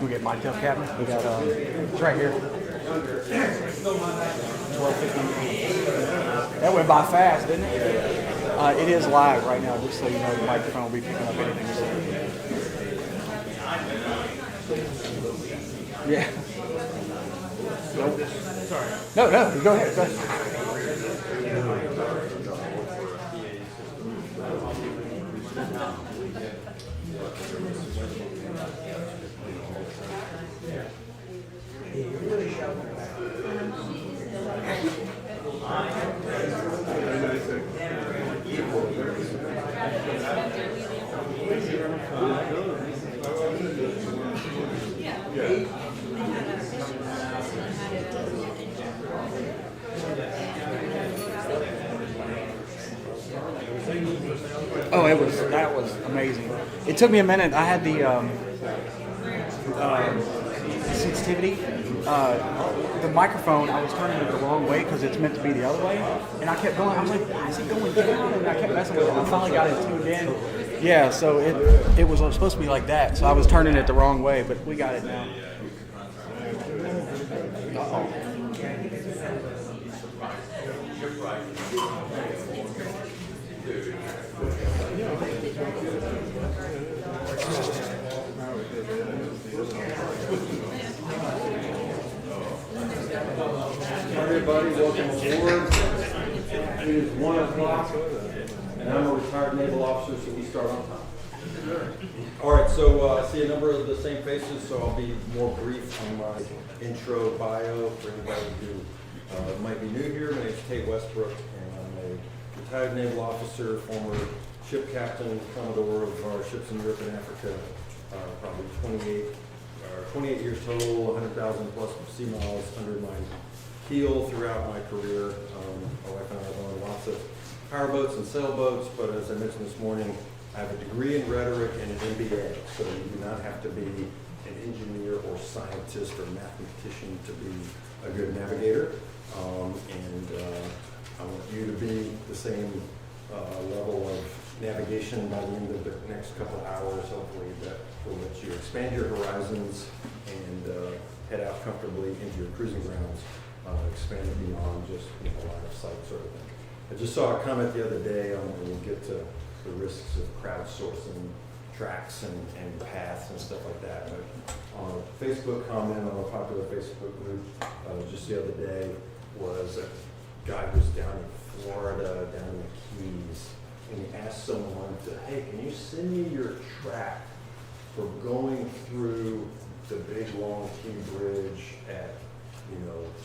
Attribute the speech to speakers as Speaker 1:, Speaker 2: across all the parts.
Speaker 1: We get my tail cabin. We got it's right here. 12:50. That went by fast, didn't it? It is live right now, just so you know. The microphone will be picking up anything you say. Yeah. Sorry. No, go ahead. Go ahead. Oh, that was amazing. It took me a minute. I had the sensitivity. The microphone, I was turning it the wrong way because it's meant to be the other way, and I kept going. I was like, why is it going down? And I kept messing with it. I finally got it tuned in. Yeah, so it was supposed to be like that. So I was turning it the wrong way, but we got it now. Uh-oh.
Speaker 2: Everybody, welcome aboard. It is 1 o'clock, and I'm a retired naval officer, so we start on time. All right, so I see a number of the same faces, so I'll be more brief on my intro bio for anybody who might be new here. My name is Tate Westbrook, and I'm a retired naval officer, former ship captain, commodore of our ships in Europe and Africa, probably 28 years total, 100,000 plus sea miles under my keel throughout my career. My wife and I have owned lots of powerboats and sailboats, but as I mentioned this morning, I have a degree in rhetoric and an MBA, so you do not have to be an engineer or scientist or mathematician to be a good navigator. I want you to be the same level of navigation by the end of the next couple hours, hopefully, that will let you expand your horizons and head out comfortably into your cruising grounds, expand it beyond just line of sight sort of thing. I just saw a comment the other day on when we get to the risks of crowdsourcing tracks and paths and stuff like that. But on a Facebook comment on a popular Facebook group just the other day was a guy who's down in Florida, down in the Keys, and he asked someone to, hey, can you send me your track for going through the big long T bridge at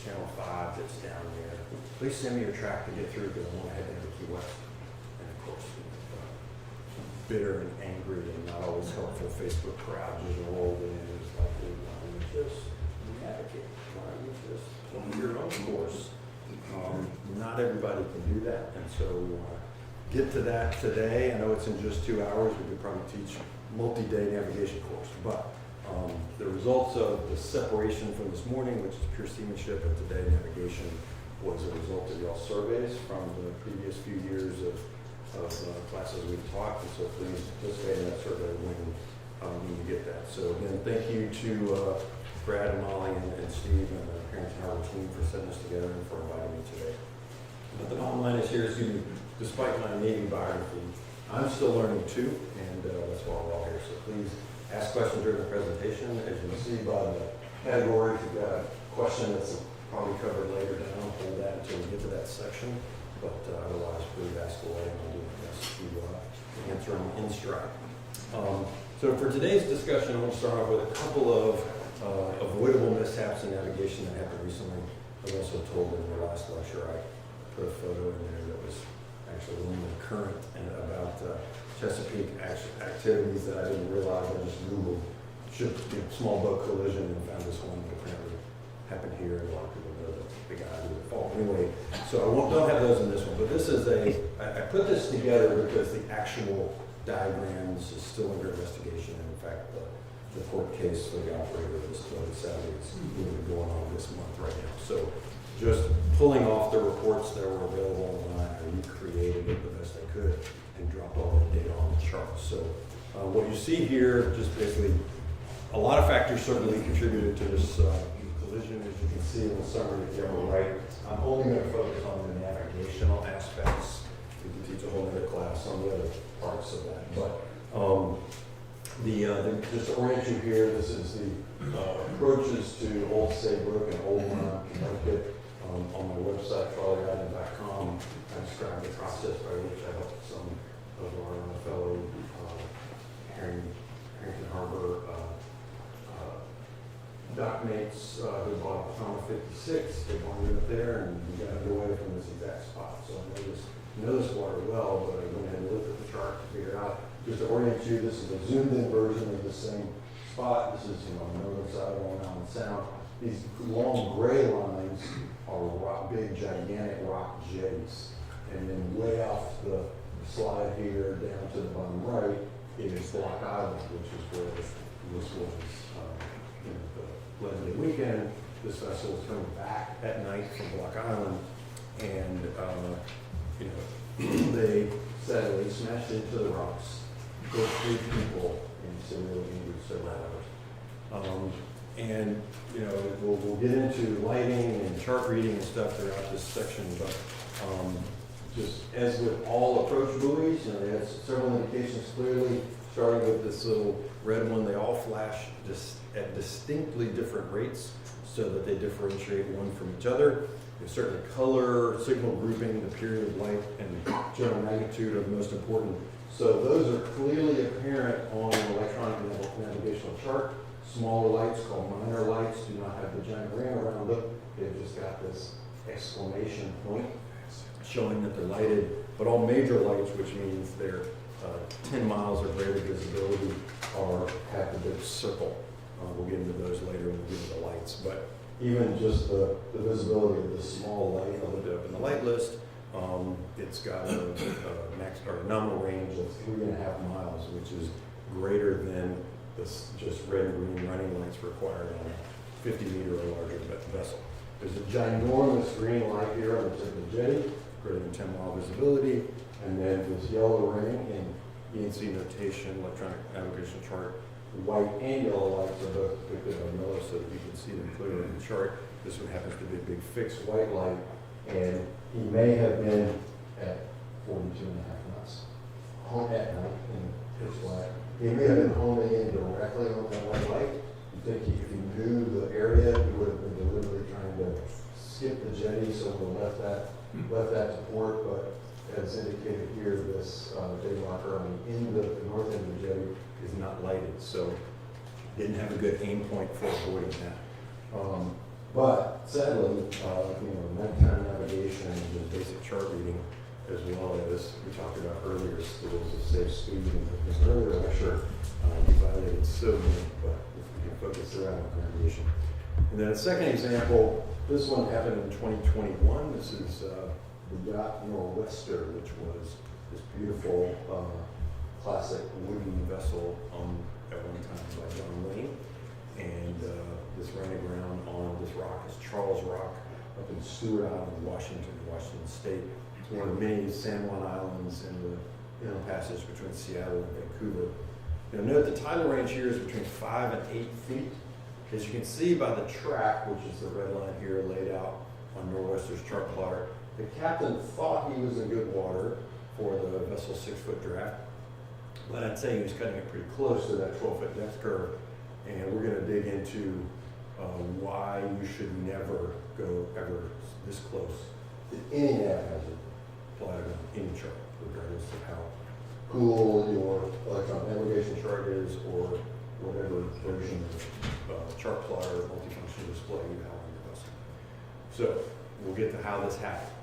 Speaker 2: Channel 5 that's down there. Please send me your track to get through because I want to head into Key West. And of course, bitter and angry and not always helpful Facebook crowd just rolled in. It was like, why don't you just navigate? Why don't you just own your own course? Not everybody can do that, and so we want to get to that today. I know it's in just 2 hours. We could probably teach multi-day navigation course, but the results of the separation from this morning, which is pure seamanship, and today navigation, was a result of y'all surveys from the previous few years of classes we've taught, and so please participate in that survey when you get that. So again, thank you to Brad and Molly and Steve and the Herrington Harbour team for setting this together and for inviting me today. But the bottom line is here, despite my Navy biography, I'm still learning too, and that's why we're all here. So please ask questions during the presentation. As you can see by the categories, if you've got a question that's probably covered later down, hold that until we get to that section. But otherwise, please ask away, and I'll do my best to answer them in stride. So for today's discussion, I want to start off with a couple of avoidable mishaps in navigation that happened recently. I was also told in the last lecture I put a photo in there that was actually in the current and about Chesapeake activities that I didn't realize. I just Googled small boat collision and found this one that apparently happened here, and a lot of people know the guy who was fault. Anyway, so I don't have those in this one, but this is I put this together because the actual diagrams is still under investigation. And in fact, the court case for the operator of this boat sadly is going on this month right now. So just pulling off the reports that were available online, I recreated it the best I could and dropped all the data on the chart. So what you see here, just basically A lot of factors certainly contributed to this collision, as you can see in the summary at the upper right. I'm only going to focus on the navigational aspects. We can teach a whole other class on the other parts of that. But just to orient you here, this is the approaches to Old Saybrook and Old Connecticut. On my website, trolleyguiding.com, I describe the process by which I helped some of our fellow Herrington Harbour dockmates who bought a Thomas 56. They wandered up there and we got underway from this exact spot. So I know this water well, but I went ahead and looked at the chart to figure out. Just to orient you, this is a zoomed-in version of the same spot. This is on the northern side of Long Island Sound. These long gray lines are big, gigantic rock jetties. And then way off the slide here down to the bottom right is Block Island, which is where this was the Leslie weekend. This vessel was coming back at night from Block Island, and they sadly smashed into the rocks, killed 3 people, and severely injured several others. And we'll get into lighting and chart reading and stuff throughout this section, but just as with all approach buoys, they had several indications clearly, starting with this little red one. They all flash at distinctly different rates so that they differentiate one from each other. There's certainly color, signal grouping, the period of light, and general magnitude are the most important. So those are clearly apparent on an electronic navigational chart. Smaller lights, called minor lights, do not have the giant ring around them. They've just got this exclamation point showing that they're lighted. But all major lights, which means they're 10 miles or greater visibility, have the big circle. We'll get into those later when we get into the lights. But even just the visibility of this small light, I looked it up in the light list. It's got a max or nominal range of 3.5 miles, which is greater than this just red and green running lights required on a 50-meter or larger vessel. There's a ginormous green light here on the tip of the jetty, greater than 10-mile visibility, and then this yellow ring in ENC notation, electronic navigation chart. The white and yellow lights are both depicted on yellow so that you can see them clearly in the chart. This one happens to be a big fixed white light, and he may have been at 42.5 knots home at night in pitch black. He may have been homing in directly on that white light. You think if he knew the area, he would have been deliberately trying to skip the jetty, so we left that to port. But as indicated here, this jetty locker in the north end of the jetty is not lighted, so didn't have a good aim point for avoiding that. But sadly, nighttime navigation and just basic chart reading, as well as we talked about earlier, schools of safe speed. In this earlier lecture, we violated so many, but if we can focus around navigation. And then a second example, this one happened in 2021. This is the yacht Nor'Wester, which was this beautiful classic wooden vessel at one time by John Wayne. And this ran aground on this rock is Charles Rock up in Stewart Island, Washington State. It's one of the many San Juan Islands in the passage between Seattle and Vancouver. Note the tidal range here is between 5 and 8 feet. As you can see by the track, which is the red line here laid out on Nor'Wester's chart plotter, the captain thought he was in good water for the vessel's 6-foot draft, but I'd say he was cutting it pretty close to that 12-foot depth curve. And we're going to dig into why you should never go ever this close to any nav hazard applied on any chart, regardless of how cool your electronic navigation chart is or whatever version of chart plotter multifunction display you have on your vessel. So we'll get to how this happened.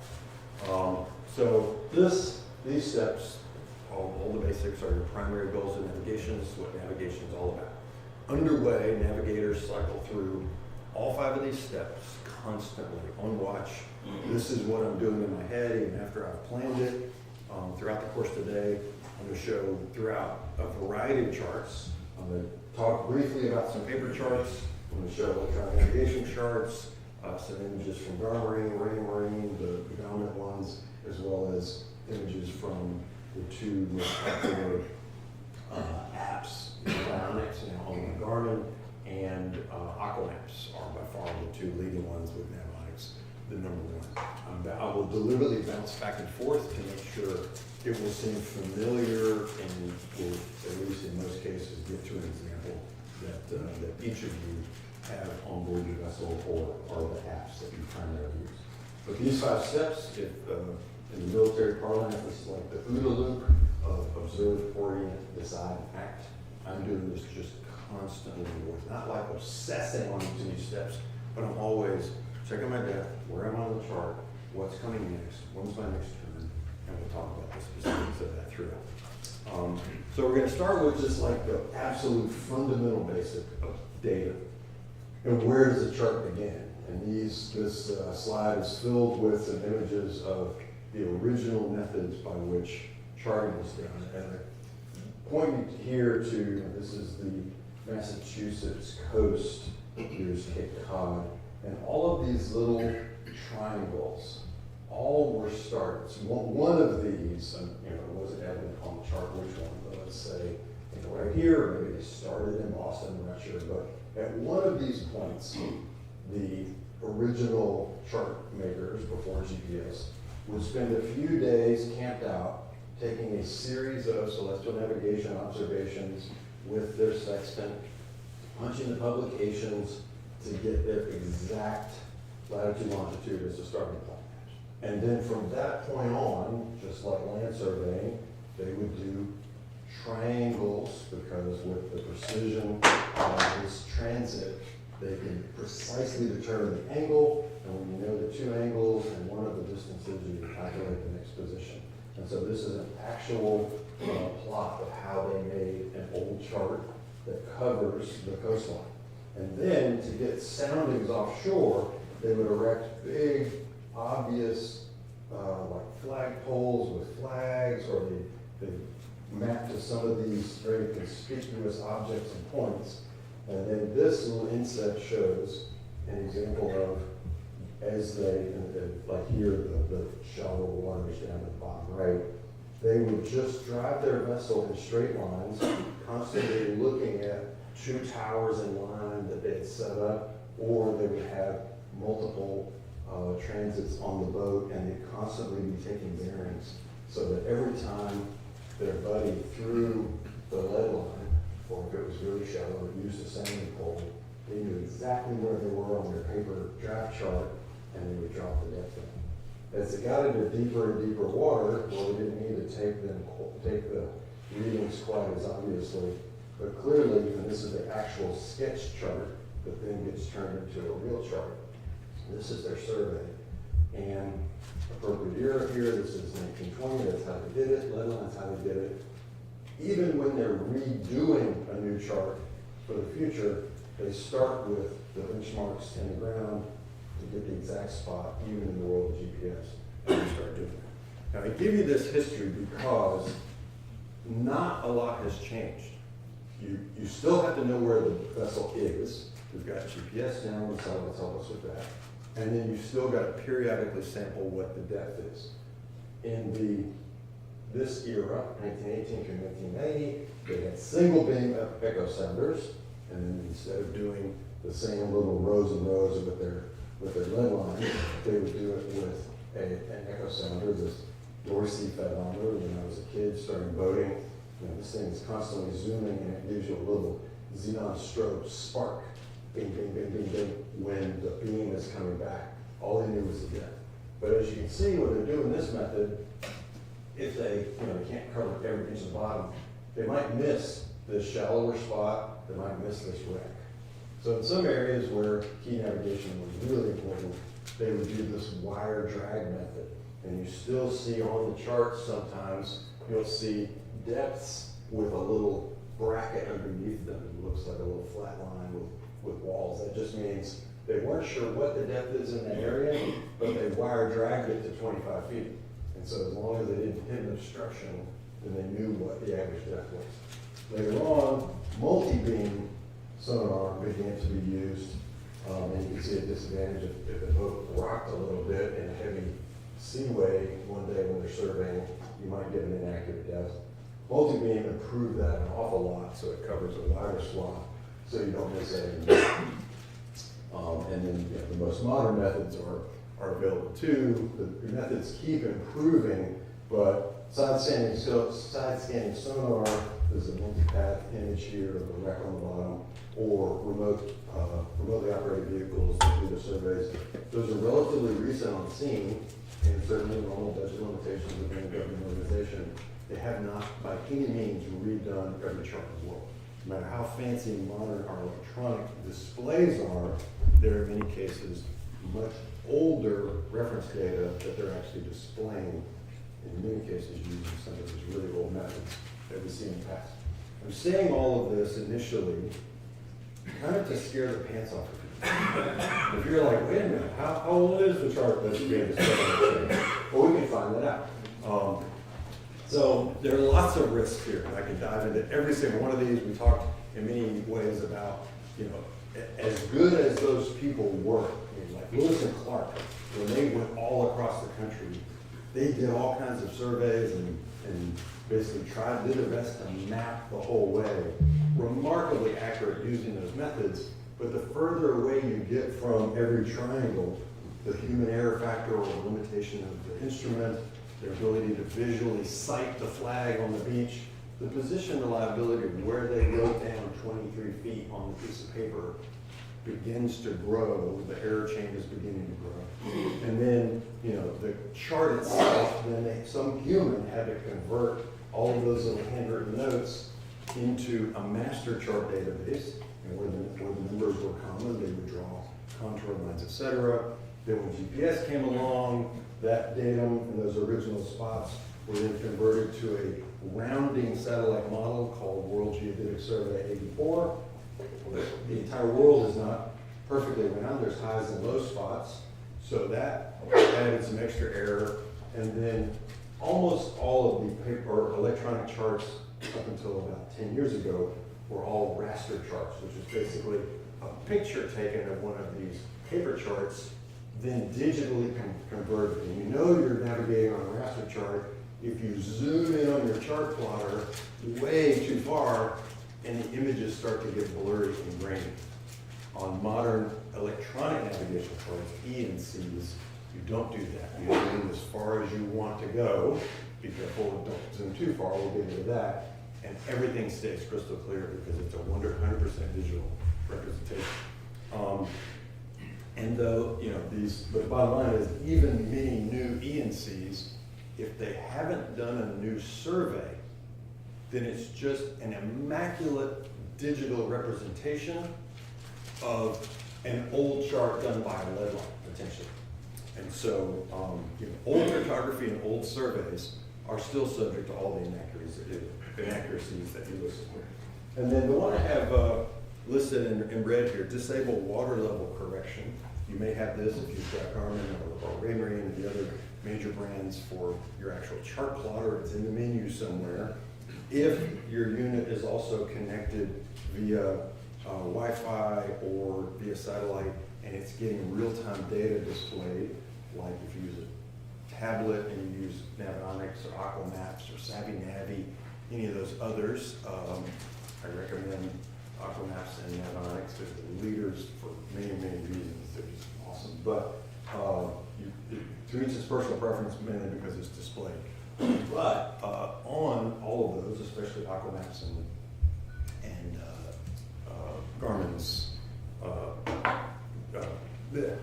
Speaker 2: So these steps, all the basics are your primary goals of navigation. This is what navigation is all about. Underway, navigators cycle through all 5 of these steps constantly on watch. This is what I'm doing in my head even after I've planned it. Throughout the course of the day, I'm going to show throughout a variety of charts. I'm going to talk briefly about some paper charts. I'm going to show electronic navigation charts, some images from Marina, the dominant ones, as well as images from the 2 most popular apps, Garmin, on the Garmin and Aquanaps are by far the two leading ones with Navionics, the number one. I will deliberately bounce back and forth to make sure it will seem familiar and will, at least in most cases, get to an example that each of you have on board your vessel or the apps that you primarily use. But these 5 steps, if in the military parlance, this is like the OODA loop of observe, orient, decide, act. I'm doing this just constantly with, not like obsessing on each of these steps, but I'm always checking my depth, where am I on the chart, what's coming next, when's my next turn, and we'll talk about the specifics of that throughout. So we're going to start with just like the absolute fundamental basic of data. And where does the chart begin? And this slide is filled with some images of the original methods by which charting was done. And I point here to, this is the Massachusetts coast, here's Cape Cod, and all of these little triangles, all were starts. One of these, it wasn't evident on the chart which one, but let's say, right here, maybe they started in Boston, I'm not sure, but at one of these points, the original chart makers before GPS would spend a few days camped out, taking a series of celestial navigation observations with their sextant, punching the publications to get their exact latitude, longitude as a starting point. And then from that point on, just like land surveying, they would do triangles, because with the precision of this transit, they can precisely determine the angle, and when you know the 2 angles and one of the distances, you can calculate the next position. And so this is an actual plot of how they made an old chart that covers the coastline. And then to get soundings offshore, they would erect big, obvious, like flagpoles with flags, or they map to some of these very conspicuous objects and points. And then this little inset shows an example of, as they, like here, the shallow waters down at the bottom right, they would just drive their vessel in straight lines, constantly looking at 2 towers in line that they had set up, or they would have multiple transits on the boat, and they'd constantly be taking bearings so that every time their buddy threw the lead line, or if it was really shallow, used a sounding pole, they knew exactly where they were on their paper draft chart, and they would drop the depth in. As they got into deeper and deeper water, well, they didn't need to take the readings quite as obviously, but clearly, and this is the actual sketch chart that then gets turned into a real chart. This is their survey, and appropriate era here, this is 1920, that's how they did it, lead line's how they did it. Even when they're redoing a new chart for the future, they start with the benchmarks in the ground to get the exact spot, even in the world of GPS, and they start doing it. Now, I give you this history because not a lot has changed. You still have to know where the vessel is. We've got GPS now, so let's help us with that. And then you still got to periodically sample what the depth is. In this era, 1918 through 1990, they had single beam echo sounders, and then instead of doing the same little rows and rows with their lead line, they would do it with an echo sounder, this Dorsey pedometer. When I was a kid starting boating, this thing is constantly zooming, and it gives you a little xenon strobe spark, bing, bing, bing, bing, bing, when the beam is coming back. All they knew was the depth. But as you can see, when they're doing this method, if they can't cover every inch of the bottom, they might miss this shallower spot, they might miss this wreck. So in some areas where key navigation was really important, they would do this wire drag method. And you still see on the chart sometimes, you'll see depths with a little bracket underneath them. It looks like a little flat line with walls. That just means they weren't sure what the depth is in that area, but they wire dragged it to 25 feet. And so as long as they didn't hit an obstruction, then they knew what the average depth was. Later on, multi-beam sonar began to be used, and you can see a disadvantage if the boat rocked a little bit in a heavy seaway one day when they're surveying, you might get an inaccurate depth. Multi-beam improved that an awful lot, so it covers a wider swath. so you don't miss anything. And then the most modern methods are available too. The methods keep improving, but side scanning sonar, there's a multi-path image here of a wreck on the bottom, or remotely operated vehicles that do the surveys. Those are relatively recent on the scene, and certainly normal budget limitations within a government organization. They have not, by any means, redone every chart in the world. No matter how fancy and modern our electronic displays are, there are in many cases much older reference data that they're actually displaying, in many cases using some of these really old methods that we see in the past. I'm saying all of this initially kind of to scare the pants off of people. If you're like, wait a minute, how old is the chart that's being displayed? Well, we can find that out. So there are lots of risks here, and I can dive into every single one of these. We talked in many ways about, as good as those people were, like Lewis and Clark, when they went all across the country, they did all kinds of surveys and basically did their best to map the whole way. Remarkably accurate using those methods, but the further away you get from every triangle, the human error factor or the limitation of the instrument, their ability to visually sight the flag on the beach, the position reliability of where they wrote down 23 feet on the piece of paper begins to grow, the error chain is beginning to grow. And then, the chart itself, then some human had to convert all of those little handwritten notes into a master chart database, and where the numbers were common, they would draw contour lines, etc. Then when GPS came along, that datum and those original spots were then converted to a rounding satellite model called World Geodetic Survey 84. The entire world is not perfectly round. There's highs and low spots. So that added some extra error. And then almost all of the paper or electronic charts up until about 10 years ago were all raster charts, which is basically a picture taken of one of these paper charts, then digitally converted. And you're navigating on a raster chart if you zoom in on your chart plotter way too far and the images start to get blurry and grainy. On modern electronic navigation charts, E and Cs, you don't do that. You zoom as far as you want to go. Be careful, don't zoom too far, we'll get into that. And everything stays crystal clear because it's a 100% digital representation. And though, but the bottom line is even many new E&Cs, if they haven't done a new survey, then it's just an immaculate digital representation of an old chart done by a lead line, potentially. And so, old cartography and old surveys are still subject to all the inaccuracies that you listed here. And then the one I have listed in red here, disable water level correction. You may have this if you've got Garmin or Marina and the other major brands for your actual chart plotter. It's in the menu somewhere. If your unit is also connected via Wi-Fi or via satellite and it's getting real-time data displayed, like if you use a tablet and you use Navionics or Aquamaps or Savvy Navi, any of those others, I recommend Aquamaps and Navionics. They're the leaders for many, many reasons. They're just awesome. But to each his personal preference, mainly because it's displayed. But on all of those, especially Aquamaps and Garmin's, the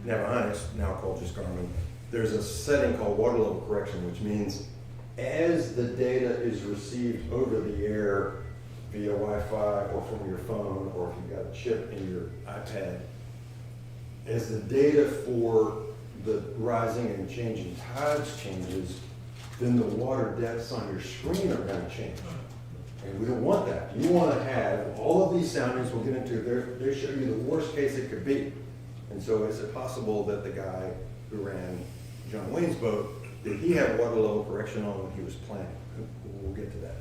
Speaker 2: Navionics, now called just Garmin, there's a setting called water level correction, which means as the data is received over the air via Wi-Fi or from your phone, or if you've got a chip in your iPad, as the data for the rising and changing tides changes, then the water depths on your screen are going to change. And we don't want that. You want to have all of these soundings we'll get into, they show you the worst case it could be. And so is it possible that the guy who ran John Wayne's boat, did he have water level correction on when he was planning? We'll get to that.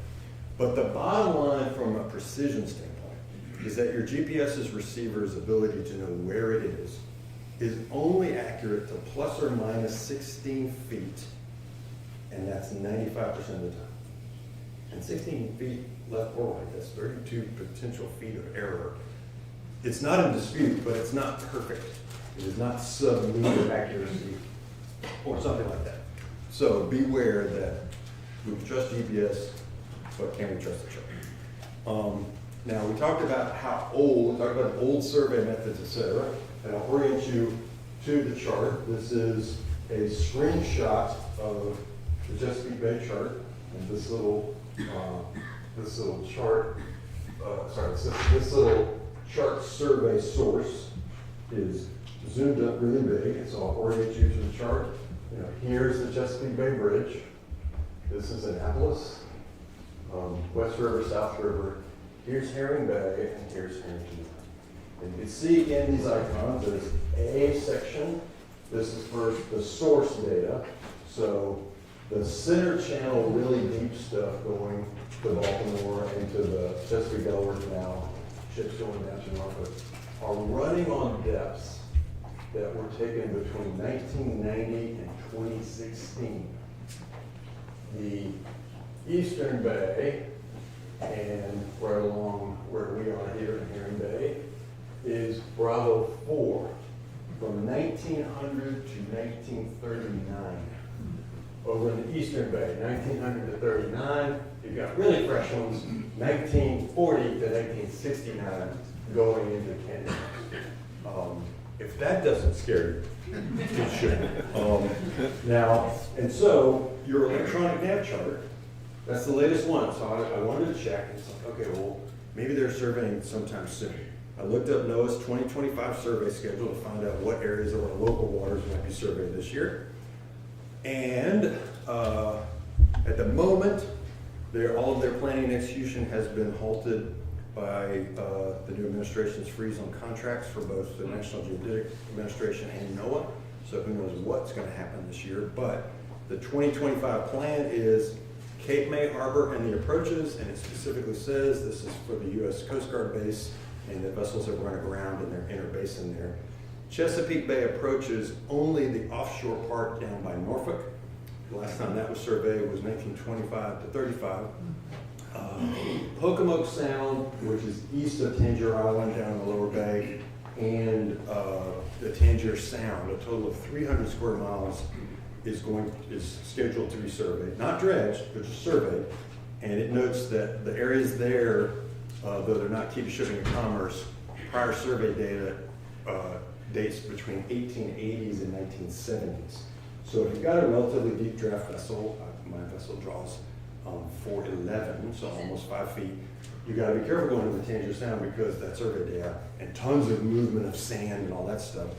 Speaker 2: But the bottom line from a precision standpoint is that your GPS's receiver's ability to know where it is only accurate to plus or minus 16 feet, and that's 95% of the time. And 16 feet left or right. That's 32 potential feet of error. It's not in dispute, but it's not perfect. It is not sub-meter accuracy or something like that. So beware that we can trust GPS, but can we trust the chart? Now we talked about how old, we talked about old survey methods, etc. And I'll orient you to the chart. This is a screenshot of the Chesapeake Bay chart, and this little chart, this little chart survey source is zoomed up really big, so I'll orient you to the chart. You know, here's the Chesapeake Bay Bridge. This is Annapolis, West River, South River. Here's Herring Bay, and here's Herrington. And you can see in these icons, there's a section. This is for the source data. So the center channel, really deep stuff going to Baltimore and to the Chesapeake Delaware Canal, ships going down to Norfolk, are running on depths that were taken between 1990 and 2016. The Eastern Bay, and right along where we are here in Herring Bay, is Bravo 4 from 1900 to 1939. Over in the Eastern Bay, 1900 to 39, you've got really fresh ones, 1940 to 1969, going into Canada. If that doesn't scare you, it should. Now, and so your electronic nav chart, that's the latest one. So I wanted to check. It's like, okay, well, maybe they're surveying sometime soon. I looked up NOAA's 2025 survey schedule to find out what areas of our local waters might be surveyed this year. And at the moment, all of their planning and execution has been halted by the new administration's freeze on contracts for both the National Geodetic Administration and NOAA. So who knows what's going to happen this year. But the 2025 plan is Cape May Harbor and the approaches, and it specifically says this is for the U.S. Coast Guard base and the vessels that run aground in their inner basin there. Chesapeake Bay approaches only the offshore part down by Norfolk. The last time that was surveyed was 1925 to 35. Pocomoke Sound, which is east of Tangier Island down in the lower bay, and the Tangier Sound, a total of 300 square miles, is scheduled to be surveyed. Not dredged, but just surveyed. And it notes that the areas there, though they're not key to shipping and commerce, prior survey data dates between 1880s and 1970s. So if you've got a relatively deep draft vessel, my vessel draws 411, so almost 5 feet, you got to be careful going to the Tangier Sound because that survey data and tons of movement of sand and all that stuff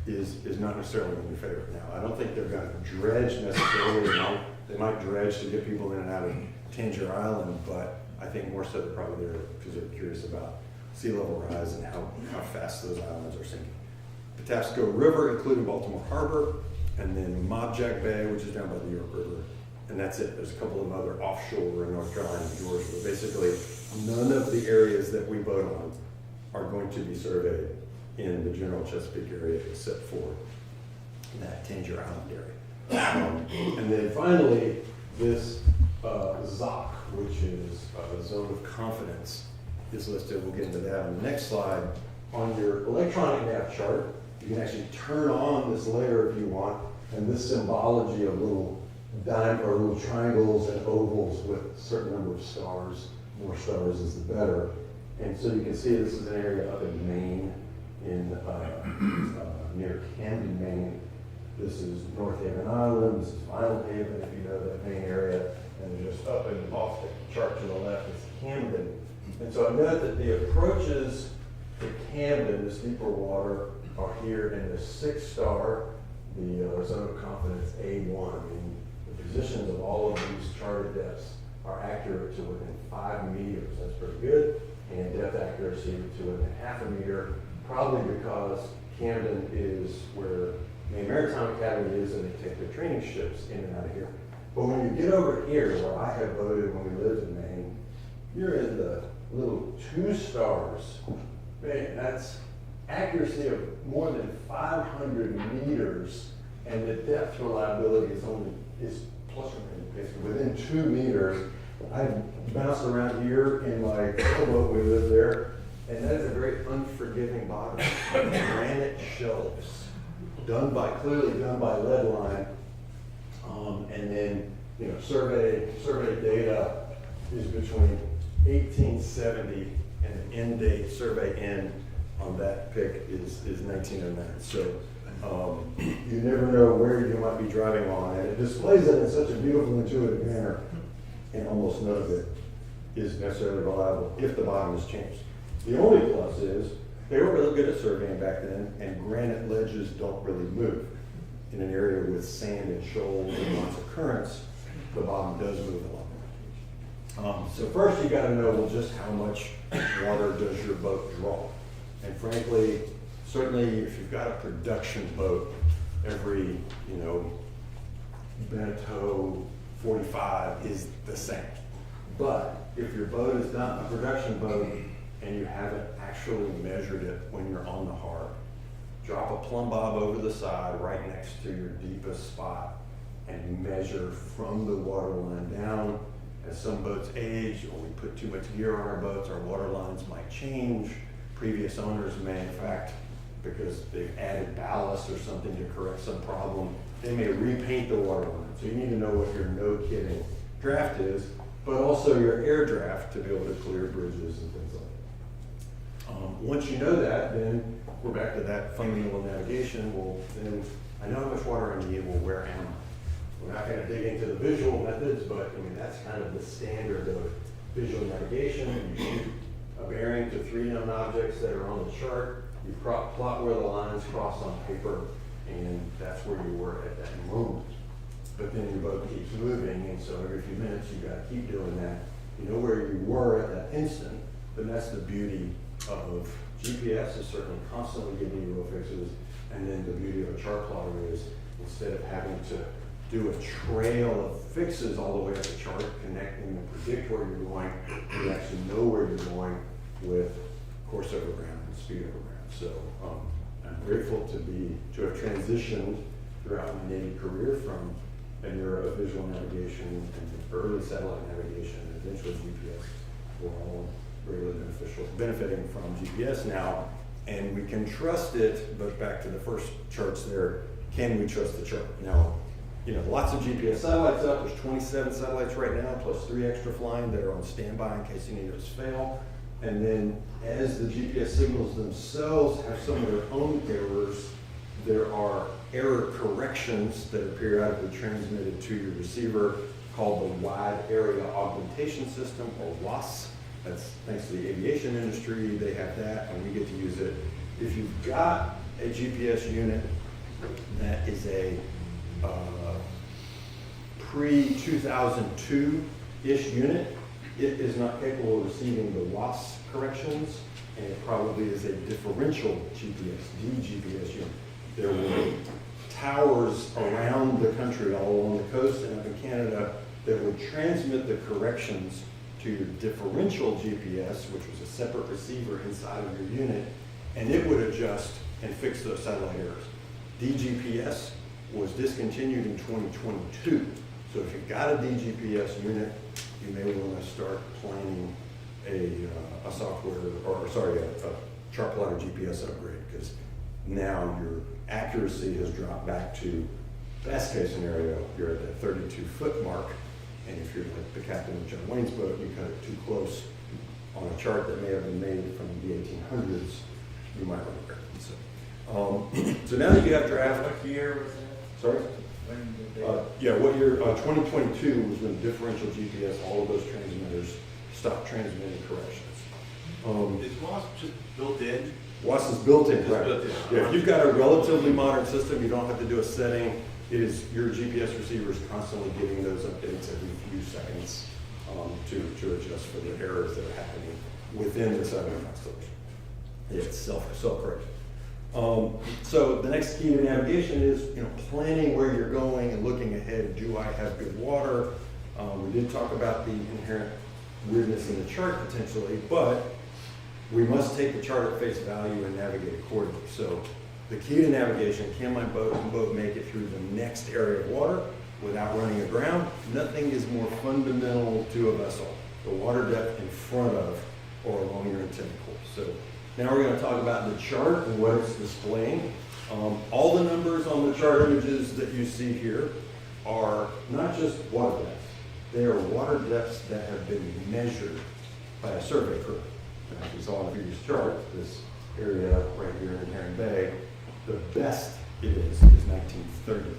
Speaker 2: is not necessarily in your favor. Now, I don't think they're going to dredge necessarily. They might dredge to get people in and out of Tangier Island, but I think more so they're probably there because they're curious about sea level rise and how fast those islands are sinking. Patapsco River, including Baltimore Harbour, and then Mobjack Bay, which is down by the York River. And that's it. There's a couple of other offshore in North Carolina and Georgia, but basically none of the areas that we vote on are going to be surveyed in the general Chesapeake area except for that Tangier Island area. And then finally, this ZOC, which is a zone of confidence, is listed. We'll get into that on the next slide. On your electronic nav chart, you can actually turn on this layer if you want, and this symbology of little little triangles and ovals with a certain number of stars. More stars is the better. And so you can see this is an area up in Maine, near Camden, Maine. This is North Haven Island. This is Vinyl Haven, if you know that Maine area. And just up and off the chart to the left is Camden. And so I note that the approaches to Camden, this deeper water, are here in the 6-star, the zone of confidence A1. And the positions of all of these charted depths are accurate to within 5 meters. That's pretty good. And depth accuracy to within half a meter, probably because Camden is where the Maritime Academy is, and they take their training ships in and out of here. But when you get over here, where I have voted when we lived in Maine, you're in the little 2 stars. Man, that's accuracy of more than 500 meters, and the depth reliability is plus or minus basically within 2 meters. I bounced around here in my sailboat, we lived there, and that is a very unforgiving bottom. Granite shelves, clearly done by lead line. And then, survey data is between 1870 and the end date, survey end on that pick is 1909. So you never know where you might be driving on, and it displays it in such a beautiful, intuitive manner, and almost none of it is necessarily reliable if the bottom has changed. The only plus is they were really good at surveying back then, and granite ledges don't really move. In an area with sand and shoals and lots of currents, the bottom does move a lot. So first you gotta know, well, just how much water does your boat draw? And frankly, certainly if you've got a production boat, every, Beneteau 45 is the same. But if your boat is not a production boat and you haven't actually measured it when you're on the harbor, drop a plumb bob over the side right next to your deepest spot and measure from the water line down. As some boats age or we put too much gear on our boats, our water lines might change. Previous owners may, in fact, because they've added ballast or something to correct some problem, they may repaint the water line. So you need to know what your no kidding draft is, but also your air draft to be able to clear bridges and things like that. Once you know that, then we're back to that fundamental navigation. Well, then I know how much water I need. Well, where am I? We're not going to dig into the visual methods, but that's kind of the standard of visual navigation. You shoot a bearing to 3 known objects that are on the chart. You plot where the lines cross on paper, and that's where you were at that moment. But then your boat keeps moving, and so every few minutes you got to keep doing that. You know where you were at that instant, but that's the beauty of GPS, is certainly constantly giving you real fixes, and then the beauty of a chart plotter is instead of having to do a trail of fixes all the way up the chart, connecting and predict where you're going, you actually know where you're going with course over ground and speed over ground. So I'm grateful to have transitioned throughout my Navy career from an era of visual navigation and early satellite navigation and eventually GPS. We're all greatly benefiting from GPS now, and we can trust it. But back to the first charts there, can we trust the chart? Now, lots of GPS satellites up. There's 27 satellites right now, plus 3 extra flying that are on standby in case any of those fail. And then as the GPS signals themselves have some of their own errors, there are error corrections that are periodically transmitted to your receiver called the Wide Area Augmentation System, or WAAS. That's thanks to the aviation industry. They have that, and we get to use it. If you've got a GPS unit that is a pre-2002-ish unit, it is not capable of receiving the WAAS corrections, and it probably is a differential GPS, DGPS unit. There were towers around the country, all along the coast and up in Canada, that would transmit the corrections to your differential GPS, which was a separate receiver inside of your unit, and it would adjust and fix those satellite errors. DGPS was discontinued in 2022. So if you've got a DGPS unit, you may want to start planning a chart plotter GPS upgrade, because now your accuracy has dropped back to, best case scenario, you're at that 32-foot mark, and if you're like the captain of John Wayne's boat, you cut it too close on a chart that may have been made from the 1800s, you might run a record. So now that you have draft.
Speaker 3: What year was that?
Speaker 2: Sorry?
Speaker 3: When did they?
Speaker 2: What year? 2022 was when differential GPS, all of those transmitters stopped transmitting corrections.
Speaker 3: Is WASP just built in?
Speaker 2: WAAS is built in,
Speaker 3: It's
Speaker 2: right?
Speaker 3: built in.
Speaker 2: Yeah, if you've got a relatively modern system, you don't have to do a setting. It is your GPS receiver is constantly getting those updates every few seconds to adjust for the errors that are happening within the satellite constellation. It's self-correct. So the next key to navigation is planning where you're going and looking ahead. Do I have good water? We did talk about the inherent weirdness in the chart potentially, but we must take the chart at face value and navigate accordingly. So the key to navigation, can my boat make it through the next area of water? without running aground. Nothing is more fundamental to a vessel, the water depth in front of or along your intended course. So now we're going to talk about the chart and what it's displaying. All the numbers on the chart images that you see here are not just water depths. They are water depths that have been measured by a survey crew. As we saw in the previous chart, this area right here in Herring Bay, the best it is 1930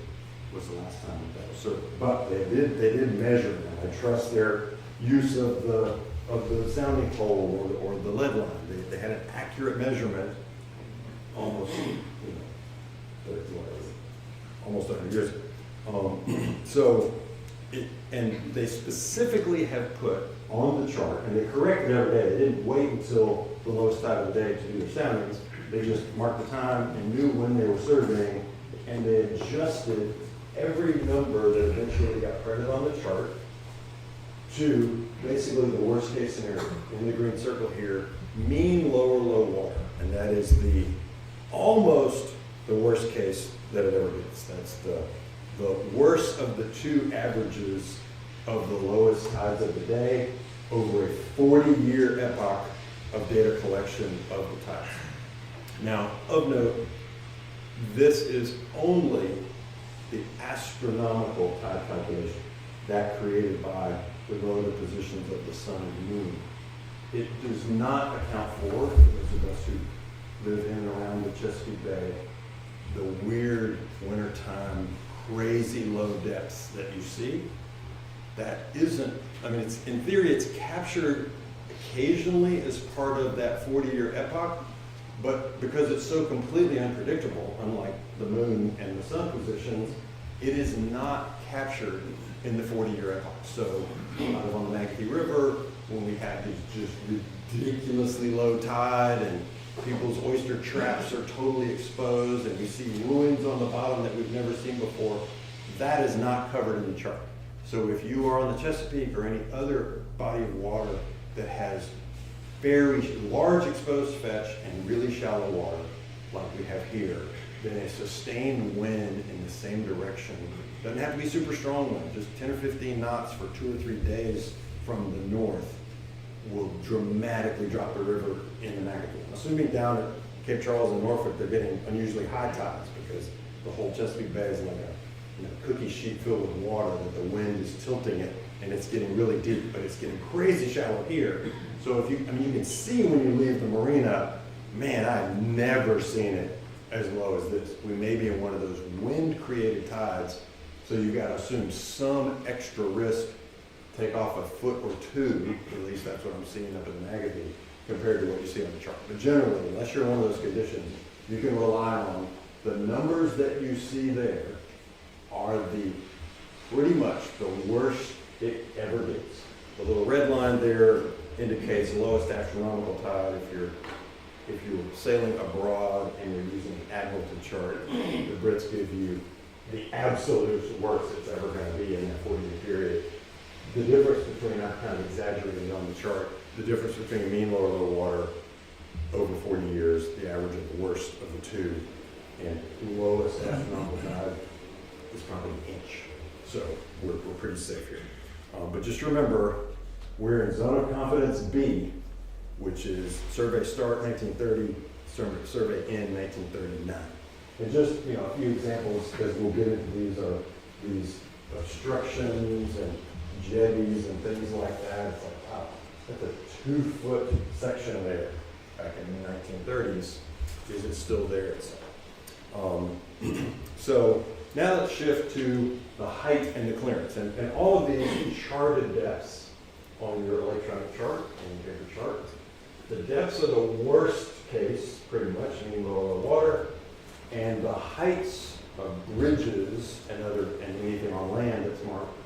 Speaker 2: was the last time that was surveyed. But they did measure it, and I trust their use of the sounding hole or the lead line. They had an accurate measurement almost, almost 100 years ago. And they specifically have put on the chart, and they corrected every day. They didn't wait until the lowest time of the day to do their soundings. They just marked the time and knew when they were surveying, and they adjusted every number that eventually got printed on the chart to basically the worst case scenario. In the green circle here, mean lower low water, and that is almost the worst case that it ever gets. That's the worst of the two averages of the lowest tides of the day over a 40-year epoch of data collection of the tides. Now, of note, this is only the astronomical tide calculation, that created by the relative positions of the sun and moon. It does not account for those of us who live in and around the Chesapeake Bay, the weird wintertime, crazy low depths that you see. That isn't, I mean, it's, in theory, it's captured occasionally as part of that 40-year epoch, but because it's so completely unpredictable, unlike the moon and the sun positions, it is not captured in the 40-year epoch. So out of on the Maggie River, when we had these just ridiculously low tide and people's oyster traps are totally exposed and we see ruins on the bottom that we've never seen before, that is not covered in the chart. So if you are on the Chesapeake or any other body of water that has very large exposed fetch and really shallow water, like we have here, then a sustained wind in the same direction, doesn't have to be super strong wind, just 10 or 15 knots for 2 or 3 days from the north will dramatically drop the river in the Magazine. Assuming down at Cape Charles and Norfolk, they're getting unusually high tides because the whole Chesapeake Bay is like a cookie sheet filled with water that the wind is tilting it and it's getting really deep, but it's getting crazy shallow here. So if you, I mean, you can see when you leave the marina, man, I've never seen it as low as this. We may be in one of those wind-created tides, so you've got to assume some extra risk, take off a foot or two, at least that's what I'm seeing up in the Magazine, compared to what you see on the chart. But generally, unless you're in one of those conditions, you can rely on the numbers that you see there are the pretty much the worst it ever gets. The little red line there indicates lowest astronomical tide if you're sailing abroad and you're using an Admiralty chart. The Brits give you the absolute worst it's ever going to be in that 40-year period. The difference between, I've kind of exaggerated on the chart, the difference between mean lower low water over 40 years, the average of the worst of the two, and lowest astronomical tide is probably an inch. So we're pretty safe here. But just remember, we're in zone of confidence B, which is survey start 1930, survey end 1939. And just a few examples, because we'll get into these obstructions and jetties and things like that. It's like, wow, that's a 2-foot section there back in the 1930s. Is it still there? So now let's shift to the height and the clearance. And all of these charted depths on your electronic chart and your paper chart. The depths are the worst case, pretty much, meaning low water, and the heights of bridges and anything on land that's marked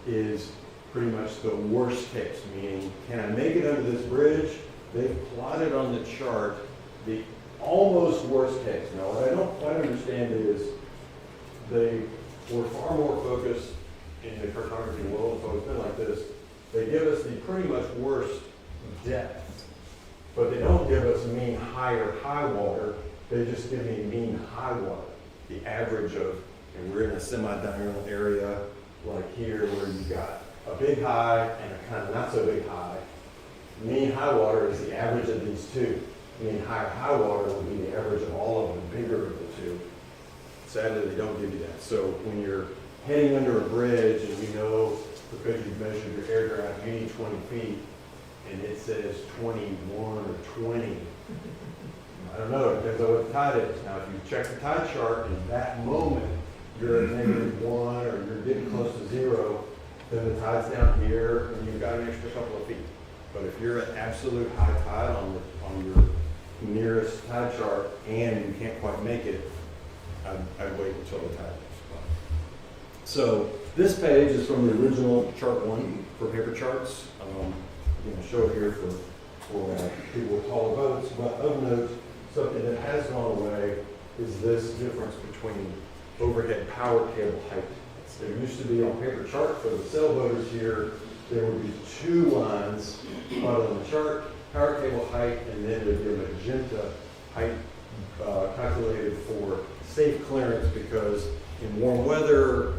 Speaker 2: is pretty much the worst case, meaning can I make it under this bridge? They've plotted on the chart the almost worst case. Now, what I don't quite understand is they were far more focused in the cartography world, so it's been like this. They give us the pretty much worst depth, but they don't give us mean high or high water. They just give me mean high water, the average of, and we're in a semi-diurnal area like here where you've got a big high and a kind of not so big high. Mean high water is the average of these two. Mean high water would be the average of all of the bigger of the two. Sadly, they don't give you that. So when you're heading under a bridge and you know because you've measured your air draft, you need 20 feet, and it says 21 or 20. I don't know, it depends on what the tide is. Now, if you check the tide chart and in that moment you're at -1 or you're getting close to 0, then the tide's down here and you've got an extra couple of feet. But if you're at absolute high tide on your nearest tide chart and you can't quite make it, I'd wait until the tide is. So this page is from the original chart 1 for paper charts. I'm going to show it here for people with taller boats. But of note, something that has gone away is this difference between overhead power cable height. There used to be on paper chart for the sailboaters here, there would be 2 lines on the chart, power cable height, and then there'd be a magenta height calculated for safe clearance, because in warm weather,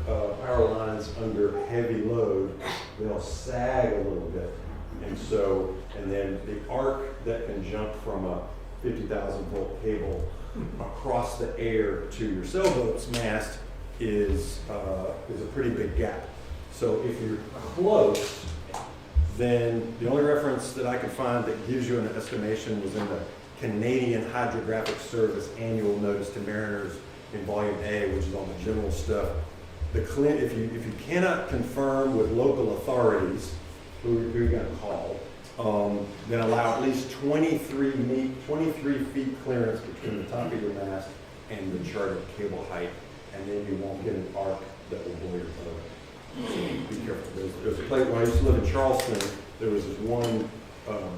Speaker 2: power lines under heavy load, they'll sag a little bit. And then the arc that can jump from a 50,000 volt cable across the air to your sailboat's mast is a pretty big gap. So if you're close, then the only reference that I could find that gives you an estimation was in the Canadian Hydrographic Service Annual Notice to Mariners in Volume A, which is on the general stuff. If you cannot confirm with local authorities, who you're going to call, then allow at least 23 feet clearance between the top of your mast and the charted cable height, and then you won't get an arc that will blow your boat. So be careful. There's a place, when I used to live in Charleston, there was this one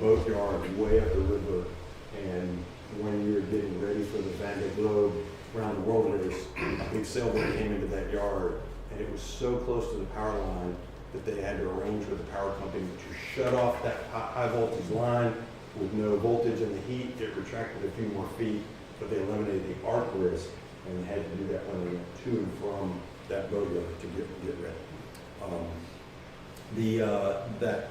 Speaker 2: boat yard way up the river, and when we were getting ready for the Vendée Globe around the world race, a big sailboat came into that yard, and it was so close to the power line that they had to arrange with the power company to shut off that high voltage line with no voltage in the heat. It retracted a few more feet, but they eliminated the arc risk, and they had to do that when they went to and from that boat yard to get ready.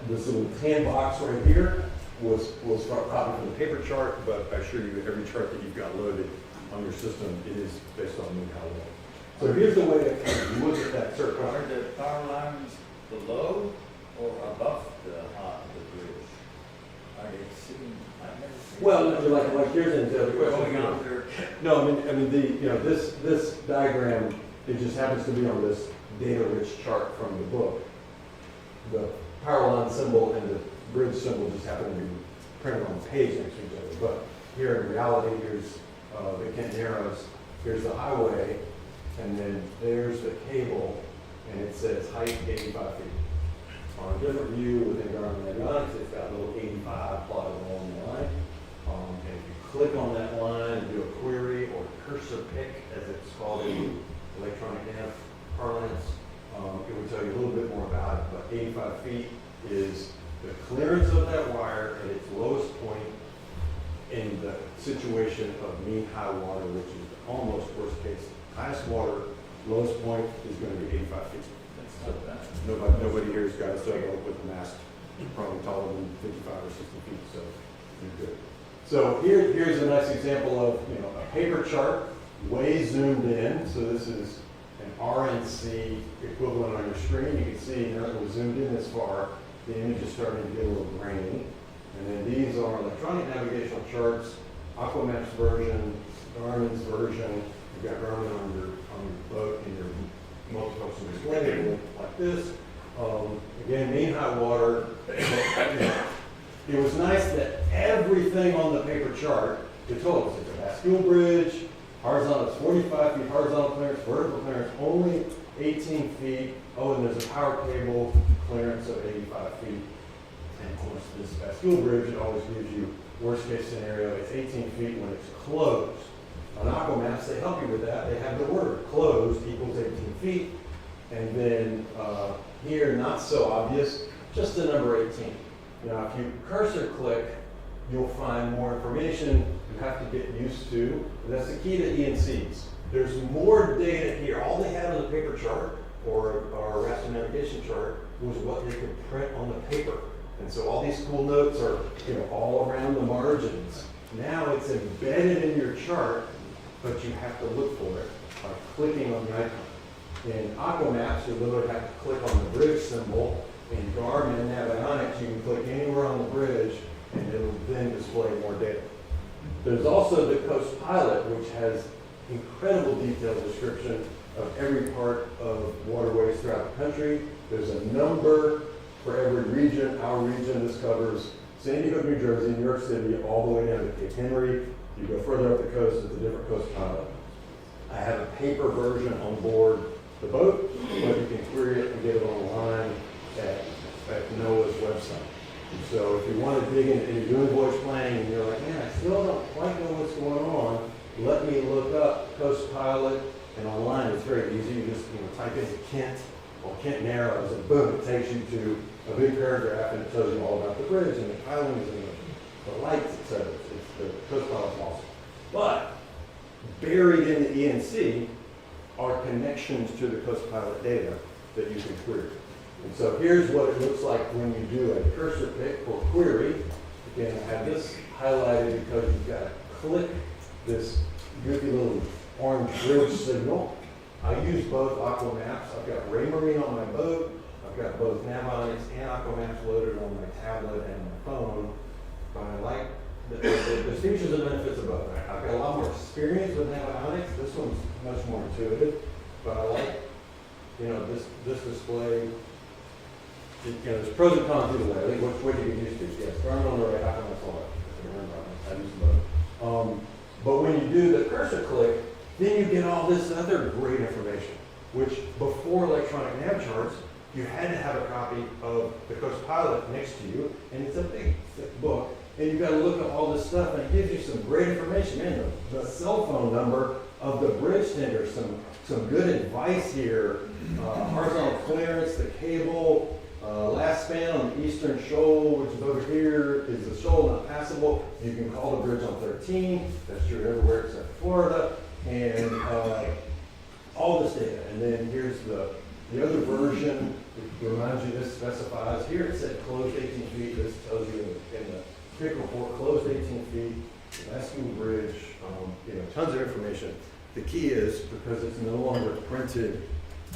Speaker 2: This little tan box right here was copied from the paper chart, but I assure you every chart that you've got loaded on your system, it is based on mean high water. So here's the way that you look at that circle.
Speaker 3: Are the power lines below or above the bridge? Are they sitting? I've never seen.
Speaker 2: Well, like here's the other question.
Speaker 3: Going under.
Speaker 2: No, I mean this diagram, it just happens to be on this data-rich chart from the book. The power line symbol and the bridge symbol just happen to be printed on the page next to each other. But here in reality, here's the Kent Narrows, here's the highway, and then there's the cable, and it says height 85 feet. On a different view within Garmin Navionics, it's got a little 85 plotted along the line. And if you click on that line and do a query or cursor pick, as it's called in electronic nav parlance, it would tell you a little bit more about it. But 85 feet is the clearance of that wire at its lowest point in the situation of mean high water, which is almost worst case. Highest water, lowest point is going to be 85 feet.
Speaker 3: That's not bad.
Speaker 2: Nobody here has got a sailboat with a mast probably taller than 55 or 60 feet, so you're good. So here's a nice example of a paper chart, way zoomed in. So this is an RNC equivalent on your screen. You can see now that we're zoomed in this far, the image is starting to get a little grainy. And then these are electronic navigational charts, Aquamap's version, Garmin's version. You've got Garmin on your boat and your multifunction display table like this. Again, mean high water. It was nice that everything on the paper chart, it told us it's a bascule bridge, horizontal is 45 feet, horizontal clearance, vertical clearance only 18 feet. Oh, and there's a power cable clearance of 85 feet. And of course, this bascule bridge, it always gives you worst case scenario. It's 18 feet when it's closed. On Aquamaps, they help you with that. They have the word closed equals 18 feet. And then here, not so obvious, just the number 18. Now, if you cursor click, you'll find more information you have to get used to. And that's the key to ENCs. There's more data here. All they had on the paper chart or our raster navigation chart was what they could print on the paper. And so all these cool notes are, all around the margins. Now it's embedded in your chart, but you have to look for it by clicking on the icon. In Aquamaps, you literally have to click on the bridge symbol. In Garmin and Navionics, you can click anywhere on the bridge, and it'll then display more data. There's also the Coast Pilot, which has incredible detailed description of every part of waterways throughout the country. There's a number for every region. Our region, this covers Sandy Hook, New Jersey, New York City, all the way down to Cape Henry. You go further up the coast, it's a different Coast Pilot. I have a paper version on board the boat, but you can query it and get it online at NOAA's website. And so if you want to dig in and you're doing voyage planning and you're like, man, I still don't quite know what's going on, let me look up Coast Pilot, and online it's very easy. You just type in Kent or Kent Narrows, and boom, it takes you to a big paragraph and it tells you all about the bridge and the islands and the lights, etc. It's the Coast Pilot's awesome. But buried in the ENC are connections to the Coast Pilot data that you can query. And so here's what it looks like when you do a cursor pick or query. Again, I have this highlighted because you've got to click this goofy little orange bridge signal. I use both Aquamaps. I've got Marina on my boat. I've got both Navionics and Aquamaps loaded on my tablet and my phone. But I like the features and benefits of both. I've got a lot more experience with Navionics. This one's much more intuitive. But I like, this display. There's pros and cons either way. I think what you get used to. Yes, Garmin on the right, Aquamaps on the left. I use both. But when you do the cursor click, then you get all this other great information, which before electronic nav charts, you had to have a copy of the Coast Pilot next to you, and it's a big, thick book, and you've got to look at all this stuff, and it gives you some great information. Man, the cell phone number of the bridge tender, some good advice here, horizontal clearance, the cable, last span on the eastern shoal, which is over here. Is the shoal not passable? You can call the bridge on 13. That's true everywhere except Florida. And all this data. And then here's the other version. It reminds you this specifies. Here it said closed 18 feet. This tells you in the quick report, closed 18 feet, Lasky Bridge, tons of information. The key is, because it's no longer printed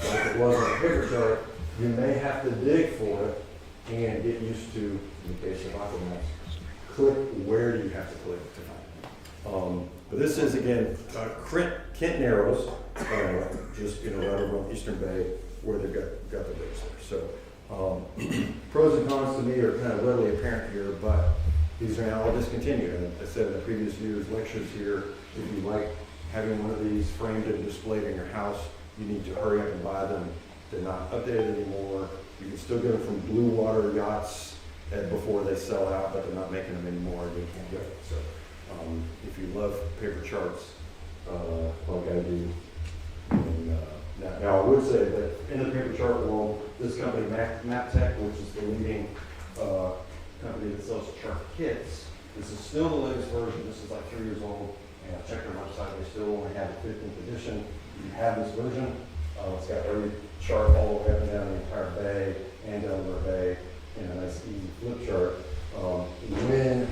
Speaker 2: like it was on a paper chart, you may have to dig for it and get used to, in the case of Aquamaps, click where do you have to click to find it. But this is, again, Kent Narrows, just right over on Eastern Bay, where they've got the bridge there. So pros and cons to me are kind of readily apparent here, but these are now all discontinued. And I said in the previous year's lectures here, if you like having one of these framed and displayed in your house, you need to hurry up and buy them. They're not updated anymore. You can still get them from Blue Water Yachts before they sell out, but they're not making them anymore. You can't get it. So if you love paper charts, like I do, and, now I would say that in the paper chart world, this company MapTech, which is the leading company that sells chart kits, this is still the latest version. This is like 3 years old. And I checked their website. They still only have the 15th edition. You have this version. It's got every chart all the way up and down the entire bay and Delaware Bay in a nice easy flip chart. When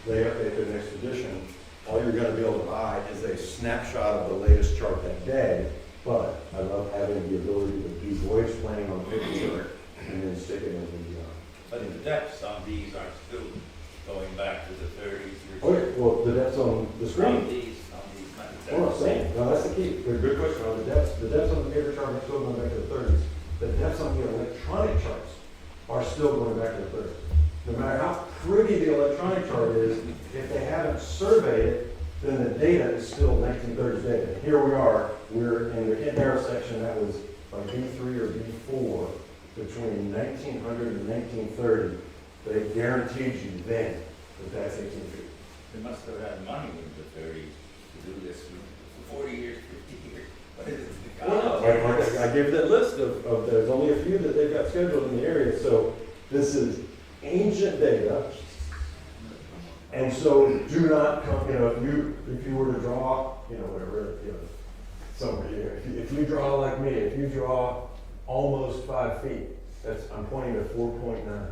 Speaker 2: they update the next edition, all you're going to be able to buy is a snapshot of the latest chart that day. But I love having the ability to do voyage planning on the paper chart and then stick it in the.
Speaker 3: But the depths on these are still going back to the 30s.
Speaker 2: Oh yeah, well the depths on the screen.
Speaker 3: On these kind of depths.
Speaker 2: What I'm saying, no, that's the key. Good question on the depths on the paper chart are still going back to the 30s. The depths on the electronic charts are still going back to the 30s. No matter how pretty the electronic chart is, if they haven't surveyed it, then the data is still 1930s data. Here we are, we're in the Kent Narrows section that was by B3 or B4 between 1900 and 1930. They guaranteed you then that that's 18 feet.
Speaker 3: They must have had money in the 30s to do this for 40 years, 50 years. What is it?
Speaker 2: I gave that list of there's only a few that they've got scheduled in the area. So this is ancient data. And so do not come, if you were to draw, whatever, somebody, if you draw like me, if you draw almost 5 feet. I'm pointing to 4.9.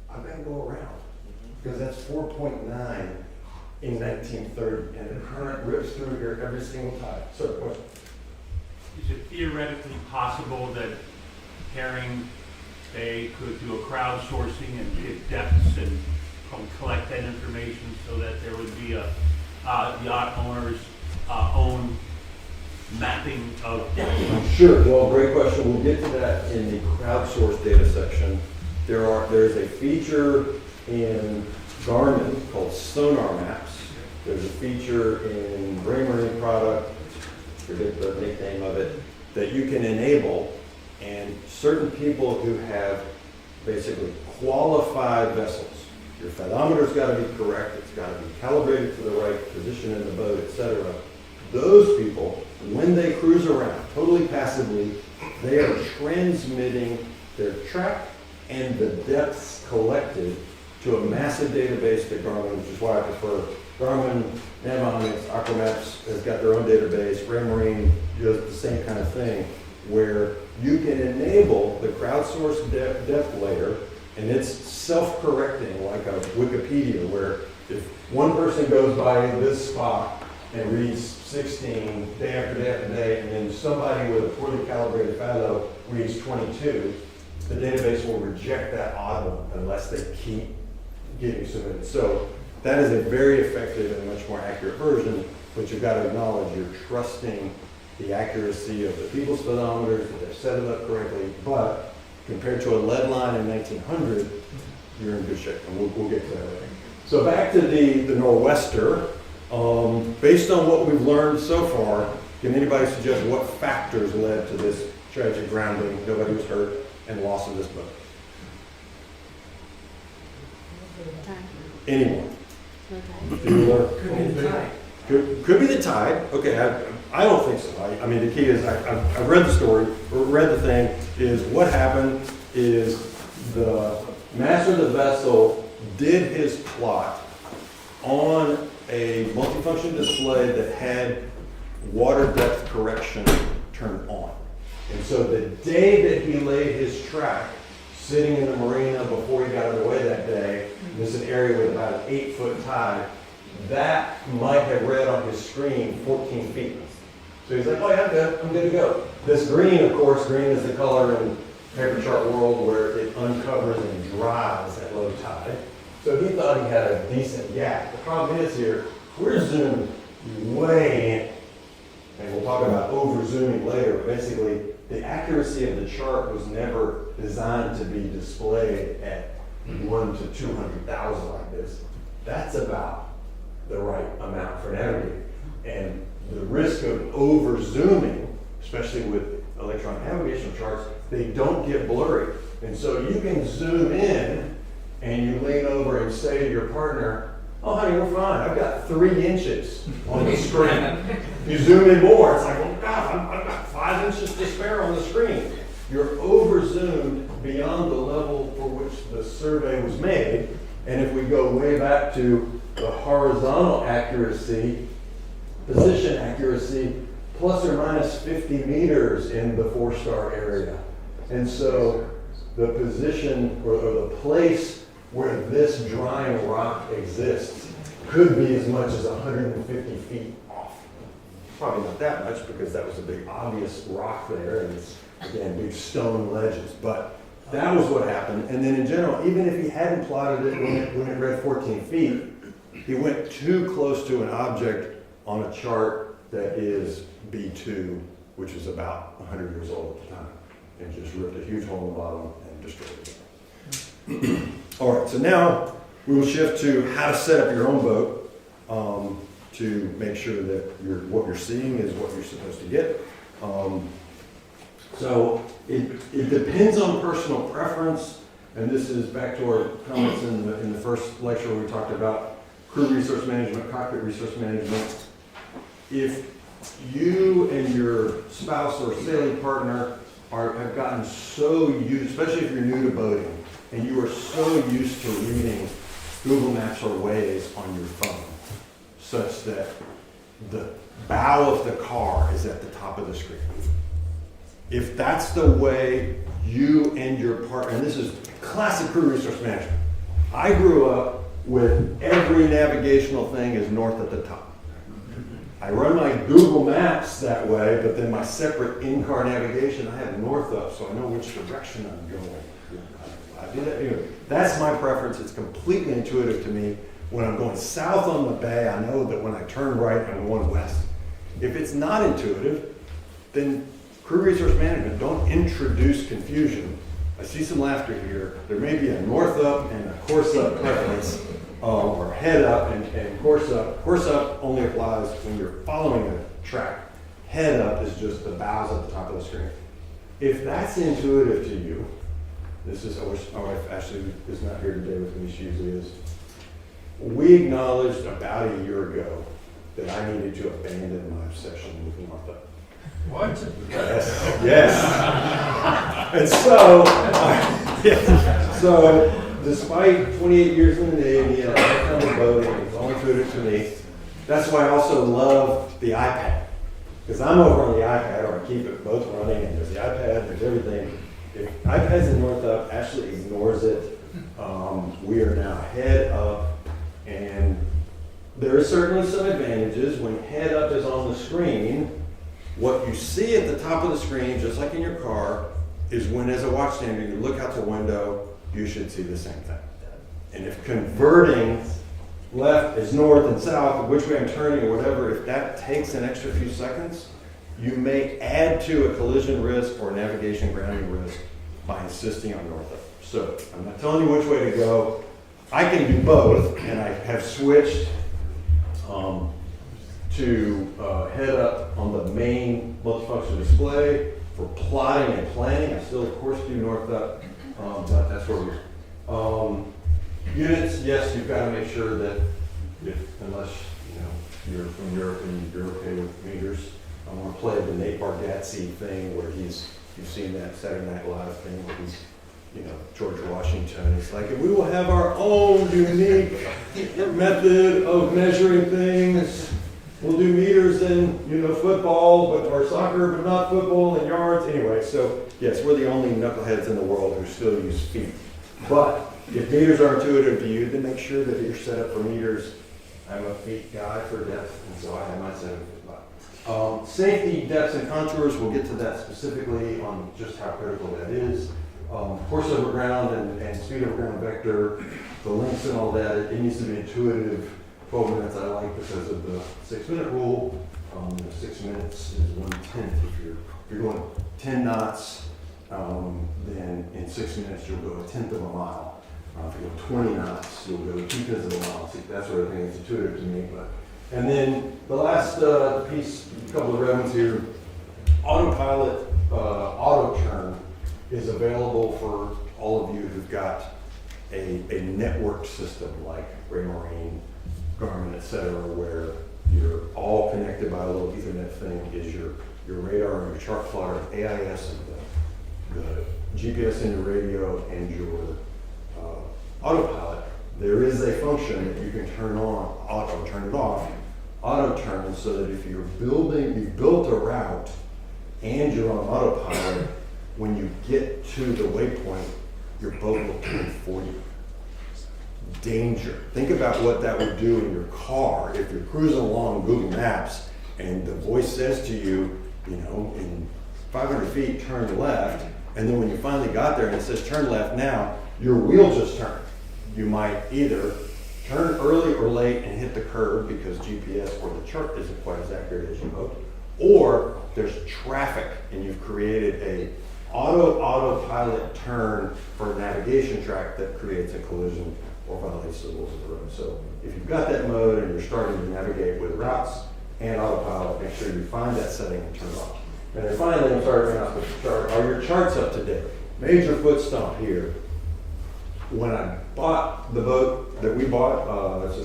Speaker 2: I've got to go around because that's 4.9 in 1930, and the current rips through here every single time. Sir, question?
Speaker 4: Is it theoretically possible that Herring Bay could do a crowdsourcing and get depths and collect that information so that there would be a yacht owner's own mapping of depth?
Speaker 2: Sure. Well, great question. We'll get to that in the crowdsourced data section. There's a feature in Garmin called Sonar Maps. There's a feature in Marina product, forget the nickname of it, that you can enable, and certain people who have basically qualified vessels. Your pedometer's got to be correct, it's got to be calibrated to the right position in the boat, etc. Those people, when they cruise around totally passively, they are transmitting their track and the depths collected to a massive database that Garmin, which is why I prefer Garmin, Navionics, Aquamaps has got their own database. Raymarine does the same kind of thing, where you can enable the crowdsourced depth layer, and it's self-correcting like a Wikipedia, where if one person goes by this spot and reads 16 day after day after day, and then somebody with a poorly calibrated fallow reads 22, the database will reject that odd one unless they keep getting submitted. So that is a very effective and much more accurate version, but you've got to acknowledge you're trusting the accuracy of the people's speedometers, that they've set it up correctly, but compared to a lead line in 1900, you're in good shape, and we'll get to that later. So back to the Nor'wester. Based on what we've learned so far, can anybody suggest what factors led to this tragic grounding, nobody was hurt, and loss of this boat? Anyone? Could be the tide. Okay, I don't think so. I mean, the key is I read the story, or read the thing, is what happened is the master of the vessel did his plot on a multifunction display that had water depth correction turned on. And so the day that he laid his track, sitting in the marina before he got underway that day, this is an area with about an 8-foot tide, that might have read on his screen 14 feet. So he's like, oh yeah, I'm good to go. This green, of course, green is the color in paper chart world where it uncovers and dries at low tide. So he thought he had a decent gap. The problem is here, we're zoomed way in. And we'll talk about over zooming later. Basically, the accuracy of the chart was never designed to be displayed at 1 to 200,000 like this. That's about the right amount for navigating. And the risk of over zooming, especially with electronic navigational charts, they don't get blurry. And so you can zoom in and you lean over and say to your partner, oh honey, we're fine. I've got 3 inches on the screen. You zoom in more, it's like, oh God, I've got 5 inches to spare on the screen. You're over zoomed beyond the level for which the survey was made. And if we go way back to the horizontal accuracy, position accuracy, plus or minus 50 meters in the 4-star area. And so the position or the place where this drying rock exists could be as much as 150 feet off. Probably not that much because that was a big obvious rock there, and it's, again, big stone ledges. But that was what happened. And then in general, even if he hadn't plotted it when it read 14 feet, he went too close to an object on a chart that is B2, which is about 100 years old at the time, and just ripped a huge hole in the bottom and destroyed it. All right, so now we will shift to how to set up your own boat to make sure that what you're seeing is what you're supposed to get. So it depends on personal preference, and this is back to our comments in the first lecture where we talked about crew resource management, cockpit resource management. If you and your spouse or sailing partner have gotten so used, especially if you're new to boating, and you are so used to reading Google Maps or Waze on your phone, such that the bow of the car is at the top of the screen. If that's the way you and your partner, and this is classic crew resource management. I grew up with every navigational thing is north at the top. I run my Google Maps that way, but then my separate in-car navigation, I have north up, so I know which direction I'm going. I do that anyway. That's my preference. It's completely intuitive to me. When I'm going south on the bay, I know that when I turn right, I'm going west. If it's not intuitive, then crew resource management, don't introduce confusion. I see some laughter here. There may be a north up and a course up preference, or head up and course up. Course up only applies when you're following a track. Head up is just the bows at the top of the screen. If that's intuitive to you, this is, I wish my wife Ashley is not here today with me, she usually is. We acknowledged about a year ago that I needed to abandon my obsession with north up.
Speaker 3: What?
Speaker 2: Yes. And so, so despite 28 years in the Navy and a lifetime of boating, it's all intuitive to me. That's why I also love the iPad. Because I'm over on the iPad, or I keep it both running, and there's the iPad, there's everything. If iPad's in north up, Ashley ignores it. We are now head up, and there are certainly some advantages. When head up is on the screen, what you see at the top of the screen, just like in your car, is when as a watchstander you look out the window, you should see the same thing. And if converting left is north and south, which way I'm turning or whatever, if that takes an extra few seconds, you may add to a collision risk or navigation grounding risk by insisting on north up. So I'm not telling you which way to go. I can do both, and I have switched to head up on the main multifunction display for plotting and planning. I still, of course, do north up, but that's where we're. Units, yes, you've got to make sure that unless you're from Europe and you're okay with meters. I want to play the Nate Bargatze thing where you've seen that Saturday Night Live thing where he's, George Washington. It's like, we will have our own unique method of measuring things. We'll do meters in, football, or soccer, but not football, and yards. Anyway, so yes, we're the only knuckleheads in the world who still use feet. But if meters are intuitive to you, then make sure that you're set up for meters. I'm a feet guy for depth, and so I have my set up. Safety, depths, and contours, we'll get to that specifically on just how critical that is. Course over ground and speed over ground vector, the links and all that, it needs to be intuitive. 12 minutes I like because of the 6-minute rule. 6 minutes is 1/10. If you're going 10 knots, then in 6 minutes you'll go 1/10 of a mile. If you go 20 knots, you'll go 2/10 of a mile. See, that sort of thing is intuitive to me. And then the last piece, a couple of red ones here. Autopilot auto turn is available for all of you who've got a networked system like Marina, Garmin, etc., where you're all connected by a little Ethernet thing. Is your radar and your chart plotter, AIS, and the GPS in your radio, and your autopilot. There is a function that you can turn on, auto turn it off, auto turn, so that if you've built a route and you're on autopilot, when you get to the waypoint, your boat will turn for you. Danger. Think about what that would do in your car if you're cruising along Google Maps and the voice says to you, in 500 feet, turn left, and then when you finally got there and it says turn left now, your wheel just turned. You might either turn early or late and hit the curb because GPS or the chart isn't quite as accurate as you hoped, or there's traffic and you've created a autopilot turn for a navigation track that creates a collision or violates the rules of the road. So if you've got that mode and you're starting to navigate with routes and autopilot, make sure you find that setting and turn it off. And then finally, I'm sorry to bring off the chart. Are your charts up to date? Major foot stomp here. When I bought the boat that we bought, it's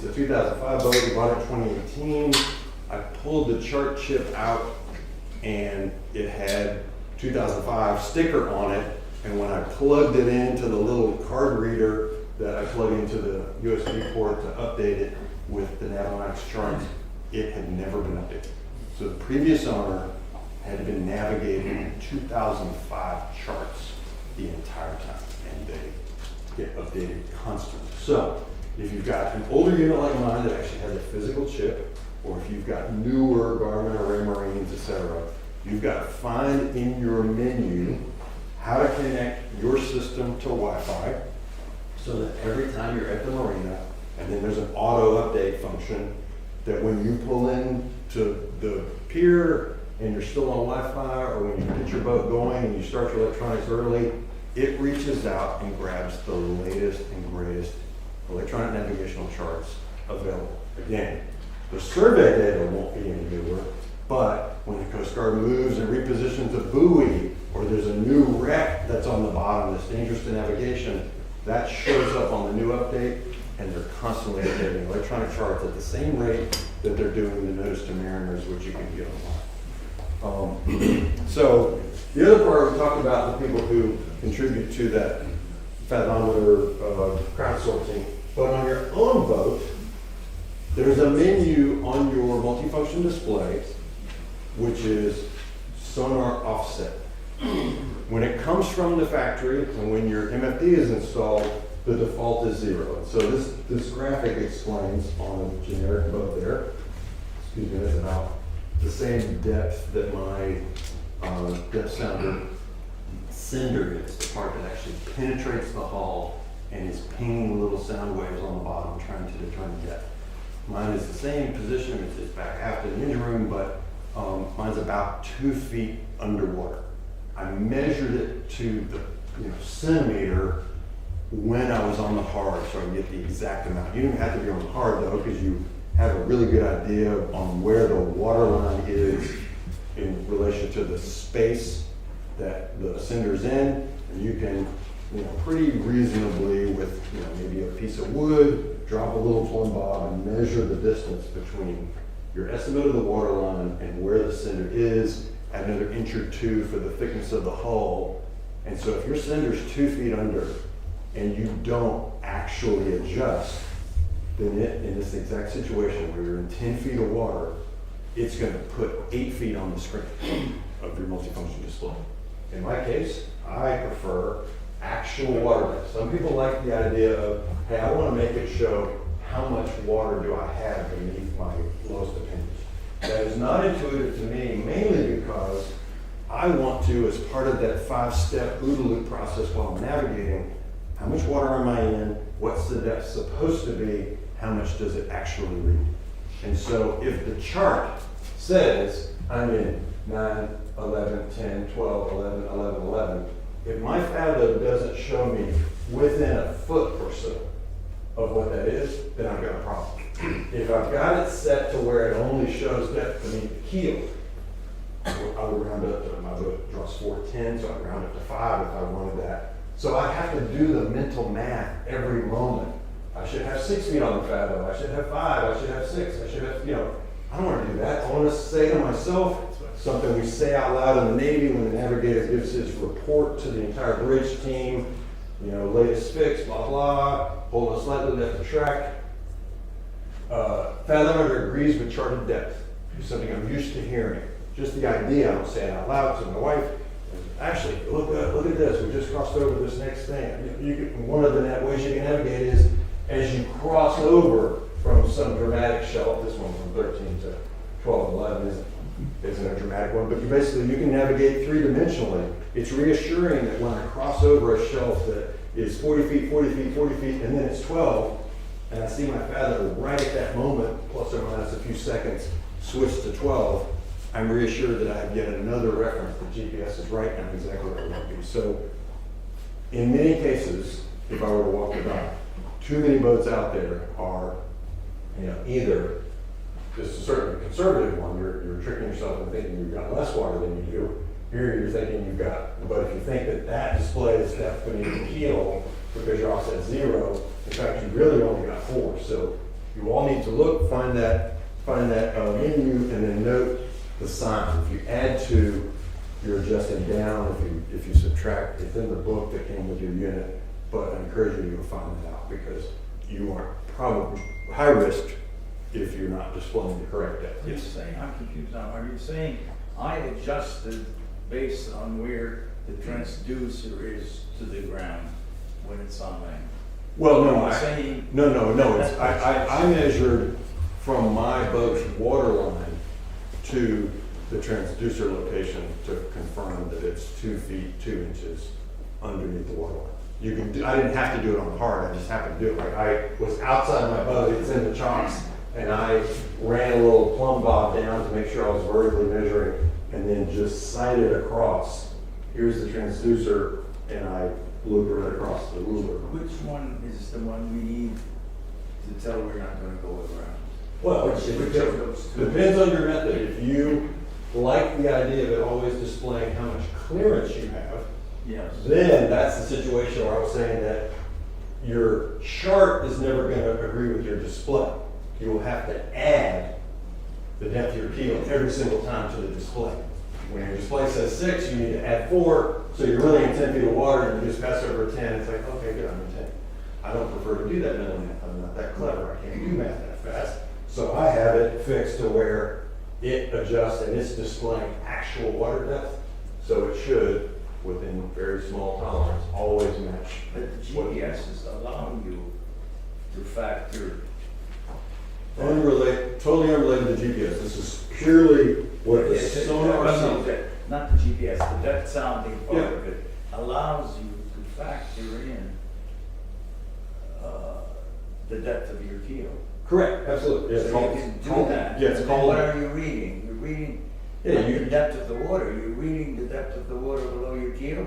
Speaker 2: a 2005 boat. We bought it in 2018. I pulled the chart chip out and it had 2005 sticker on it. And when I plugged it into the little card reader that I plug into the USB port to update it with the Navionics charts, it had never been updated. So the previous owner had been navigating 2005 charts the entire time, and they get updated constantly. So if you've got an older unit like mine that actually has a physical chip, or if you've got newer Garmin or Marines, etc., you've got to find in your menu how to connect your system to Wi-Fi so that every time you're at the marina, and then there's an auto update function that when you pull in to the pier and you're still on Wi-Fi, or when you get your boat going and you start your electronics early, it reaches out and grabs the latest and greatest electronic navigational charts available. Again, the survey data won't be any newer, but when the Coast Guard moves and repositions a buoy, or there's a new wreck that's on the bottom that's dangerous to navigation, that shows up on the new update, and they're constantly updating electronic charts at the same rate that they're doing the notice to mariners, which you can get online. So the other part, we talked about the people who contribute to that fathometer crowdsourcing, but on your own boat, there's a menu on your multifunction display, which is sonar offset. When it comes from the factory and when your MFD is installed, the default is 0. So this graphic explains on a generic boat there, excuse me, that's about the same depth that my depth sounder sender is, the part that actually penetrates the hull and is pinging little sound waves on the bottom trying to determine depth. Mine is the same position, it's back after the engine room, but mine's about 2 feet underwater. I measured it to the centimeter when I was on the hard, so I can get the exact amount. You don't have to be on the hard though, because you have a really good idea on where the water line is in relation to the space that the sender's in, and you can, pretty reasonably with maybe a piece of wood, drop a little plumb bob and measure the distance between your estimate of the water line and where the sender is, add another inch or 2 for the thickness of the hull. And so if your sender's 2 feet under and you don't actually adjust, then in this exact situation where you're in 10 feet of water, it's going to put 8 feet on the screen of your multifunction display. In my case, I prefer actual water depth. Some people like the idea of, hey, I want to make it show how much water do I have beneath my lowest appendage. That is not intuitive to me, mainly because I want to, as part of that 5-step OODA loop process while I'm navigating, how much water am I in, what's the depth supposed to be, how much does it actually read? And so if the chart says I'm in 9, 11, 10, 12, 11, 11, 11, if my fathom doesn't show me within a foot or so of what that is, then I've got a problem. If I've got it set to where it only shows depth beneath the keel, I would round up to, my boat draws 410, so I'd round up to 5 if I wanted that. So I have to do the mental math every moment. I should have 6 feet on the fathom, I should have 5, I should have 6, I should have, I don't want to do that. I want to say to myself something we say out loud in the Navy when the navigator gives his report to the entire bridge team, latest fix, blah, blah, hold a slightly left of track. Fathometer agrees with charted depth. It's something I'm used to hearing. Just the idea, I don't say it out loud to my wife. Actually, look at this. We just crossed over this next thing. One of the ways you can navigate is as you cross over from some dramatic shelf. This one from 13 to 12, 11 isn't a dramatic one, but you can navigate 3-dimensionally. It's reassuring that when I cross over a shelf that is 40 feet, 40 feet, 40 feet, and then it's 12, and I see my fathom right at that moment, plus or minus a few seconds, switch to 12, I'm reassured that I have yet another reference that GPS is right and I'm exactly where I want to be. So in many cases, if I were to walk the dock, too many boats out there are, either just a certain conservative one, you're tricking yourself into thinking you've got less water than you do. Here you're thinking you've got, but if you think that displays depth beneath the keel because you're offset 0, in fact you really only got 4. So you all need to look, find that menu, and then note the sign. If you add to, you're adjusting down. If you subtract, it's in the book that came with your unit. But I encourage you to find that out because you are probably high risk if you're not displaying the correct depth.
Speaker 3: You're saying, I'm confused now, are you saying I adjusted based on where the transducer is to the ground when it's on land.
Speaker 2: Well, no,
Speaker 3: I'm saying,
Speaker 2: no, it's, I measured from my boat's water line to the transducer location to confirm that it's 2 feet, 2 inches underneath the water line. You can do, I didn't have to do it on hard, I just happened to do it. Like I was outside my boat, it's in the chocks, and I ran a little plumb bob down to make sure I was vertically measuring, and then just sighted across. Here's the transducer, and I looped it right across the ruler.
Speaker 3: which one is the one we need to tell we're not gonna go around?
Speaker 2: Well,
Speaker 3: Which
Speaker 2: it
Speaker 3: of those two?
Speaker 2: depends on your method. If you like the idea of it always displaying how much clearance you have,
Speaker 3: Yes.
Speaker 2: then that's the situation where I was saying that your chart is never going to agree with your display. You will have to add the depth of your keel every single time to the display. When your display says 6, you need to add 4, so you're really in 10 feet of water and you just pass over 10, it's like, okay, good, I'm in 10. I don't prefer to do that mental math. I'm not that clever. I can't do math that fast. So I have it fixed to where it adjusts and it's displaying actual water depth, so it should, within very small tolerance, always match.
Speaker 3: But the GPS is allowing you to factor.
Speaker 2: Totally unrelated to GPS. This is purely what the sonar
Speaker 3: No,
Speaker 2: sees.
Speaker 3: not the GPS, the depth sounding part
Speaker 2: Yeah.
Speaker 3: of it allows you to factor in the depth of your keel.
Speaker 2: Correct, absolutely. Yeah, it's
Speaker 3: So you
Speaker 2: called-
Speaker 3: can do
Speaker 2: called-
Speaker 3: that.
Speaker 2: Yeah, it's
Speaker 3: And then
Speaker 2: called.
Speaker 3: what are you reading? You're reading
Speaker 2: Yeah,
Speaker 3: not
Speaker 2: you-
Speaker 3: the depth of the water, you're reading the depth of the water below your keel?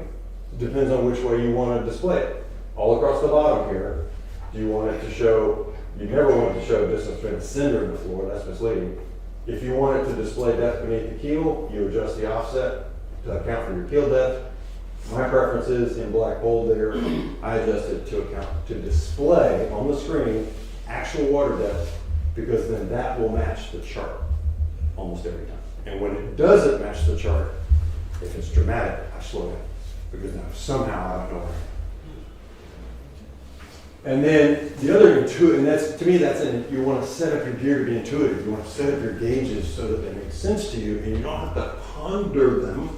Speaker 2: Depends on which way you want to display it. All across the bottom here, do you want it to show, you never want it to show distance between the cinder and the floor, that's misleading. If you want it to display depth beneath the keel, you adjust the offset to account for your keel depth. My preference is in black bold there, I adjust it to account, to display on the screen actual water depth, because then that will match the chart almost every time. And when it doesn't match the chart, if it's dramatic, I slow down, because now somehow I don't know where. And then the other and that's, to me, you want to set up your gear to be intuitive. You want to set up your gauges so that they make sense to you, and you don't have to ponder them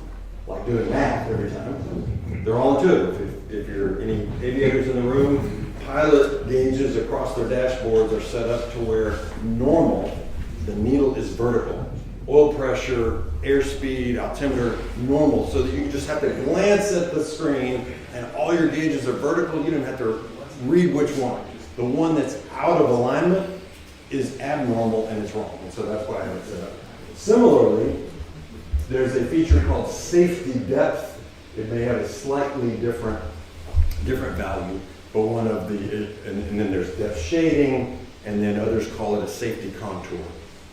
Speaker 2: like doing math every time. They're all intuitive. If you're any aviators in the room, pilot gauges across their dashboards are set up to where normal, the needle is vertical. Oil pressure, airspeed, altimeter, normal, so that you just have to glance at the screen and all your gauges are vertical. You don't have to read which one. The one that's out of alignment is abnormal and it's wrong, and so that's why I have it set up. Similarly, there's a feature called safety depth. It may have a slightly different value, but one of the, and then there's depth shading, and then others call it a safety contour.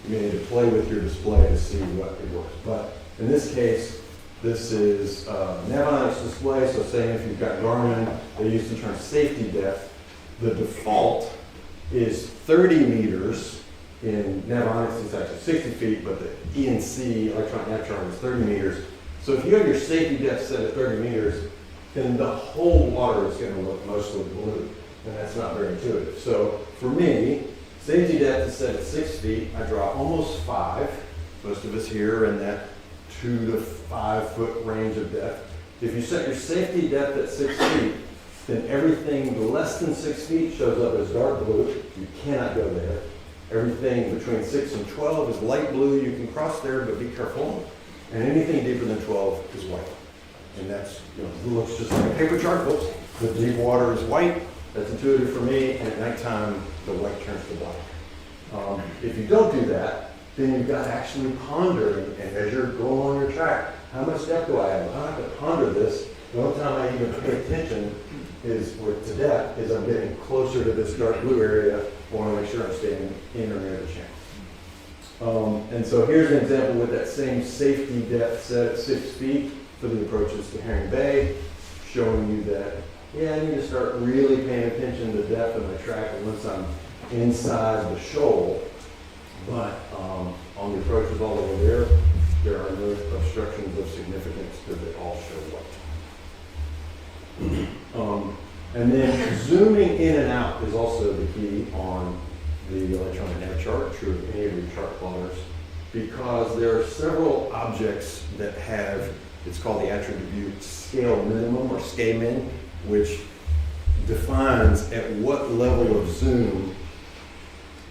Speaker 2: You need to play with your display to see what it works. But in this case, this is Navionics display, so saying if you've got Garmin, they use the term safety depth. The default is 30 meters. In Navionics, it's actually 60 feet, but the ENC, electronic nav chart, is 30 meters. So if you have your safety depth set at 30 meters, then the whole water is going to look mostly blue, and that's not very intuitive. So for me, safety depth is set at 6 feet. I draw almost 5. Most of us here are in that 2 to 5 foot range of depth. If you set your safety depth at 6 feet, then everything less than 6 feet shows up as dark blue. You cannot go there. Everything between 6 and 12 is light blue. You can cross there, but be careful. And anything deeper than 12 is white. And that's, it looks just like a paper chart. Whoops. The deep water is white. That's intuitive for me. And at nighttime, the white turns to black. If you don't do that, then you've got to actually ponder and as you're going along your track, how much depth do I have? I have to ponder this. The only time I even pay attention is to depth is I'm getting closer to this dark blue area. I want to make sure I'm staying in or near the channel. And so here's an example with that same safety depth set at 6 feet for the approaches to Herring Bay, showing you that, yeah, I need to start really paying attention to the depth of my track once I'm inside the shoal. But on the approaches all over there are no obstructions of significance because they all show white. And then zooming in and out is also the key on the electronic nav chart, true of any of your chart plotters. because there are several objects that have, it's called the attribute scale minimum or SCAMIN, which defines at what level of zoom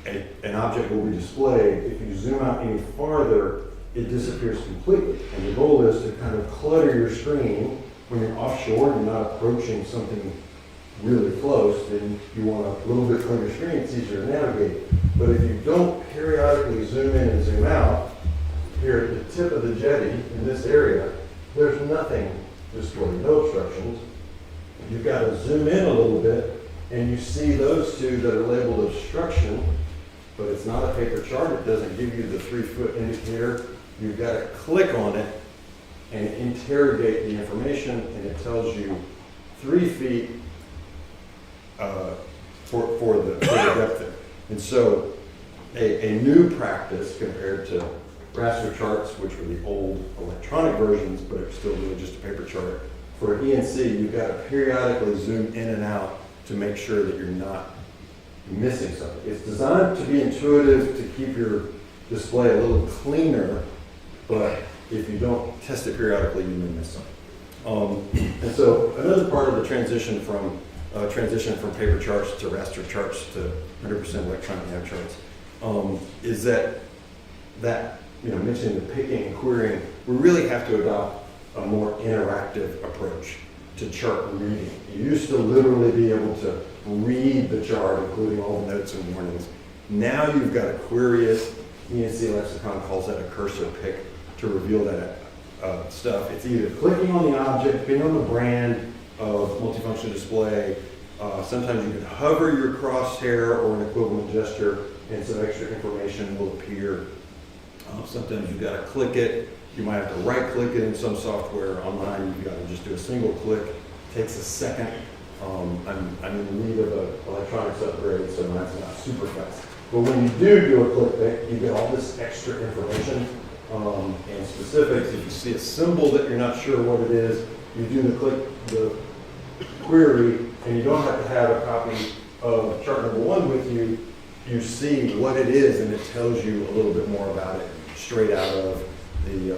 Speaker 2: an object will be displayed. If you zoom out any farther, it disappears completely. And the goal is to kind of clutter your screen when you're offshore and you're not approaching something really close, then you want a little bit from your screen, it's easier to navigate. But if you don't periodically zoom in and zoom out, here at the tip of the jetty in this area, there's nothing displayed, no obstructions. You've got to zoom in a little bit and you see those two that are labeled obstruction, but it's not a paper chart, it doesn't give you the 3-foot indicator. You've got to click on it and interrogate the information, and it tells you 3 feet for the depth there. And so a new practice compared to raster charts, which were the old electronic versions, but it's still really just a paper chart. For ENC, you've got to periodically zoom in and out to make sure that you're not missing something. It's designed to be intuitive, to keep your display a little cleaner, but if you don't test it periodically, you may miss something. And so another part of the transition from paper charts to raster charts to 100% electronic nav charts is that mentioning the picking and querying, we really have to adopt a more interactive approach to chart reading. You used to literally be able to read the chart, including all the notes and warnings. Now you've got to query it. ENC lexicon calls that a cursor pick to reveal that stuff. It's either clicking on the object, depending on the brand of multifunction display. Sometimes you can hover your crosshair or an equivalent gesture, and some extra information will appear. Sometimes you've got to click it. You might have to right-click it in some software. Online, you've got to just do a single click. It takes a second. I'm in need of an electronics upgrade, so mine's not super fast. But when you do a click pick, you get all this extra information and specifics. If you see a symbol that you're not sure what it is, you do the query, and you don't have to have a copy of chart number 1 with you. You see what it is, and it tells you a little bit more about it straight out of the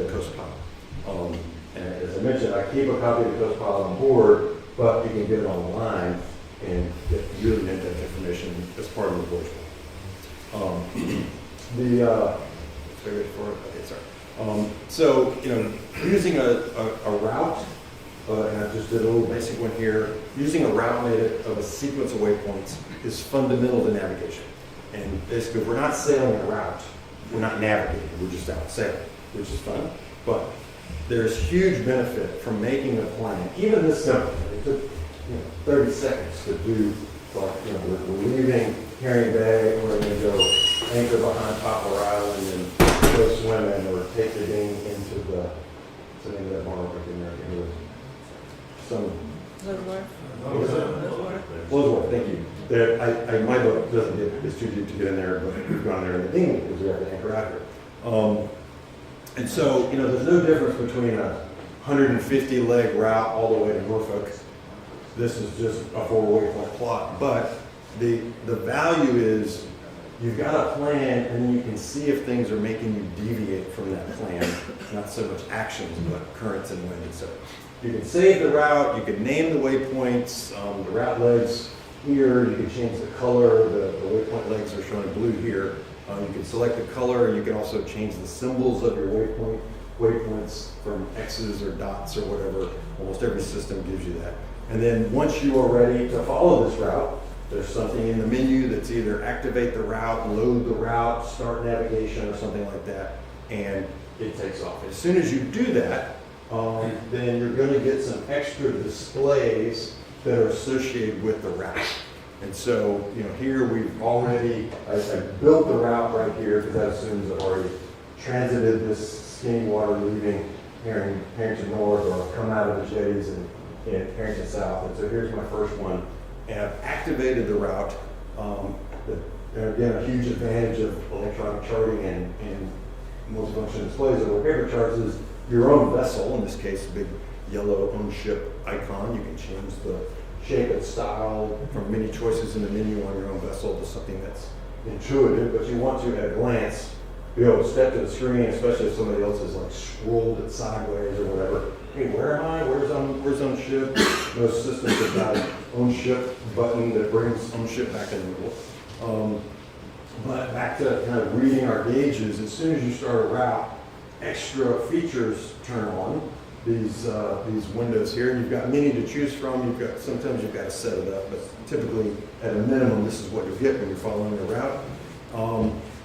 Speaker 2: Coast Pilot. And as I mentioned, I keep a copy of the Coast Pilot on board, but you can get it online and get really in-depth information as part of the voyage. So, using a route, and I just did a little basic one here, using a route made of a sequence of waypoints is fundamental to navigation. And basically, if we're not sailing a route, we're not navigating, we're just out sailing, which is fun. But there's huge benefit from making a plan, even this simple. It took 30 seconds to do, like, we're leaving Herring Bay, we're going to go anchor behind Poplar Island and go swimming, or take the dinghy into the name of that bar right in there. Lodesworth, thank you. My boat doesn't get, it's too deep to get in there, but we've gone there in the dinghy because we have to anchor out here. And so, there's no difference between a 150 leg route all the way to Norfolk. This is just a 4-waypoint plot, but the value is you've got a plan, and then you can see if things are making you deviate from that plan. Not so much actions, but currents and wind, etc. You can save the route, you can name the waypoints, the route legs here, you can change the color, the waypoint legs are showing blue here. You can select the color, and you can also change the symbols of your waypoints from X's or dots or whatever. Almost every system gives you that. And then once you are ready to follow this route, there's something in the menu that's either activate the route, load the route, start navigation, or something like that, and it takes off. As soon as you do that, then you're going to get some extra displays that are associated with the route. And so, here we've already, I built the route right here because that assumes I've already transited this skinny water leaving Herrington North, or come out of the jetties in Herrington South. And so here's my first one. And I've activated the route. Again, a huge advantage of electronic charting and multifunction displays over paper charts is your own vessel, in this case, a big yellow own ship icon. You can change the shape and style from many choices in the menu on your own vessel to something that's intuitive, but you want to, at a glance, be able to step to the screen, especially if somebody else has like scrolled it sideways or whatever. Hey, where am I? Where's on ship? Most systems have got an on ship button that brings on ship back in the middle. But back to kind of reading our gauges, as soon as you start a route, extra features turn on. These windows here, and you've got many to choose from. Sometimes you've got to set it up, but typically at a minimum, this is what you'll get when you're following a route.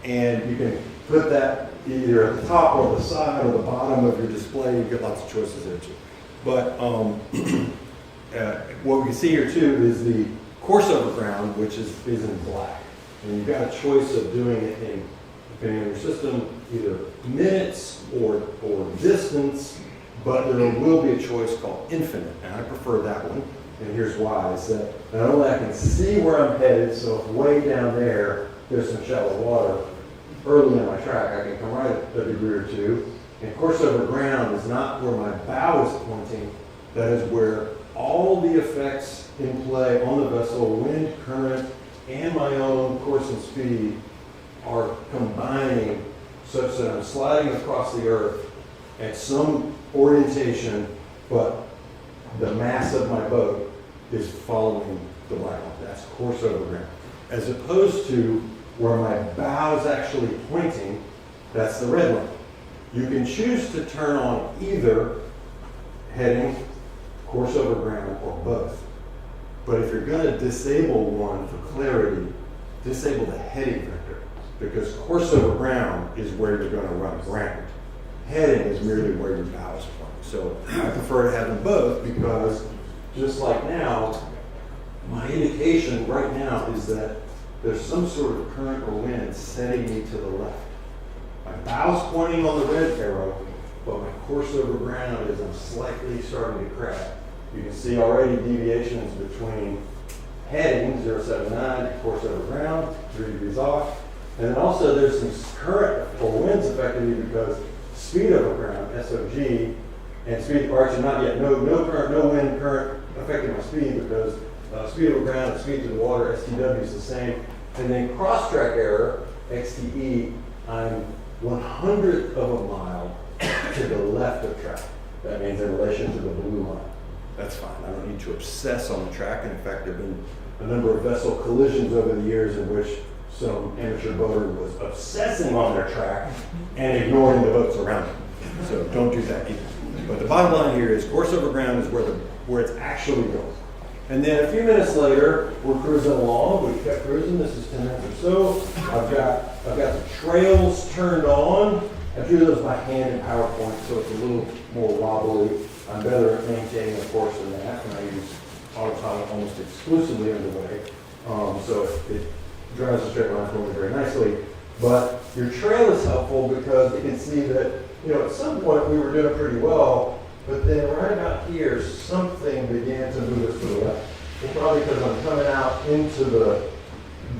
Speaker 2: And you can put that either at the top or the side or the bottom of your display. You get lots of choices there too. But what we can see here too is the course over ground, which is in black. And you've got a choice of doing it in, depending on your system, either minutes or distance, but there will be a choice called infinite, and I prefer that one. And here's why, is that not only I can see where I'm headed, so if way down there's some shallow water, early in my track, I can come right a degree or two. And course over ground is not where my bow is pointing, that is where all the effects in play on the vessel, wind, current, and my own course and speed are combining such that I'm sliding across the earth at some orientation, but the mass of my boat is following the black line. That's course over ground. As opposed to where my bow is actually pointing, that's the red line. You can choose to turn on either heading, course over ground, or both. But if you're going to disable one for clarity, disable the heading vector, because course over ground is where you're going to run ground. Heading is merely where your bow is pointing. So I prefer to have them both because just like now, my indication right now is that there's some sort of current or wind setting me to the left. My bow's pointing on the red arrow, but my course over ground is I'm slightly starting to crack. You can see already deviations between heading 079, course over ground, 3 degrees off. And then also there's some current or winds affecting me because speed over ground, SOG, and speed, or actually not yet, no current, no wind current affecting my speed because speed over ground and speed to the water, STW is the same. And then cross-track error, XTE, I'm 1/100th of a mile to the left of track. That means in relation to the blue line. That's fine. I don't need to obsess on the track. And in fact, there have been a number of vessel collisions over the years in which some amateur boater was obsessing on their track and ignoring the boats around them. So don't do that either. But the bottom line here is course over ground is where it's actually going. And then a few minutes later, we're cruising along. We kept cruising. This is 10 minutes or so. I've got the trails turned on. I drew those by hand in PowerPoint, so it's a little more wobbly. I'm better at maintaining a course than that, and I use autopilot almost exclusively underway. So it drives a straight line for me very nicely. But your trail is helpful because you can see that, at some point we were doing pretty well, but then right about here, something began to move us to the left. And probably because I'm coming out into the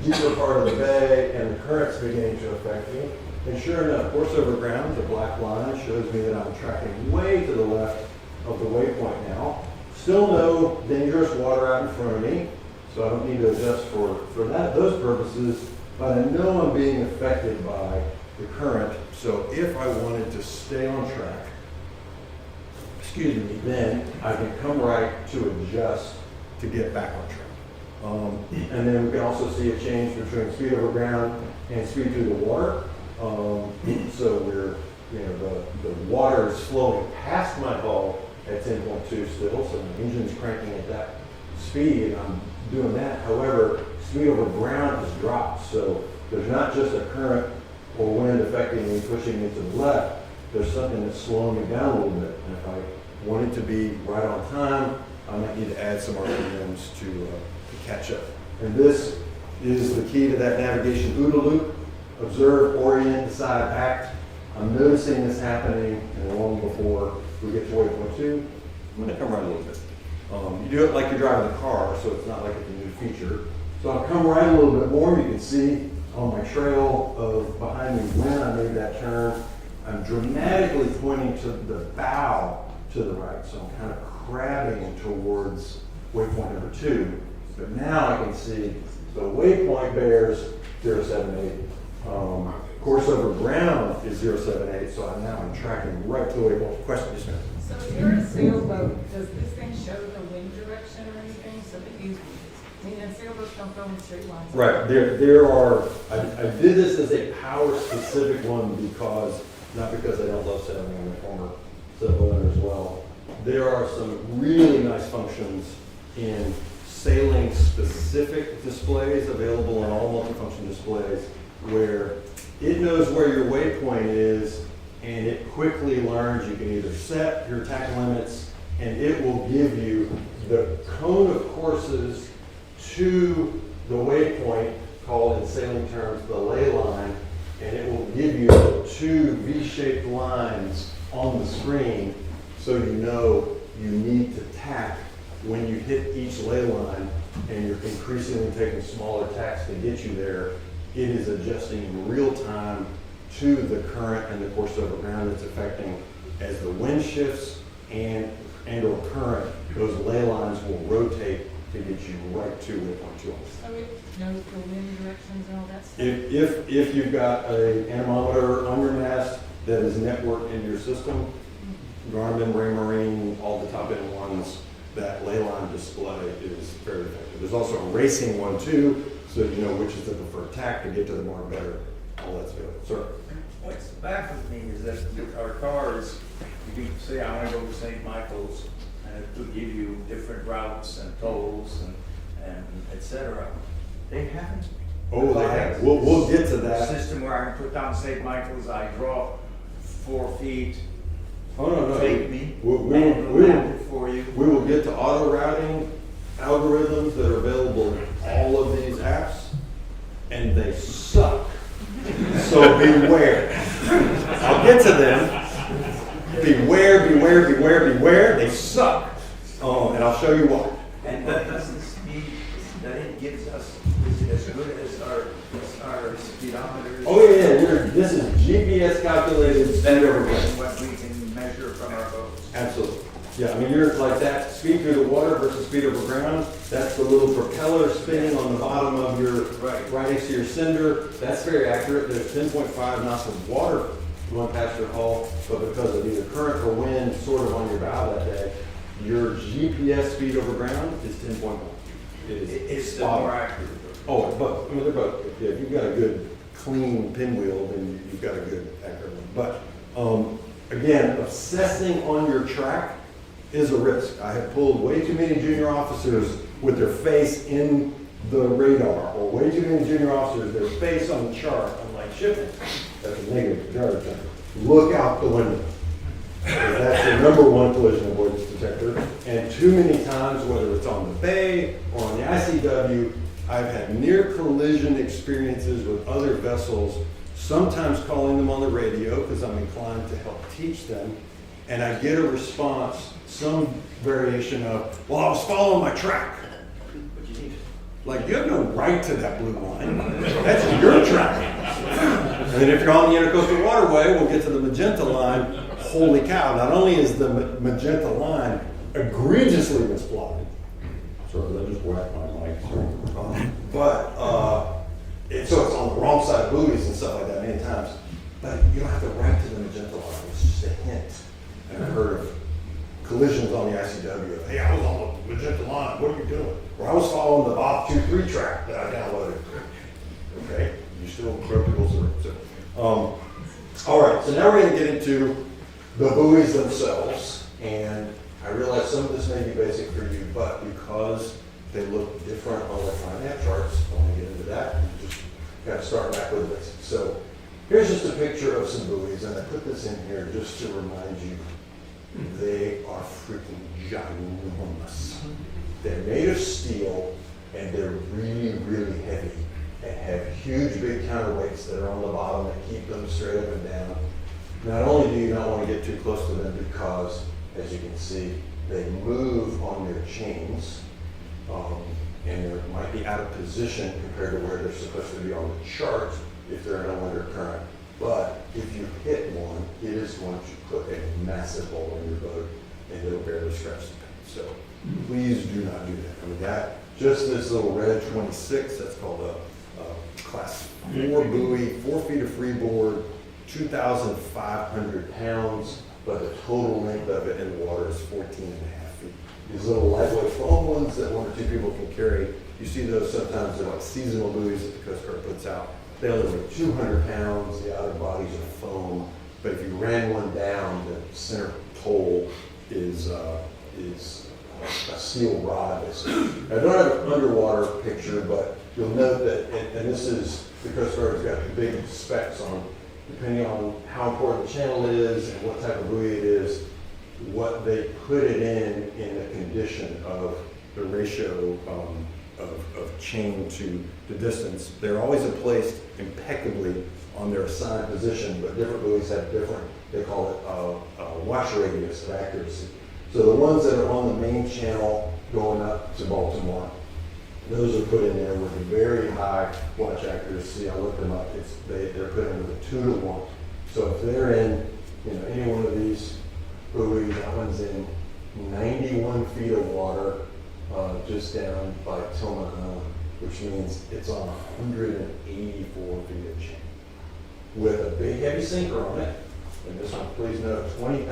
Speaker 2: deeper part of the bay and the current's beginning to affect me. And sure enough, course over ground, the black line shows me that I'm tracking way to the left of the waypoint now. Still no dangerous water out in front of me, so I don't need to adjust for those purposes, but I know I'm being affected by the current. So if I wanted to stay on track, then I can come right to adjust to get back on track. And then we can also see a change between speed over ground and speed through the water. So the water is flowing past my hull at 10.2 still, so the engine's cranking at that speed, and I'm doing that. However, speed over ground has dropped, so there's not just a current or wind affecting me, pushing me to the left. There's something that's slowing me down a little bit, and if I want it to be right on time, I might need to add some RPMs to catch up. And this is the key to that navigation OODA loop. Observe, orient, decide, act. I'm noticing this happening, and long before we get to waypoint 2, I'm going to come right a little bit. You do it like you're driving a car, so it's not like it's a new feature. So I'll come right a little bit more. You can see on my trail of behind me when I made that turn, I'm dramatically pointing to the bow to the right. So I'm kind of crabbing towards waypoint number 2. But now I can see the waypoint bears 078. Course over ground is 078, so now I'm tracking right to the waypoint. Question, yes, ma'am.
Speaker 5: So if you're a sailboat, does this thing show the wind direction or anything so that you, I mean, sailboats don't go in straight lines?
Speaker 2: Right, there are, I did this as a power specific one because, not because I don't love sailing, I'm a former sailboater as well. There are some really nice functions in sailing specific displays available in all multifunction displays where it knows where your waypoint is and it quickly learns you can either set your tack limits and it will give you the cone of courses to the waypoint, called in sailing terms the ley line, and it will give you the two V-shaped lines on the screen so you know you need to tack when you hit each ley line and you're increasingly taking smaller tacks to get you there. It is adjusting in real time to the current and the course over ground it's affecting. As the wind shifts and or current, those ley lines will rotate to get you right to waypoint 2.
Speaker 5: So it knows the wind directions and all that stuff?
Speaker 2: If you've got an anemometer on your mast that is networked into your system, Garmin, Marina, all the top end ones, that ley line display is very effective. There's also a racing one too, so you know which is the preferred tack to get to the mark better. All that's good. Sir?
Speaker 3: What's baffles me is that with our cars, you can say, I want to go to St. Michael's, and it will give you different routes and tolls and et cetera. They haven't.
Speaker 2: Oh, they have. We'll get to
Speaker 3: The
Speaker 2: that.
Speaker 3: system where I can put down St. Michael's, I draw 4 feet,
Speaker 2: Oh, no.
Speaker 3: take me,
Speaker 2: We
Speaker 3: and it'll map it for you.
Speaker 2: will get to auto routing algorithms that are available in all of these apps, and they suck. So beware. I'll get to them. Beware. They suck. And I'll show you why.
Speaker 3: And that doesn't mean that it gives us, is it as good as our speedometers?
Speaker 2: Oh yeah. This is GPS calculated speed over
Speaker 3: Than
Speaker 2: ground.
Speaker 3: what we can measure from our boats.
Speaker 2: Absolutely. Yeah, I mean, you're like that speed through the water versus speed over ground. That's the little propeller spinning on the bottom of your, right next to your cinder. That's very accurate. There's 10.5 knots of water going past your hull, but because of either current or wind sort of on your bow that day, your GPS speed over ground is 10.1. It is
Speaker 3: It's still
Speaker 2: spot on.
Speaker 3: more accurate.
Speaker 2: Oh, but I mean, they're both. Yeah, if you've got a good clean pinwheel, then you've got a good accurate one. But again, obsessing on your track is a risk. I have pulled way too many junior officers with their face in the radar, or way too many junior officers, their face on the chart. I'm like, shipping. That's a negative charge. Look out the window. That's the number one collision avoidance detector. And too many times, whether it's on the bay or on the ICW, I've had near collision experiences with other vessels, sometimes calling them on the radio because I'm inclined to help teach them. And I get a response, some variation of, well, I was following my track. But you need, like, you have no right to that blue line. That's your track. And then if you're on the Intercoastal Waterway, we'll get to the magenta line. Holy cow, not only is the magenta line egregiously misplotted. Sorry, I just whacked my mic. So it's on the wrong side of buoys and stuff like that many times. But you don't have to write to the magenta line. It's just a hint. And I've heard of collisions on the ICW. Hey, I was on the magenta line. What are you doing? Or I was following the Bob 2-3 track that I downloaded. Okay, you still broke the rules. All right, so now we're going to get into the buoys themselves. And I realize some of this may be basic for you, but because they look different on electronic nav charts, I want to get into that. You just got to start back with the basics. So here's just a picture of some buoys, and I put this in here just to remind you, they are freaking ginormous. They're made of steel, and they're really, really heavy, and have huge, big counterweights that are on the bottom that keep them straight up and down. Not only do you not want to get too close to them because, as you can see, they move on their chains, and they might be out of position compared to where they're supposed to be on the chart if they're in a winter current. But if you hit one, it is going to put a massive hole in your boat, and it'll barely scratch the paint. So please do not do that. I mean, just this little red 26, that's called a class 4 buoy, 4 feet of freeboard, 2,500 pounds, but the total length of it in the water is 14.5 feet. These little lightweight foam ones that 1 or 2 people can carry, you see those sometimes, they're like seasonal buoys that the Coast Guard puts out. They only weigh 200 pounds, the outer bodies are foam, but if you ran one down, the center pole is a steel rod. I don't have an underwater picture, but you'll note that, and this is, the Coast Guard has got big specs on, depending on how important the channel is and what type of buoy it is, what they put it in the condition of the ratio of chain to the distance. They're always placed impeccably on their assigned position, but different buoys have different, they call it a watch radius of accuracy. So the ones that are on the main channel going up to Baltimore, those are put in there with a very high watch accuracy. I looked them up. They're put in with a 2 to 1. So if they're in, any one of these buoys, that one's in 91 feet of water, just down by Tillman Island, which means it's on 184 feet of chain with a big heavy sinker on it. And this one, please note, 20,000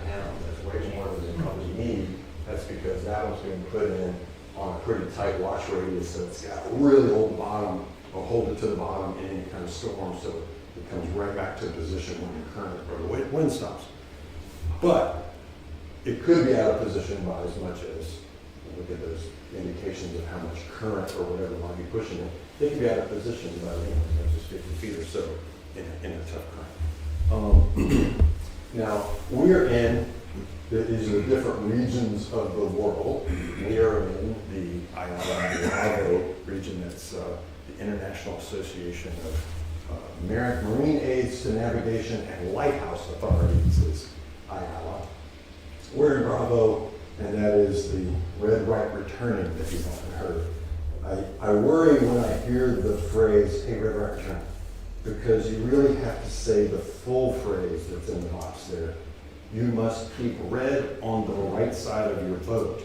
Speaker 2: pounds. That's way more than they probably need. That's because that one's being put in on a pretty tight watch radius, so it's got a really old bottom, or hold it to the bottom in any kind of storm, so it comes right back to position when the current or the wind stops. But it could be out of position by as much as, look at those indications of how much current or whatever might be pushing it. It can be out of position by as much as 50 feet or so in a tough current. Now, we're in, these are the different regions of the world. We are in the IALA region, that's the International Association of Marine Aids to Navigation and Lighthouse Authorities, is IALA. We're in Bravo, and that is the red right returning that you've often heard. I worry when I hear the phrase, hey, red right return, because you really have to say the full phrase that's in the box there. You must keep red on the right side of your boat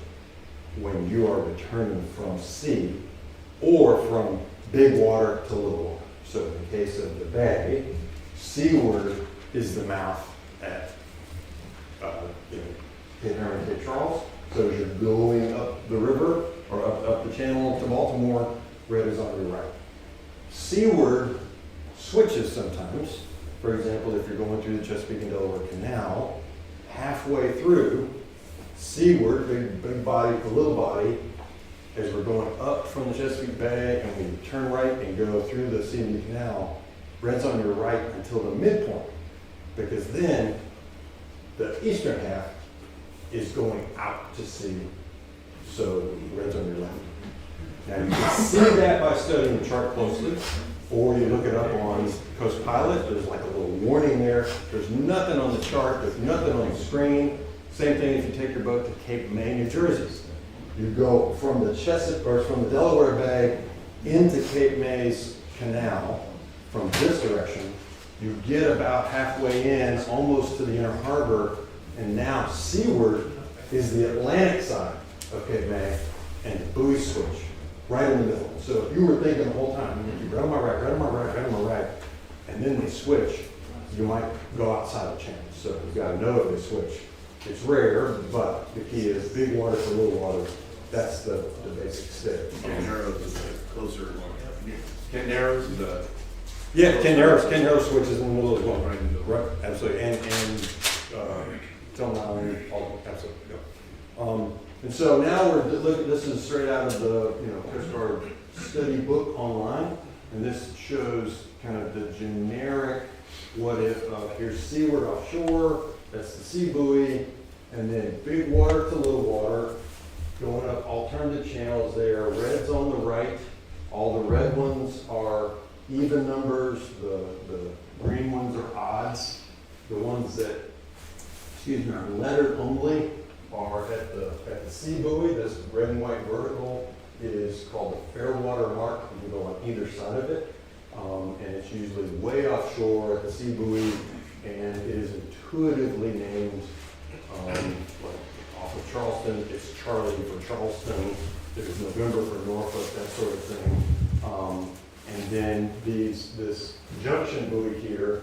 Speaker 2: when you are returning from sea or from big water to little water. So in the case of the bay, seaward is the mouth at Herrington, Cape Charles. So as you're going up the river or up the channel to Baltimore, red is on your right. Seaward switches sometimes. For example, if you're going through the Chesapeake and Delaware Canal, halfway through, seaward, big body to little body, as we're going up from the Chesapeake Bay and we turn right and go through the CME Canal, red's on your right until the midpoint, because then the eastern half is going out to sea, so red's on your left. Now you can see that by studying the chart closely, or you look it up on Coast Pilot. There's like a little warning there. There's nothing on the chart, there's nothing on the screen. Same thing if you take your boat to Cape May, New Jersey. You go from the from the Delaware Bay into Cape May's canal from this direction. You get about halfway in, almost to the inner harbor, and now seaward is the Atlantic side of Cape May, and the buoy switch right in the middle. So if you were thinking the whole time, you keep right on my right, right on my right, right on my right, and then they switch, you might go outside the channel. So you've got to know if they switch. It's rare, but the key is big water to little water. That's the basic stick.
Speaker 6: Ken Narrows is the closer. Ken Narrows is the.
Speaker 2: Yeah, Ken Narrows switches in the middle as well.
Speaker 6: Right in the middle.
Speaker 2: Right, absolutely. And Tillman Island, absolutely. Yeah. And so now this is straight out of the Coast Guard study book online, and this shows kind of the generic what if here's seaward offshore, that's the sea buoy, and then big water to little water, going up alternative channels there. Red's on the right. All the red ones are even numbers. The green ones are odds. The ones that, are lettered only are at the sea buoy. This red and white vertical is called the Fairwater mark. You can go on either side of it. And it's usually way offshore at the sea buoy, and it is intuitively named off of Charleston. It's Charlie for Charleston. There's November for Norfolk, that sort of thing. And then this junction buoy here,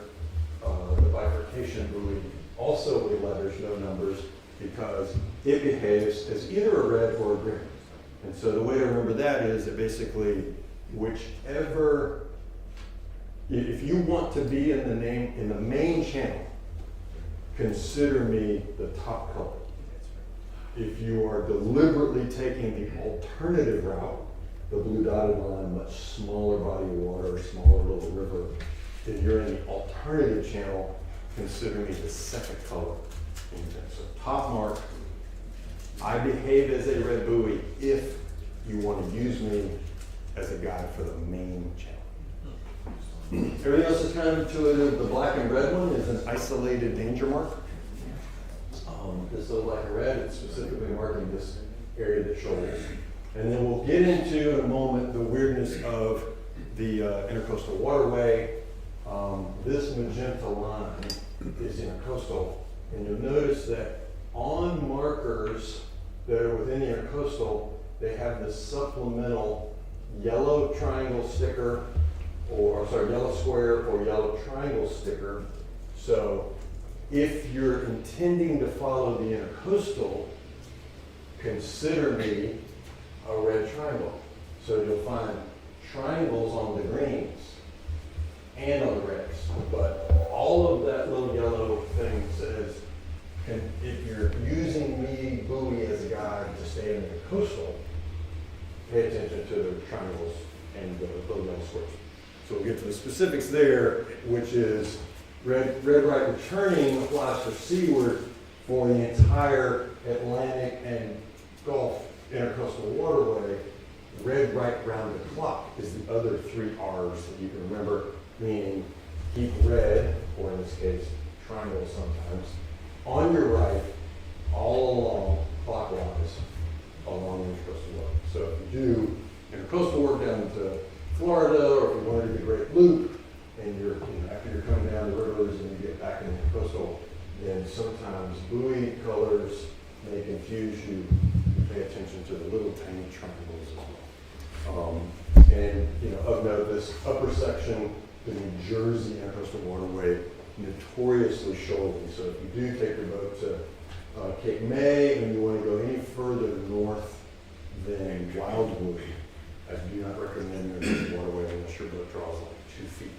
Speaker 2: the bifurcation buoy, also with letters, no numbers, because it behaves as either a red or a green. And so the way to remember that is that basically whichever, if you want to be in the main channel, consider me the top color. If you are deliberately taking the alternative route, the blue dotted line, much smaller body of water, smaller little river, if you're in the alternative channel, consider me the second color. So top mark, I behave as a red buoy if you want to use me as a guide for the main channel. Everything else is kind of intuitive. The black and red one is an isolated danger mark. This little black and red, it's specifically marking this area that shoals. And then we'll get into in a moment the weirdness of the intercoastal waterway. This magenta line is intercoastal, and you'll notice that on markers that are within the intercoastal, they have this supplemental yellow triangle sticker, yellow square or yellow triangle sticker. So if you're intending to follow the intercoastal, consider me a red triangle. So you'll find triangles on the greens and on the reds. But all of that little yellow thing says, if you're using me, buoy, as a guide to stay in the coastal, pay attention to the triangles and the little yellow squares. So we'll get to the specifics there, which is red right returning applies for seaward for the entire Atlantic and Gulf intercoastal waterway. Red right round the clock is the other 3 R's that you can remember, meaning keep red, or in this case, triangle sometimes, on your right, all along, clockwise, along the intercoastal water. So if you do intercoastal work down to Florida, or if you want to do the Great Loop, and you're, after you're coming down the rivers and you get back in the coastal, then sometimes buoy colors may confuse you. Pay attention to the little tiny triangles as well. And of note, this upper section, the New Jersey intercoastal waterway, notoriously shoaly. So if you do take your boat to Cape May and you want to go any further north than Wildwood, I do not recommend the waterway unless your boat draws like 2 feet.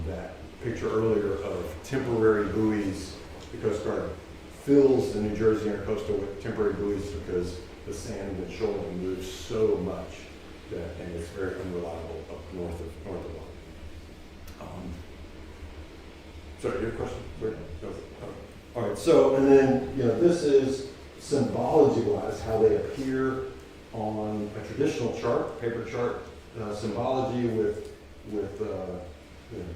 Speaker 2: That picture earlier of temporary buoys, the Coast Guard fills the New Jersey intercoastal with temporary buoys because the sand and shoaling moves so much and it's very unreliable up north of one. Sorry, your question? All right, so, and then, this is symbology-wise how they appear on a traditional chart, paper chart, symbology with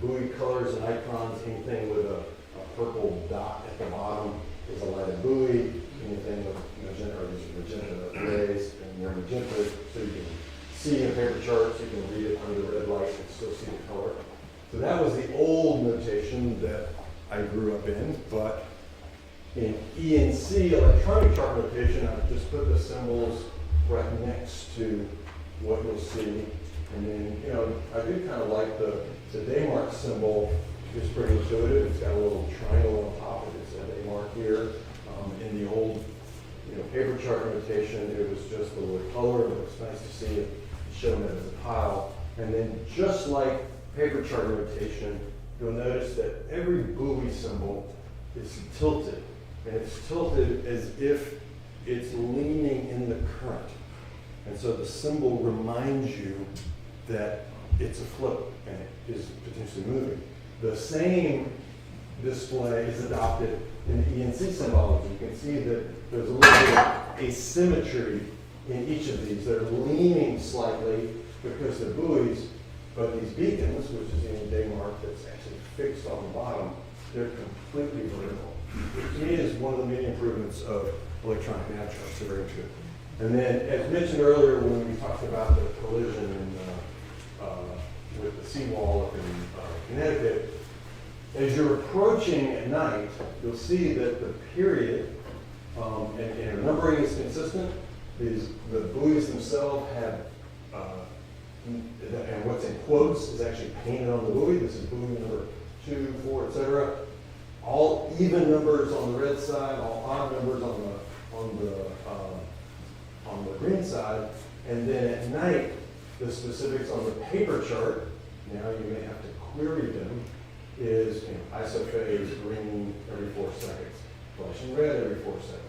Speaker 2: buoy colors and icons. Anything with a purple dot at the bottom is a lighted buoy. Anything with magenta rays, and they're magenta, so you can see in paper charts, you can read it under red light and still see the color. So that was the old notation that I grew up in, but in ENC, electronic chart notation, I've just put the symbols right next to what you'll see. And then, I do kind of like the daymark symbol. It's pretty intuitive. It's got a little triangle on top of it. It's a daymark here. In the old, paper chart notation, it was just the word color, and it was nice to see it shown as a pile. And then, just like paper chart notation, you'll notice that every buoy symbol is tilted, and it's tilted as if it's leaning in the current. And so the symbol reminds you that it's afloat and it is potentially moving. The same display is adopted in the ENC symbology. You can see that there's a little bit of asymmetry in each of these. They're leaning slightly because they're buoys, but these beacons, which is any daymark that's actually fixed on the bottom, they're completely vertical. Which to me is one of the many improvements of electronic nav charts. They're very good. And then, as mentioned earlier, when we talked about the collision with the seawall up in Connecticut, as you're approaching at night, you'll see that the period, and numbering is consistent. The buoys themselves have and what's in quotes is actually painted on the buoy. This is buoy number 2, 4, etc. All even numbers on the red side, all odd numbers on the green side, and then at night, the specifics on the paper chart, now you may have to query them, is isophase green every 4 seconds, flashing red every 4 seconds.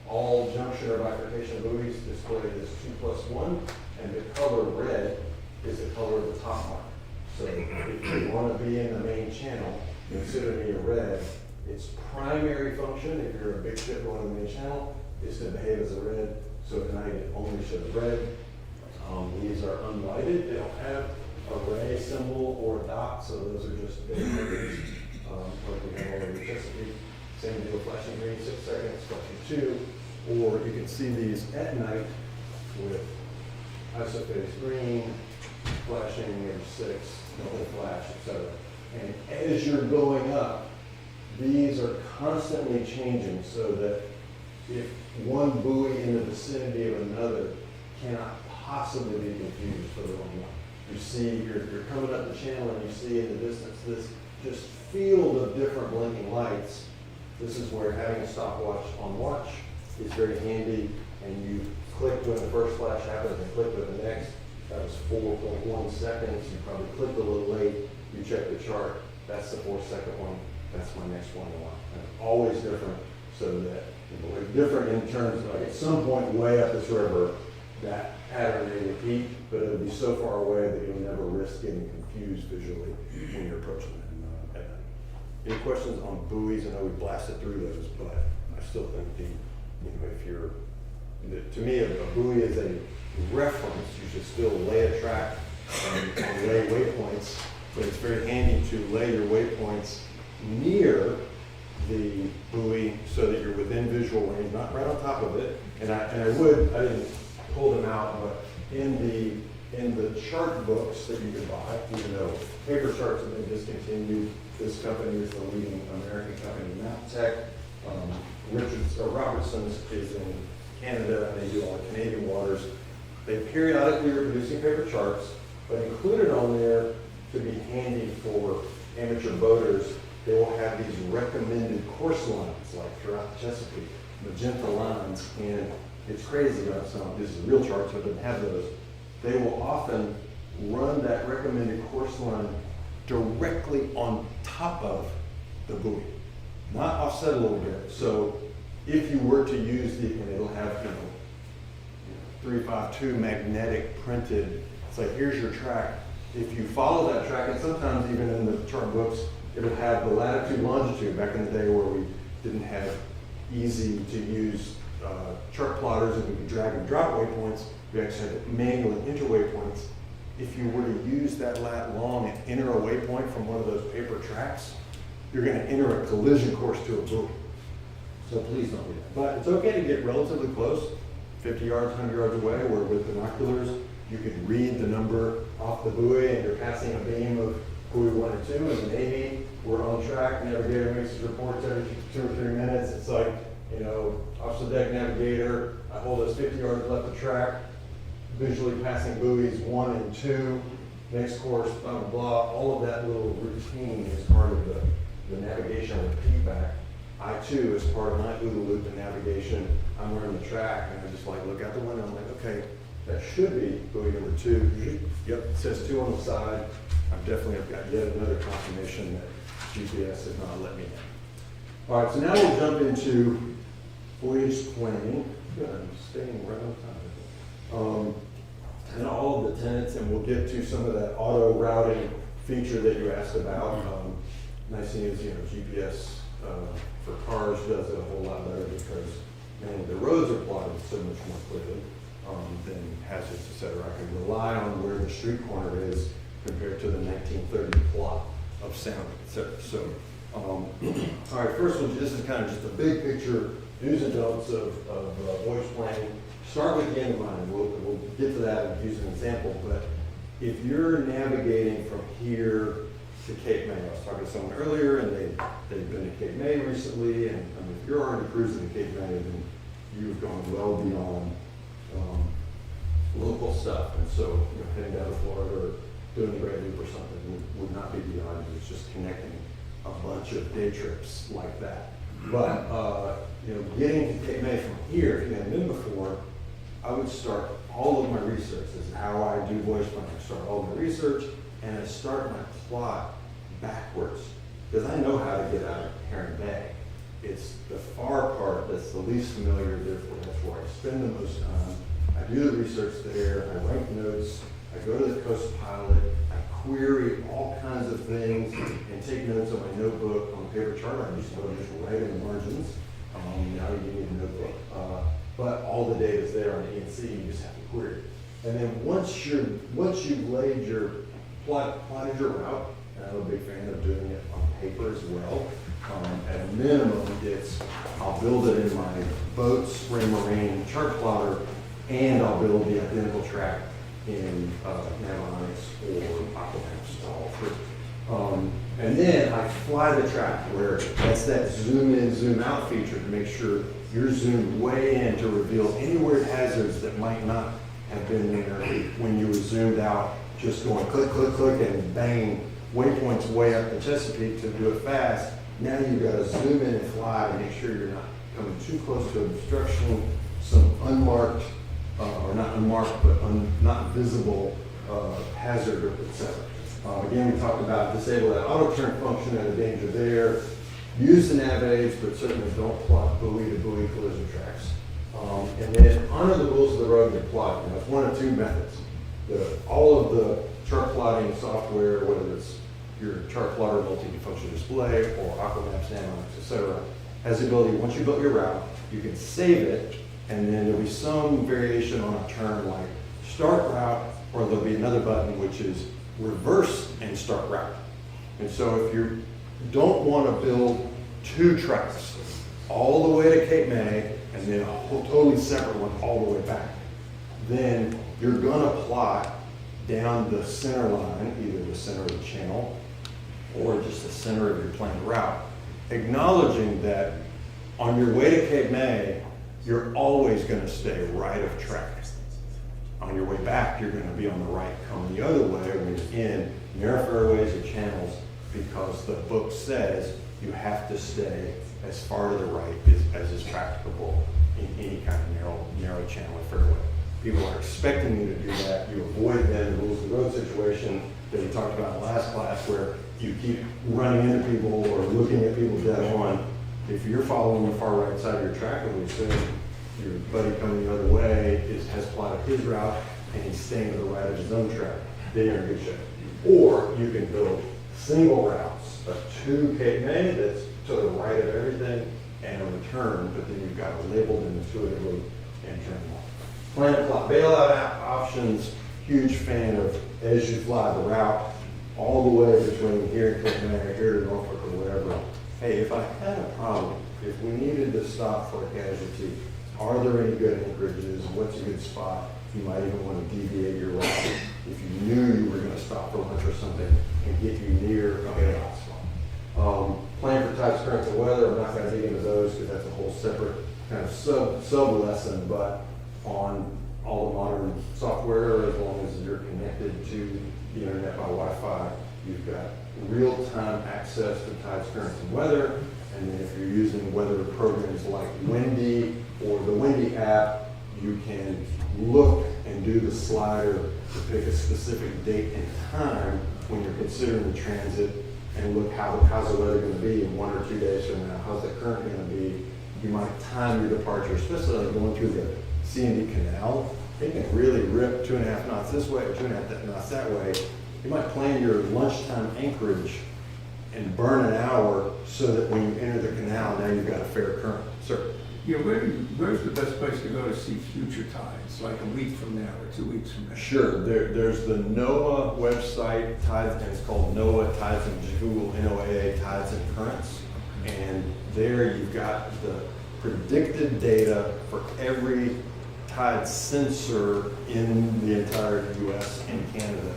Speaker 2: All junction or bifurcation buoys display this 2+1, and the color red is the color of the top mark. So if you want to be in the main channel, consider me a red. Its primary function, if you're a big ship going in the main channel, is to behave as a red. So at night it only shows red. These are unlighted. They don't have a ray symbol or a dot, so those are just big numbers. Like we have already Chesapeake. Same deal, flashing green 6 seconds, flashing 2. Or you can see these at night with isophase green, flashing every 6, double flash, etc. And as you're going up, these are constantly changing so that if one buoy in the vicinity of another cannot possibly be confused for the wrong one. You see, you're coming up the channel and you see in the distance this just field of different blinking lights. This is where having a stopwatch on watch is very handy, and you click when the first flash happens and click with the next. That was 4.1 seconds. You probably clicked a little late. You check the chart. That's the 4-second one. That's my next one. And always different, so that different in terms of, like, at some point way up this river, that pattern may repeat, but it'll be so far away that you'll never risk getting confused visually when you're approaching them at night. Any questions on buoys? I know we blasted through those, but I still think if you're, to me, a buoy is a reference. You should still lay a track and lay waypoints, but it's very handy to lay your waypoints near the buoy so that you're within visual range, not right on top of it. And I didn't pull them out, but in the chart books that you can buy, even though paper charts have been discontinued, this company is the leading American company, MapTech. Robertson's is in Canada, and they do all the Canadian waters. They periodically are producing paper charts, but included on there to be handy for amateur boaters, they will have these recommended course lines, like throughout the Chesapeake, magenta lines, and it's crazy. This is real charts, so it doesn't have those. They will often run that recommended course line directly on top of the buoy, not offset a little bit. So if you were to use and it'll have 352 magnetic printed. It's like, here's your track. If you follow that track, and sometimes even in the chart books, it'll have the latitude, longitude. Back in the day where we didn't have easy to use chart plotters and we could drag and drop waypoints, we actually had to manually enter waypoints. If you were to use that lat long and enter a waypoint from one of those paper tracks, you're going to enter a collision course to a buoy. So please don't do that. But it's okay to get relatively close, 50 yards, 100 yards away, where with binoculars you could read the number off the buoy and you're passing a beam of buoy 1 and 2. In the Navy, we're on track. Navigator makes his reports every 2 or 3 minutes. It's like, off the deck navigator, I hold us 50 yards left of track, visually passing buoys 1 and 2, next course, blah, blah, blah. All of that little routine is part of the navigation repeat back. I too, as part of my OODA loop and navigation, I'm wearing the track and I just look out the window. I'm like, okay, that should be buoy number 2. Yep, it says 2 on the side. I've got yet another confirmation that GPS has not let me in. All right, so now we'll jump into voyage planning. Good, I'm staying right on time. And all of the tenets, and we'll get to some of that auto routing feature that you asked about. Nice thing is, GPS for cars does it a whole lot better because the roads are plotted so much more clearly than hazards, etc. I can rely on where the street corner is compared to the 1930 plot of sound, etc. So, all right, first one, this is kind of just a big picture, do's and don'ts of voyage planning. Start with the end in mind. We'll get to that and use an example, but if you're navigating from here to Cape May, I was talking to someone earlier and they've been to Cape May recently, and if you're already cruising to Cape May, then you've gone well beyond local stuff. And so, heading down to Florida or doing the Great Loop or something would not be beyond you. It's just connecting a bunch of day trips like that. But, getting to Cape May from here, if you hadn't been before, I would start all of my research. This is how I do voyage planning. I start all my research and I start my plot backwards because I know how to get out of Herring Bay. It's the far part that's the least familiar, therefore that's where I spend the most time. I do the research there, I write notes, I go to the coast pilot, I query all kinds of things and take notes on my notebook on the paper chart. I used to go just write in the margins. Now you need a notebook. But all the data is there on the ENC, you just have to query it. And then once you've laid your plotted your route, and I'm a big fan of doing it on paper as well. At a minimum, I'll build it in my boat, spring marine chart plotter, and I'll build the identical track in Navionics or Aquamaps, all three. And then I fly the track where that's that zoom in, zoom out feature to make sure you're zoomed way in to reveal any weird hazards that might not have been there when you were zoomed out, just going click, click, click, and bang, waypoints way up the Chesapeake to do it fast. Now you've got to zoom in and fly to make sure you're not coming too close to obstruction, some unmarked, or not unmarked, but not visible hazard, etc. Again, we talked about disable that auto turn function and the danger there. Use the nav aids, but certainly don't plot buoy to buoy collision tracks. And then honor the rules of the road and plot. Now, it's one of two methods. All of the chart plotting software, whether it's your chart plotter, multi-function display, or Aquamaps, Navionics, etc., has the ability, once you built your route, you can save it, and then there'll be some variation on a term like start route, or there'll be another button which is reverse and start route. And so if you don't want to build two tracks all the way to Cape May and then a whole totally separate one all the way back, then you're going to plot down the center line, either the center of the channel or just the center of your planned route, acknowledging that on your way to Cape May, you're always going to stay right of track. On your way back, you're going to be on the right, coming the other way when you're in narrow fairways or channels, because the book says you have to stay as far to the right as is practicable in any kind of narrow channel or fairway. People are expecting you to do that. You avoid then the rules of the road situation that we talked about in the last class, where you keep running into people or looking at people dead on. If you're following the far right side of your track, and we assume your buddy coming the other way has plotted his route and he's staying to the right of his own track, then you're in good shape. Or you can build single routes, a to Cape May that's to the right of everything and a return, but then you've got it labeled intuitively and turn them off. Plan plot bailout options, huge fan of as you fly the route all the way between here and Cape May or here to Norfolk or whatever. Hey, if I had a problem, if we needed to stop for a casualty, are there any good anchorages? What's a good spot? You might even want to deviate your route if you knew you were going to stop for lunch or something and get you near a bailout spot. Plan for types, currents, and weather. I'm not going to dig into those because that's a whole separate kind of sub lesson, but on all the modern software, as long as you're connected to the internet by Wi-Fi, you've got real-time access to tides, currents, and weather. And then if you're using weather programs like Windy or the Windy app, you can look and do the slider to pick a specific date and time when you're considering the transit and look how's the weather going to be in 1 or 2 days from now, how's the current going to be. You might time your departure, especially like going through the C&D Canal. It can really rip 2.5 knots this way or 2.5 knots that way. You might plan your lunchtime anchorage and burn an hour so that when you enter the canal, now you've got a fair current. Sir?
Speaker 7: Yeah, where's the best place to go to see future tides, like a week from now or 2 weeks from now?
Speaker 2: Sure. There's the NOAA website, tides, and it's called NOAA Tides and Google NOAA Tides and Currents. And there you've got the predicted data for every tide sensor in the entire US and Canada.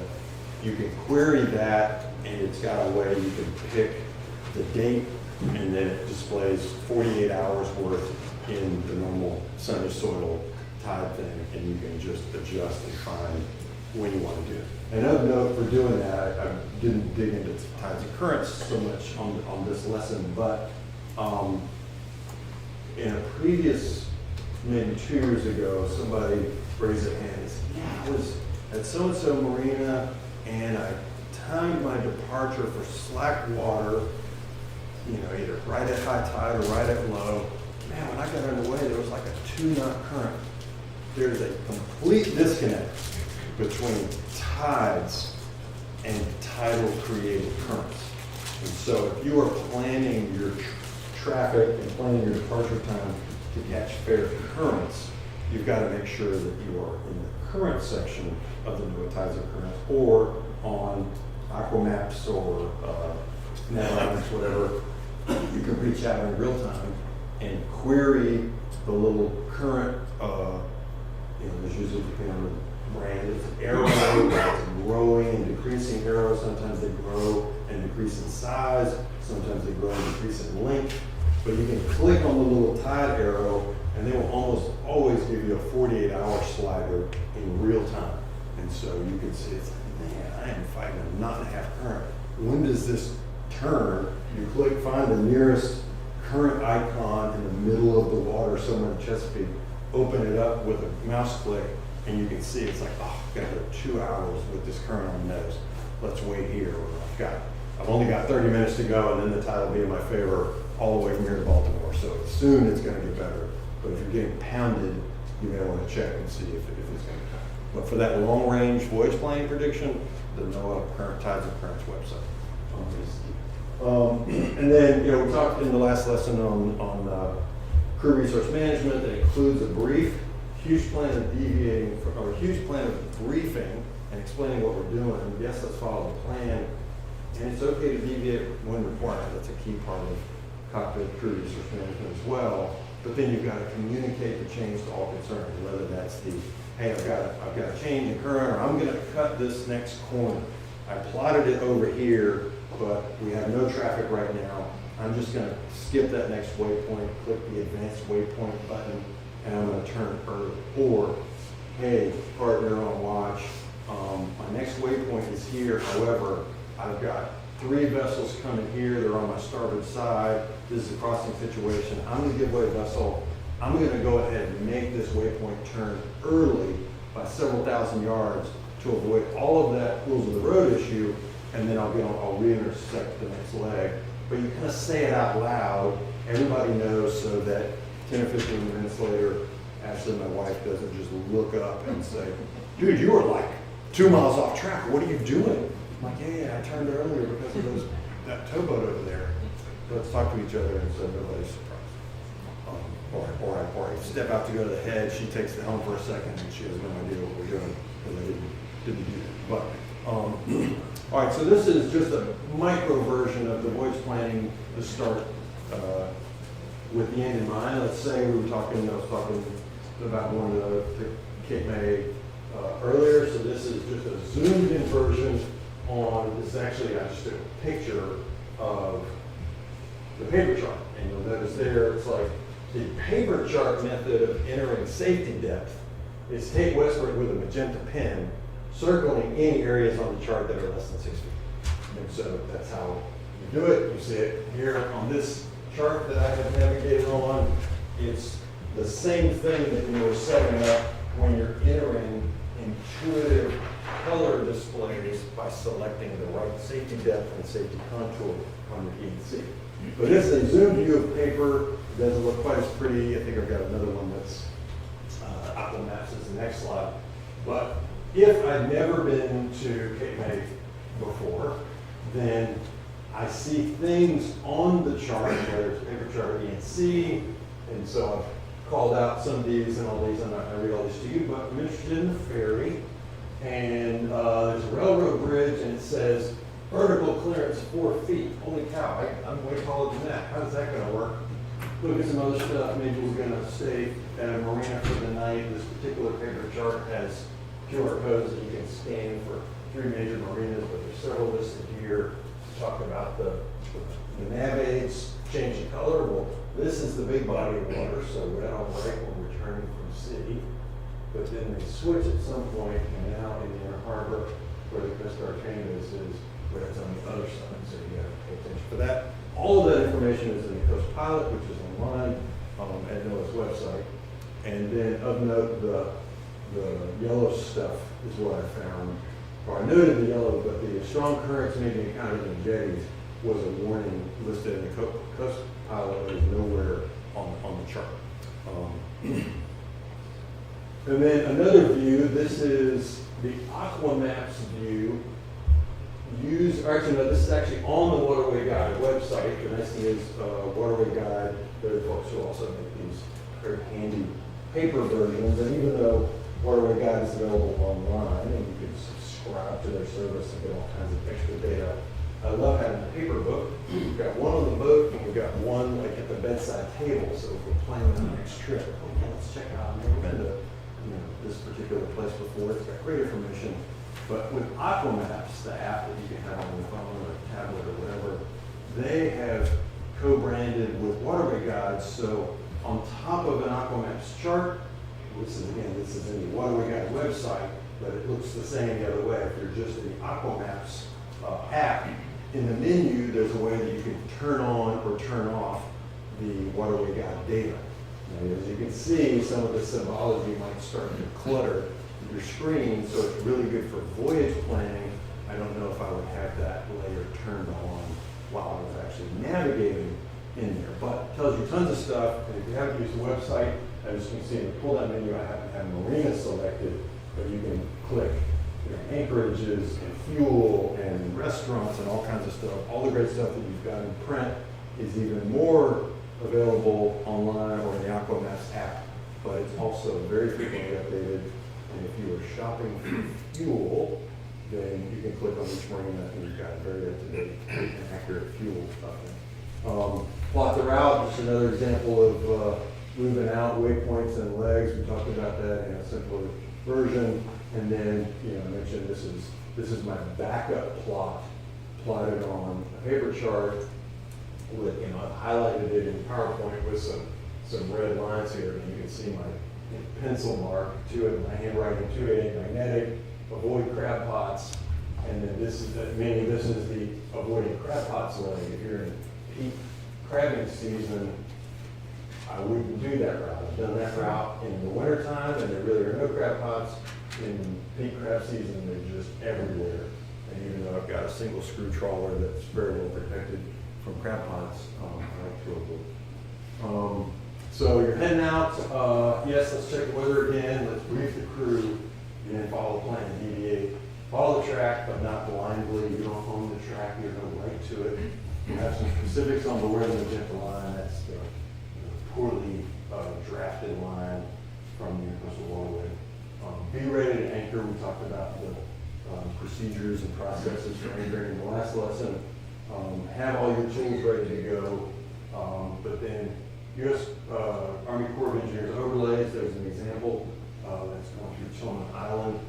Speaker 2: You can query that, and it's got a way you can pick the date, and then it displays 48 hours worth in the normal sun to soil tide thing, and you can just adjust and find when you want to do it. And of note, for doing that, I didn't dig into tides and currents so much on this lesson, but in a previous, maybe 2 years ago, somebody raised their hand and said, yeah, I was at so-and-so Marina, and I timed my departure for slack water, you know, either right at high tide or right at low. Man, when I got underway, there was like a 2-knot current. There's a complete disconnect between tides and tidal created currents. And so if you are planning your traffic and planning your departure time to catch fair currents, you've got to make sure that you are in the current section of the NOAA tides and currents, or on Aquamaps or Navionics, whatever. You can reach out in real time and query the little current, you know, there's usually, depending on the brand, it's an arrow, it's a growing and decreasing arrow. Sometimes they grow and decrease in size, sometimes they grow and decrease in length. But you can click on the little tide arrow, and they will almost always give you a 48-hour slider in real time. And so you can see, it's like, man, I am fighting a knot and a half current. When does this turn? You click, find the nearest current icon in the middle of the water somewhere in Chesapeake, open it up with a mouse click, and you can see it's like, oh, I've got 2 hours with this current on the nose. Let's wait here. Or I've only got 30 minutes to go, and then the tide will be in my favor all the way from here to Baltimore. So soon it's going to get better. But if you're getting pounded, you may want to check and see if it's going to be better. But for that long range voyage planning prediction, the NOAA Current Tides and Currents website. And then, you know, we talked in the last lesson on crew resource management that includes a brief, huge plan of deviating, or a huge plan of briefing and explaining what we're doing. Yes, let's follow the plan. And it's okay to deviate when required. That's a key part of cockpit crew resource management as well. But then you've got to communicate the change to all concerned, whether that's the, hey, I've got a change in current, or I'm going to cut this next corner. I plotted it over here, but we have no traffic right now. I'm just going to skip that next waypoint, click the advanced waypoint button, and I'm going to turn early. Or, hey, partner on watch, my next waypoint is here. However, I've got 3 vessels coming here. They're on my starboard side. This is a crossing situation. I'm going to give way vessel. I'm going to go ahead and make this waypoint turn early by several thousand yards to avoid all of that rules of the road issue, and then I'll re-intersect the next leg. But you kind of say it out loud. Everybody knows, so that 10 or 15 minutes later, Ashley, my wife, doesn't just look up and say, dude, you were like 2 miles off track. What are you doing? I'm like, yeah, I turned earlier because of that towboat over there. Let's talk to each other, and so nobody's surprised. Or I step out to go to the head, she takes the helm for a second, and she has no idea what we're doing, because I didn't do that. But, all right, so this is just a micro version of the voyage planning to start with the end in mind. Let's say I was talking about going to Cape May earlier, so this is just a zoomed in version on, this is actually, I just took a picture of the paper chart. And you'll notice there, it's like the paper chart method of entering safety depth is Tate Westbrook with a magenta pen circling any areas on the chart that are less than 6 feet. And so that's how you do it. You see it here on this chart that I have navigated on. It's the same thing that you were setting up when you're entering intuitive color displays by selecting the right safety depth and safety contour on your EC. But this is a zoom view of paper. It doesn't look quite as pretty. I think I've got another one that's Apple Maps is the next slide. But if I've never been to Cape May before, then I see things on the chart, whether it's paper chart or ENC, and so I've called out some of these and all these. I'm not going to read all these to you, but I'm interested in the ferry. And there's a railroad bridge, and it says vertical clearance 4 feet. Holy cow, I'm way taller than that. How's that going to work? Look at some other stuff. Maybe we're going to stay at a marina for the night. This particular paper chart has QR codes that you can scan for 3 major marinas, but there's several listed here to talk about the nav aids changing color. Well, this is the big body of water, so red on white when we're returning from city. but then they switch at some point, and now in the Harbour, where the Coast Guard training base is, where it's on the other side, so you gotta pay attention for that. All of that information is in the Coast Pilot, which is online at NOAA's website. And then of note, the yellow stuff is what I found, or I noted the yellow, but the strong currents may be encountered in jetties was a warning listed in the Coast Pilot, that is nowhere on the chart. And then another view, this is the Aquamaps view. Actually, no, this is actually on the Waterway Guide website. The nice thing is, Waterway Guide, there are folks who also make these very handy paper versions. And even though Waterway Guide is available online, and you can subscribe to their service and get all kinds of extra data, I love having a paper book. We've got one on the boat, and we've got one like at the bedside table. So if we're planning on the next trip, oh yeah, let's check it out. I've never been to this particular place before. It's got great information. But with Aquamaps, the app that you can have on your phone or tablet or whatever, they have co-branded with Waterway Guides. So on top of an Aquamaps chart, this is in the Waterway Guide website, but it looks the same the other way. If you're just in the Aquamaps app, in the menu, there's a way that you can turn on or turn off the Waterway Guide data. And as you can see, some of the symbology might start to clutter your screen, so it's really good for voyage planning. I don't know if I would have that layer turned on while I was actually navigating in there, but it tells you tons of stuff. And if you haven't used the website, as you can see in the pull-down menu, I happen to have Marina selected, but you can click anchorages and fuel and restaurants and all kinds of stuff. All the great stuff that you've got in print is even more available online or in the Aquamaps app, but it's also very frequently updated. And if you are shopping for fuel, then you can click on each marina and you've got very up-to-date and accurate fuel stuff. Plot the route, just another example of moving out waypoints and legs. We talked about that in a simpler version. And then, I mentioned this is my backup plot plotted on a paper chart with, I've highlighted it in PowerPoint with some red lines here, and you can see my pencil mark to it, my handwriting to it, magnetic, avoid crab pots, and then this is the avoiding crab pots lane. If you're in peak crabbing season, I wouldn't do that route. I've done that route in the wintertime, and there really are no crab pots. In peak crab season, they're just everywhere. And even though I've got a single screw trawler that's very well protected from crab pots, I like to avoid. So you're heading out. Yes, let's check the weather again. Let's brief the crew. And then follow the plan, deviate. Follow the track, but not blindly. You don't own the track. You have no right to it. You have some specifics on the where the magenta line. That's the poorly drafted line from the Coastal Waterway. Be ready to anchor. We talked about the procedures and processes for anchoring in the last lesson. Have all your tools ready to go. But then U.S. Army Corps of Engineers overlays. There's an example that's going through Tillman Island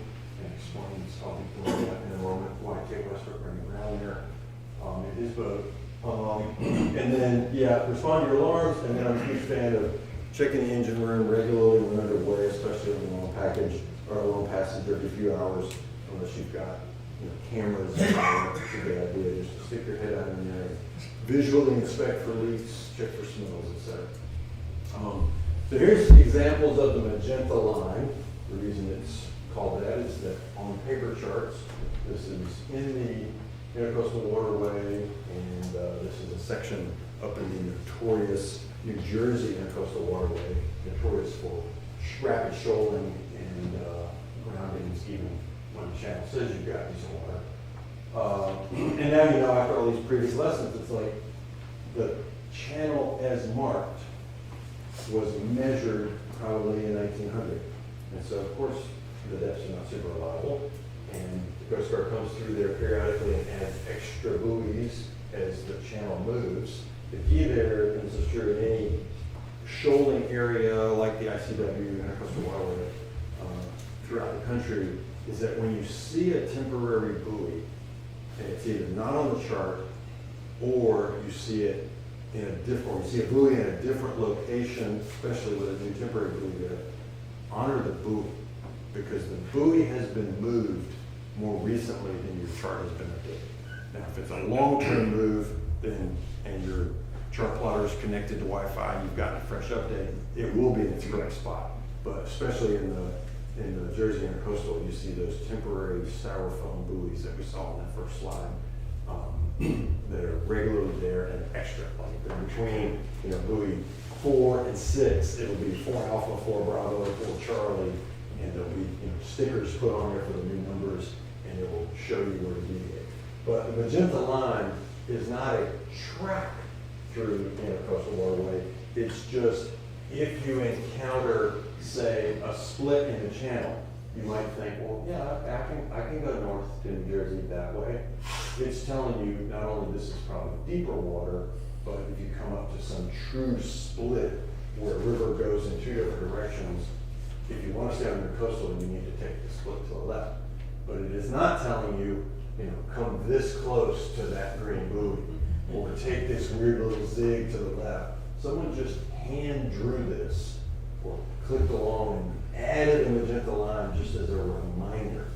Speaker 2: and explains how people in a moment why Tate Westbrook running around there in his boat. And then, respond to your alarms. And then I'm a huge fan of checking the engine room regularly when underway, especially on a long package or a long passage every few hours, unless you've got cameras. It's a good idea just to stick your head out in there, visually inspect for leaks, check for smells, etc. So here's examples of the magenta line. The reason it's called that is that on paper charts, this is in the Intercoastal Waterway, and this is a section up in the notorious New Jersey Intercoastal Waterway, notorious for rapid shoaling and groundings even when the channel says you've got decent water. And now after all these previous lessons, it's like the channel as marked was measured probably in 1900. And so, of course, the depths are not super reliable. And the Coast Guard comes through there periodically and adds extra buoys as the channel moves. The key there, and this is true in any shoaling area like the ICW, Intercoastal Waterway, throughout the country, is that when you see a temporary buoy, and it's either not on the chart, or you see it in a different, or you see a buoy in a different location, especially with a new temporary buoy there, honor the buoy. because the buoy has been moved more recently than your chart has been updated. Now, if it's a long-term move, then, and your chart plotter is connected to Wi-Fi, you've gotten a fresh update, it will be in its correct spot. But especially in the Jersey Intercoastal, you see those temporary styrofoam buoys that we saw on that first slide, that are regularly there and extra. Like in between, buoy 4 and 6, it'll be 4 Alpha, 4 Bravo, 4 Charlie, and there'll be stickers put on there for the new numbers, and it will show you where to deviate. But the magenta line is not a track through the Intercoastal Waterway. It's just if you encounter, say, a split in the channel, you might think, well, yeah, I can go north to New Jersey that way. It's telling you not only this is probably deeper water, but if you come up to some true split where a river goes in 2 different directions, if you want to stay on your coastal, you need to take the split to the left. But it is not telling you, come this close to that green buoy, or take this weird little zig to the left. Someone just hand drew this, or clicked along and added a magenta line just as a reminder.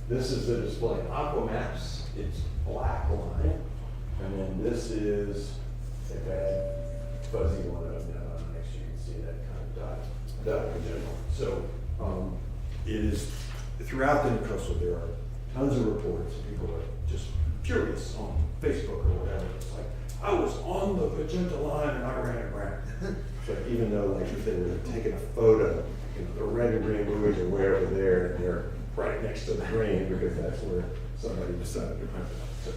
Speaker 2: This is the display. Aqua Maps, it's black line, and then this is a bad fuzzy one up now. Next you can see that kind of dot magenta. So it is throughout the Intercoastal. There are tons of reports. People are just curious on Facebook or whatever. It's like, I was on the magenta line and I ran aground. So even though, like, if they were taking a photo, the red and green buoys are way over there, and they're right next to the green because that's where somebody decided to print it.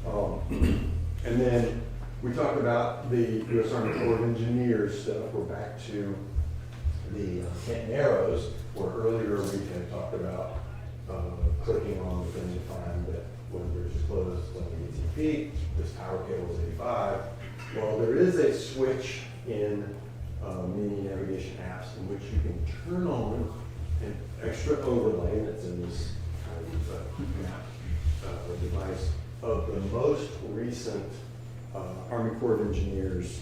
Speaker 2: So, and then we talked about the U.S. Army Corps of Engineers stuff. We're back to the Kent Narrows, where earlier we had talked about clicking on the thing to find that when the bridge is closed, it's only 18 feet, this tower cable is 85. Well, there is a switch in many navigation apps in which you can turn on an extra overlay that's in this kind of map device of the most recent Army Corps of Engineers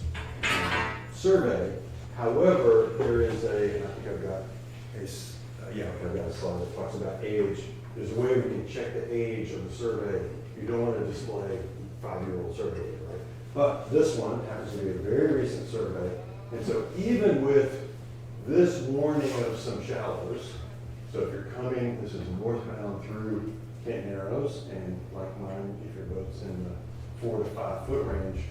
Speaker 2: survey. However, there is I think I've got I've got a slide that talks about age. There's a way we can check the age of the survey. You don't want to display 5-year-old survey, right? But this one happens to be a very recent survey. And so even with this warning of some shallows, so if you're coming, this is northbound through Kent Narrows, and like mine, if your boat's in the 4 to 5 foot range,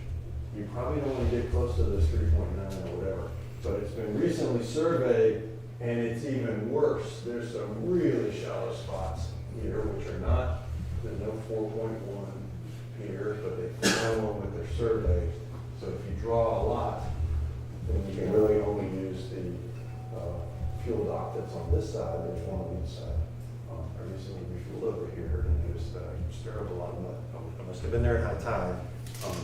Speaker 2: you probably don't want to get close to this 3.9 or whatever. But it's been recently surveyed, and it's even worse. There's some really shallow spots here, which are not, there's no 4.1 here, but they found one with their survey. So if you draw a lot, then you can really only use the fuel dock that's on this side. There's one on each side. I recently refueled over here and noticed that I stirred up a lot of mud. I must have been there at high tide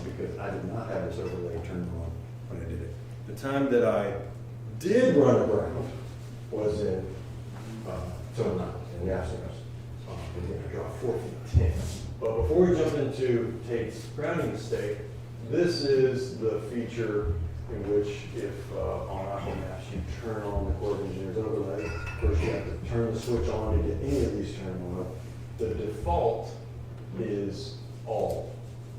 Speaker 2: because I did not have this overlay turned on when I did it. The time that I did run aground was in Sonoma in Yassos. Again, I dropped 4 feet 10. But before we jump into Tate's grounding mistake, this is the feature in which if on Aqua Maps you turn on the Corps of Engineers overlay, first you have to turn the switch on to get any of these turned on. The default is all,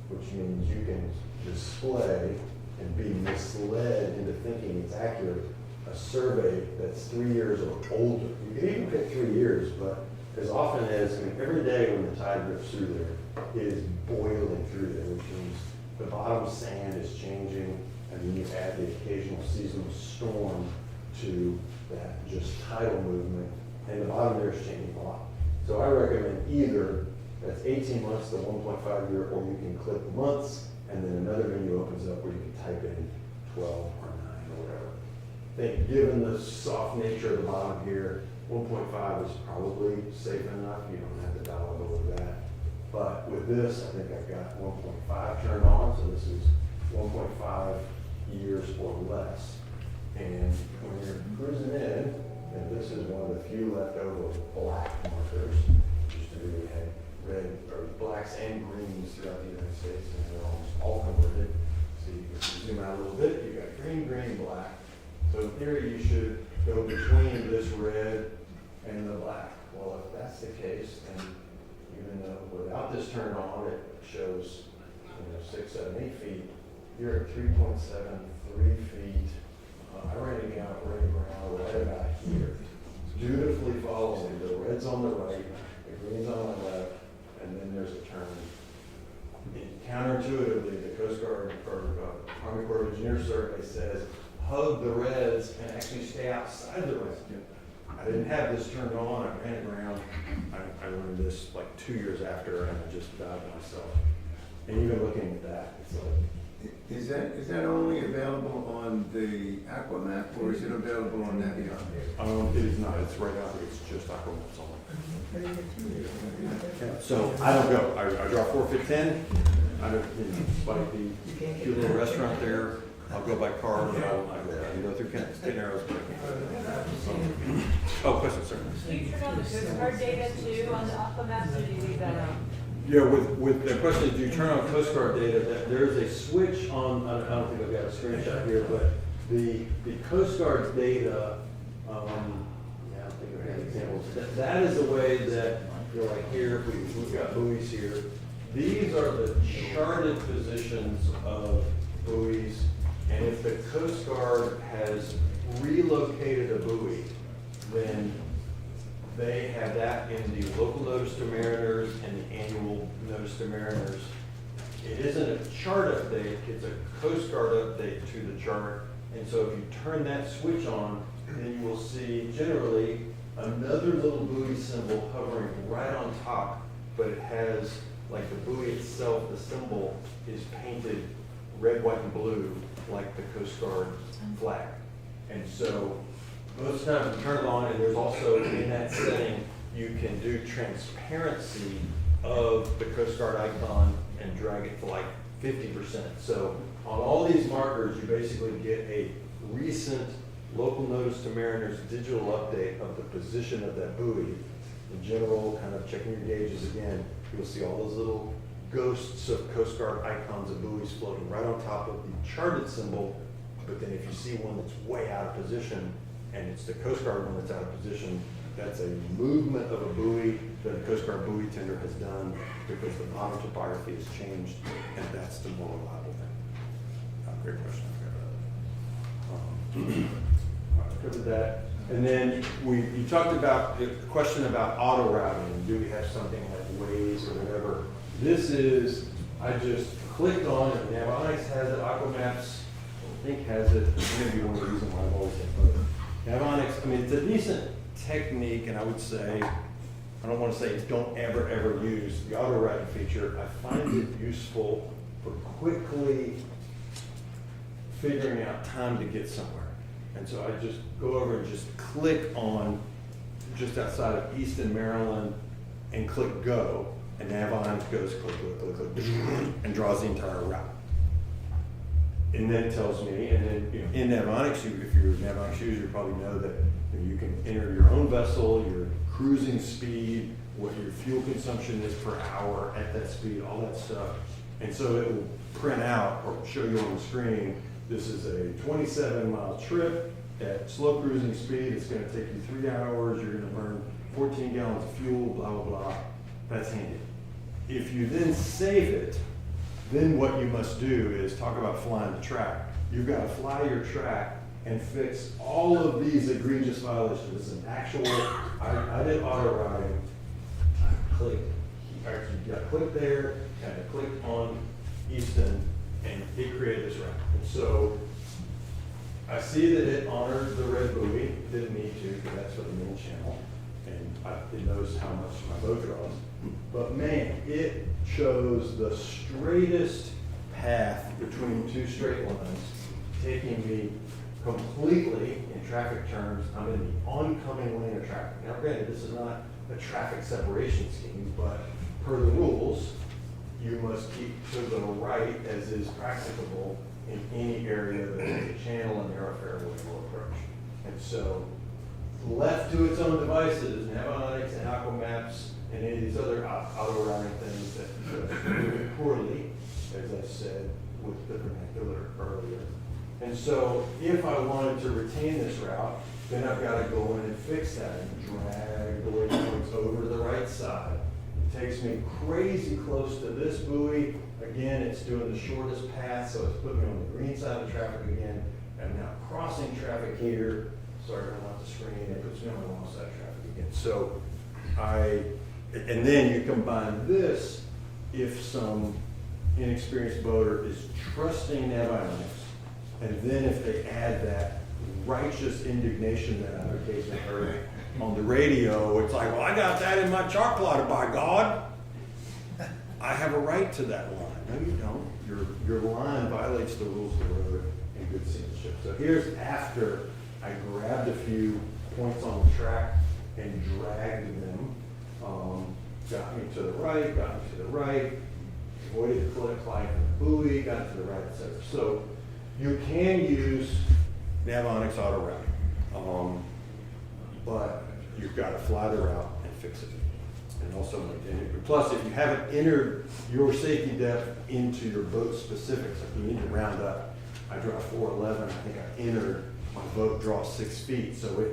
Speaker 2: which means you can display and be misled into thinking it's accurate a survey that's 3 years or older. You can even pick 3 years, but as often as, every day when the tide drifts through there, it is boiling through there, which means the bottom sand is changing, and then you add the occasional seasonal storm to that just tidal movement, and the bottom there is changing a lot. So I recommend either that's 18 months to 1.5 year, or you can click months, and then another menu opens up where you can type in 12 or 9 or whatever. I think given the soft nature of the bottom here, 1.5 is probably safe enough. You don't have to dial it over that. But with this, I think I've got 1.5 turned on, so this is 1.5 years or less. And when you're cruising in, and this is one of the few leftover black markers, used to be we had red or blacks and greens throughout the United States, and they're almost all converted. So you can zoom out a little bit, you got green, green, black. So in theory, you should go between this red and the black. Well, if that's the case, and even though without this turned on, it shows, 6, 7, 8 feet, you're at 3.73 feet. I ran it out right about here, dutifully following the red's on the right, the green's on the left, and then there's a turn. Counterintuitively, the Coast Guard or Army Corps of Engineers survey says hug the reds and actually stay outside the reds. I didn't have this turned on. I ran it around. I learned this like 2 years after, and I just died myself. And even looking at that, it's like,
Speaker 7: Is that only available on the Aquamap, or is it available on Navionics?
Speaker 2: it is not. It's right out here. It's just Aquamaps only. So I don't go. I draw 4, 5, 10. I don't, despite the cute little restaurant there, I'll go by car. I can go through Kent Narrows. Oh, question, sir.
Speaker 8: Do you turn on the Coast Guard data too on the Aquamaps, or do you leave that out?
Speaker 2: Yeah, with the question is, do you turn on Coast Guard data? There's a switch on. I don't think I've got a screenshot here, but the Coast Guard's data. Yeah, I think I've got examples. That is the way that like here, we've got buoys here. These are the charted positions of buoys, and if the Coast Guard has relocated a buoy, then they have that in the local notice to mariners and the annual notice to mariners. It isn't a chart update, it's a Coast Guard update to the chart. And so if you turn that switch on, then you will see generally another little buoy symbol hovering right on top, but it has, like the buoy itself, the symbol is painted red, white, and blue, like the Coast Guard flag. And so most times you turn it on, and there's also in that setting, you can do transparency of the Coast Guard icon and drag it to like 50%. So on all these markers, you basically get a recent local notice to mariners digital update of the position of that buoy. In general, kind of checking your gauges again, you'll see all those little ghosts of Coast Guard icons of buoys floating right on top of the charted symbol. But then if you see one that's way out of position, and it's the Coast Guard one that's out of position, that's a movement of a buoy that a Coast Guard buoy tender has done because the bottom topography has changed, and that's the more reliable thing. Great question. I covered that. And then you talked about the question about auto routing. Do we have something like Waze or whatever? This is, I just clicked on it. Navonics has it, Aquamaps, I think has it. It's going to be one of the reasons why I'm always saying Navonics, I mean, it's a decent technique, and I would say, I don't want to say don't ever use the auto routing feature. I find it useful for quickly figuring out time to get somewhere. And so I just go over and just click on just outside of Easton, Maryland, and click go, and Navonics goes click, and draws the entire route. And then it tells me, and then in Navonics, if you're a Navonics user, you probably know that you can enter your own vessel, your cruising speed, what your fuel consumption is per hour at that speed, all that stuff. And so it will print out or show you on the screen, this is a 27-mile trip at slow cruising speed. It's going to take you 3 hours. You're going to burn 14 gallons of fuel, blah, blah, blah. That's handy. If you then save it, then what you must do is talk about flying the track. You've got to fly your track and fix all of these egregious violations. It's an actual, I did auto routing. I clicked, actually got clicked there, and I clicked on Easton, and it created this route. And so I see that it honored the red buoy. Didn't need to, because that's for the main channel. And it knows how much my boat draws. But man, it chose the straightest path between two straight lines, taking me completely in traffic terms. I'm in the oncoming lane of traffic. Now granted, this is not a traffic separation scheme, but per the rules, you must keep to the right as is practicable in any area that is a channel and narrow fairway will approach. And so, left to its own devices, Navonics and Aquamaps and any of these other auto routing things that do poorly, as I said with the vernacular earlier, And so if I wanted to retain this route, then I've got to go in and fix that and drag the waypoints over to the right side. It takes me crazy close to this buoy. Again, it's doing the shortest path, so it's putting me on the green side of traffic again. I'm now crossing traffic here. Sorry, I don't want the screen. It puts me on the wrong side of traffic again. So and then you combine this if some inexperienced boater is trusting Navionics, and then if they add that righteous indignation that I've occasionally heard on the radio, it's like, well, I got that in my chart plotter, by God. I have a right to that line. No, you don't. Your line violates the rules of the road in good seamanship. So here's after I grabbed a few points on the track and dragged them. Got me to the right, avoided the climb from the buoy, got to the right, etc. So you can use Navionics auto routing, but you've got to fly the route and fix it. And also maintain it. Plus, if you haven't entered your safety depth into your boat specifics, like you need to round up. I draw 411, I think I entered, my boat draws 6 feet. So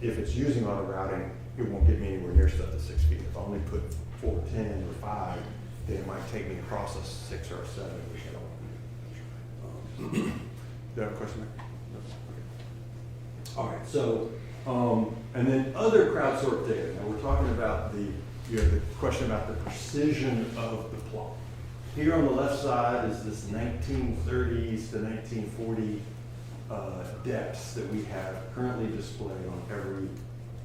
Speaker 2: if it's using auto routing, it won't get me anywhere near stuff to 6 feet. If I only put 410 or 5, then it might take me across a 6 or a 7, which I don't want. Do you have a question there? No? Okay. All right, so, and then other crowdsourced data. Now we're talking about the question about the precision of the plot. Here on the left side is this 1930s to 1940 depths that we have currently displayed on every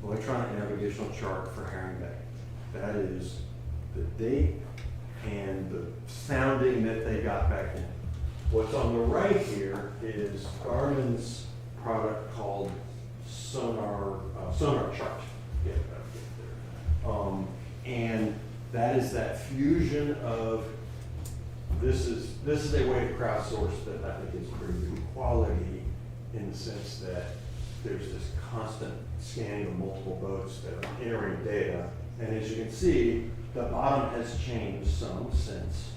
Speaker 2: electronic navigational chart for Herring Bay. That is the date and the sounding that they got back then. What's on the right here is Garmin's product called Sonar Chart. And that is that fusion of this is a way to crowdsource that I think is pretty good quality in the sense that there's this constant scanning of multiple boats that are entering data. And as you can see, the bottom has changed some since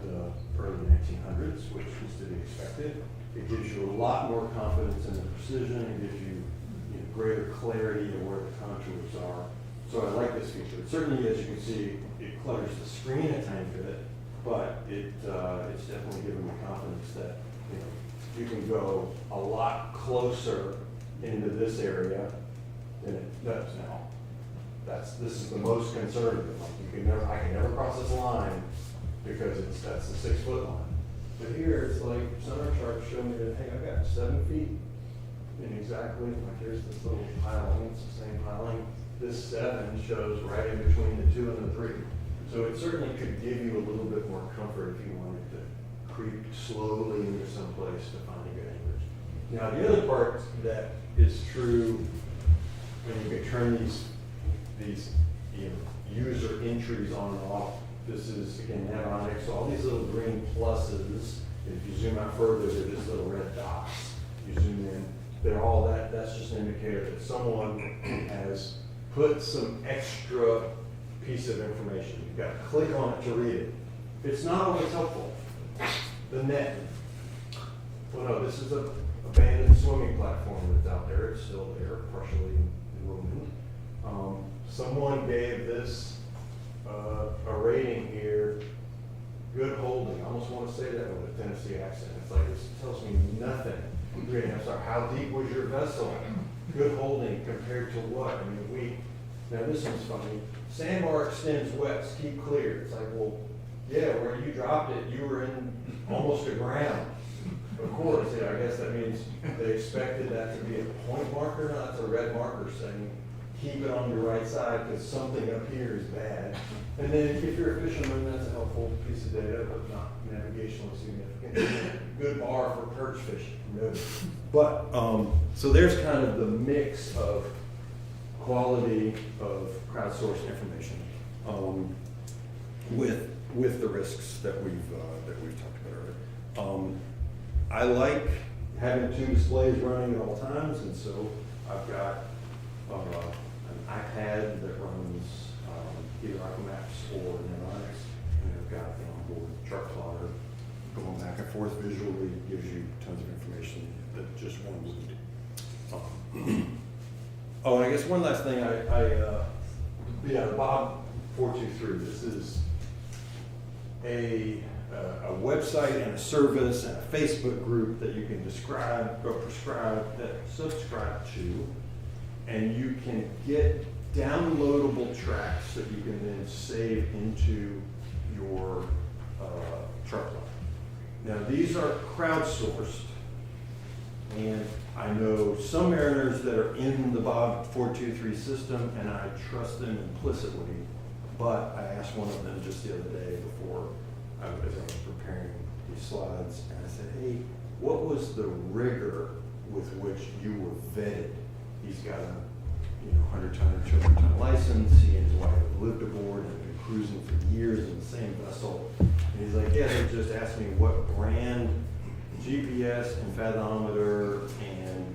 Speaker 2: the early 1900s, which was to be expected. It gives you a lot more confidence in the precision. It gives you, greater clarity of where the contours are. So I like this feature. Certainly, as you can see, it clutters the screen a tiny bit, but it's definitely given me confidence that you can go a lot closer into this area than it does now. This is the most conservative. Like I can never cross this line because that's the 6 foot line. But here it's like Sonar Chart showed me that, hey, I've got 7 feet in exactly, like here's this little piling, it's the same piling. This 7 shows right in between the 2 and the 3. So it certainly could give you a little bit more comfort if you wanted to creep slowly into some place to find a good anchorage. Now the other part that is true when you can turn these user entries on and off. This is again Navionics. So all these little green pluses. If you zoom out further, they're just little red dots. You zoom in, they're all that's just an indicator that someone has put some extra piece of information. You've got to click on it to read it. It's not always helpful. The net. Well, no, this is a abandoned swimming platform that's out there. It's still there, partially ruined. Someone gave this a rating here. Good holding. I almost want to say that with a Tennessee accent. It's like, this tells me nothing. I'm sorry, how deep was your vessel? Good holding compared to what? I mean, now this one's funny. Sandbar extends west, keep clear. It's like, well, yeah, where you dropped it, you were in almost aground. Of course, yeah, I guess that means they expected that to be a point marker. No, that's a red marker saying, keep it on your right side because something up here is bad. And then if you're a fisherman, that's a helpful piece of data, but not navigationally significant. Good bar for perch fishing. No. But, so there's kind of the mix of quality of crowdsourced information with the risks that we've talked about earlier. I like having 2 displays running at all times, and so I've got an iPad that runs either Aquamaps or Navionics, and I've got the onboard chart plotter going back and forth visually. Gives you tons of information that just one wound. Oh, and I guess one last thing, the Bob 423, this is a website and a service and a Facebook group that you can subscribe to, and you can get downloadable tracks that you can then save into your chart line. Now, these are crowdsourced, and I know some mariners that are in the Bob 423 system, and I trust them implicitly, but I asked one of them just the other day before as I was preparing these slides, and I said, hey, what was the rigor with which you were vetted? He's got a 100-ton or 200-ton license. He and his wife have lived aboard and been cruising for years in the same vessel. And he's like, yeah, they just asked me what brand, GPS and fathometer, and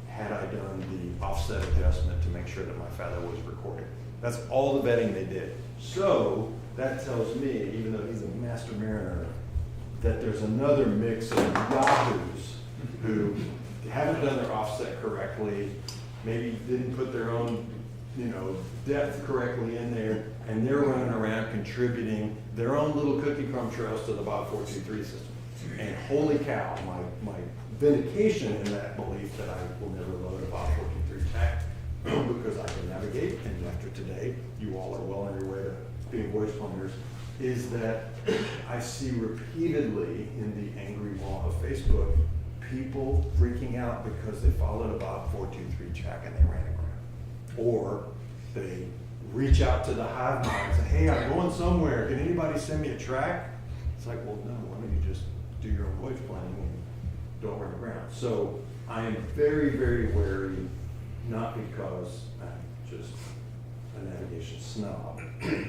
Speaker 2: had I done the offset adjustment to make sure that my fatho was recorded. That's all the vetting they did. So that tells me, even though he's a master mariner, that there's another mix of yahoos who haven't done their offset correctly, maybe didn't put their own, depth correctly in there, and they're running around contributing their own little cookie crumb trails to the Bob 423 system. And holy cow, my vindication in that belief that I will never load a Bob 423 tack because I can navigate, and after today, you all are well on your way to being voyage planners, is that I see repeatedly in the angry wall of Facebook people freaking out because they followed a Bob 423 track and they ran aground. Or they reach out to the hive mind and say, hey, I'm going somewhere. Can anybody send me a track? It's like, well, no, why don't you just do your own voyage planning and don't run aground. So I am very, very wary, not because I'm just a navigation snob,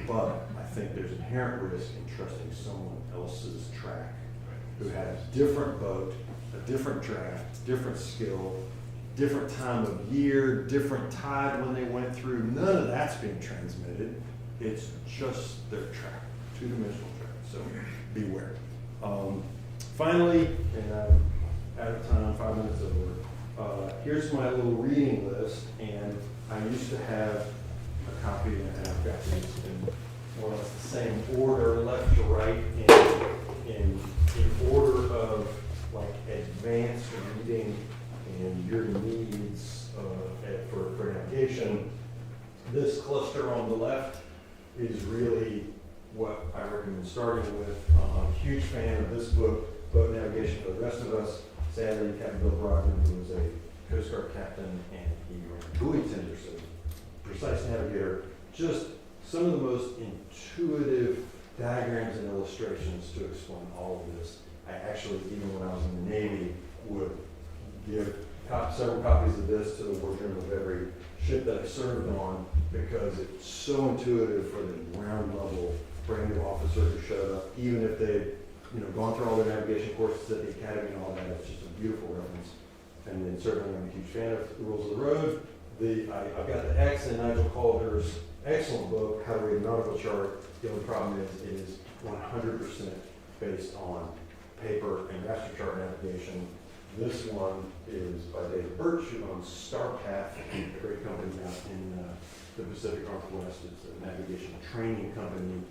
Speaker 2: but I think there's inherent risk in trusting someone else's track who had a different boat, a different draft, different skill, different time of year, different tide when they went through. None of that's being transmitted. It's just their track, two-dimensional track. So beware. Finally, and I'm out of time, 5 minutes over. Here's my little reading list, and I used to have a copy, and I've got these in more or less the same order, left to right, in order of like advanced reading and your needs for navigation. This cluster on the left is really what I recommend starting with. I'm a huge fan of this book, Boat Navigation for the Rest of Us. Sadly, Captain Bill Brockman, who was a Coast Guard captain, and he ran buoy tender, so precise navigator. Just some of the most intuitive diagrams and illustrations to explain all of this. I actually, even when I was in the Navy, would give several copies of this to the wardroom of every ship that I served on because it's so intuitive for the ground level brand new officer who showed up, even if they'd gone through all their navigation courses at the academy and all that. It's just a beautiful reference. And then certainly I'm a huge fan of the Rules of the Road. I've got the X in Nigel Calder's excellent book, How to Read a Nautical Chart. The only problem is it is 100% based on paper and master chart navigation. This one is by David Birch, who owns Starpath, a great company out in the Pacific Northwest. It's a navigation training company.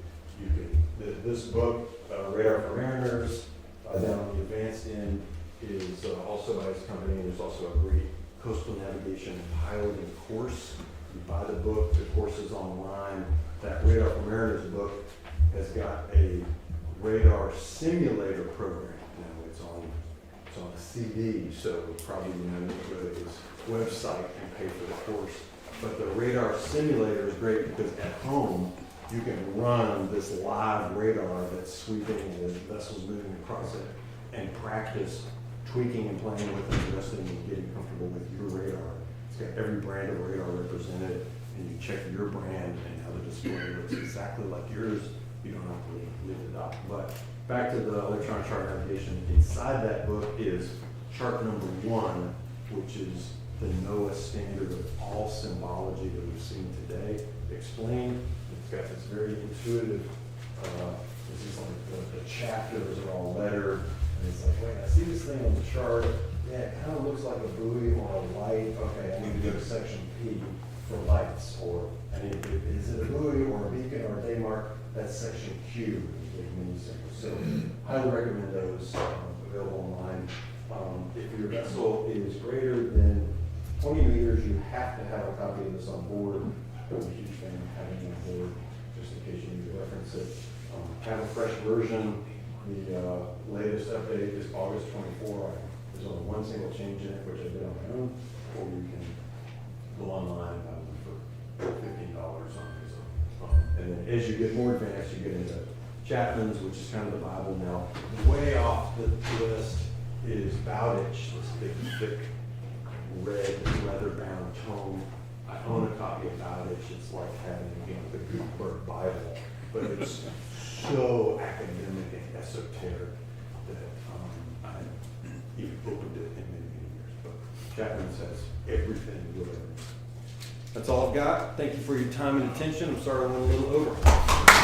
Speaker 2: This book, Radar for Mariners, down on the advanced end, is also by his company, and there's also a great coastal navigation piloting course. You buy the book, the course is online. That Radar for Mariners book has got a radar simulator program. Now it's on a CD, so probably you need to go to his website and pay for the course. But the radar simulator is great because at home you can run this live radar that's sweeping and the vessel's moving across it and practice tweaking and playing with it, adjusting and getting comfortable with your radar. It's got every brand of radar represented, and you check your brand and how the display looks exactly like yours. You don't have to leave the dock. But back to the electronic chart navigation. Inside that book is chart number 1, which is the NOAA standard of all symbology that we've seen today explained. It's got this very intuitive, this is like the chapters are all lettered, and it's like, wait, I see this thing on the chart, yeah, it kind of looks like a buoy or a light, okay, I need to go to section P for lights, or, I need to, is it a buoy or a beacon or a day mark? That's section Q, mini symbols. So highly recommend those, available online. If your vessel is greater than 20 meters, you have to have a copy of this on board. I'm a huge fan of having it on board, just in case you need to reference it. Have a fresh version. The latest update is August 24. There's only one single change in it, which I did on my own, or you can go online and buy one for $15 on Amazon. And then as you get more advanced, you get into Chapman's, which is kind of the Bible now. Way off the list is Bowditch, this big, thick, red, leather-bound tome. I own a copy of Bowditch. It's like having, the Gutenberg Bible, but it's so academic and esoteric that I haven't even opened it in many, many years. But Chapman's has everything you'll ever need. That's all I've got. Thank you for your time and attention. I'm sorry I went a little over.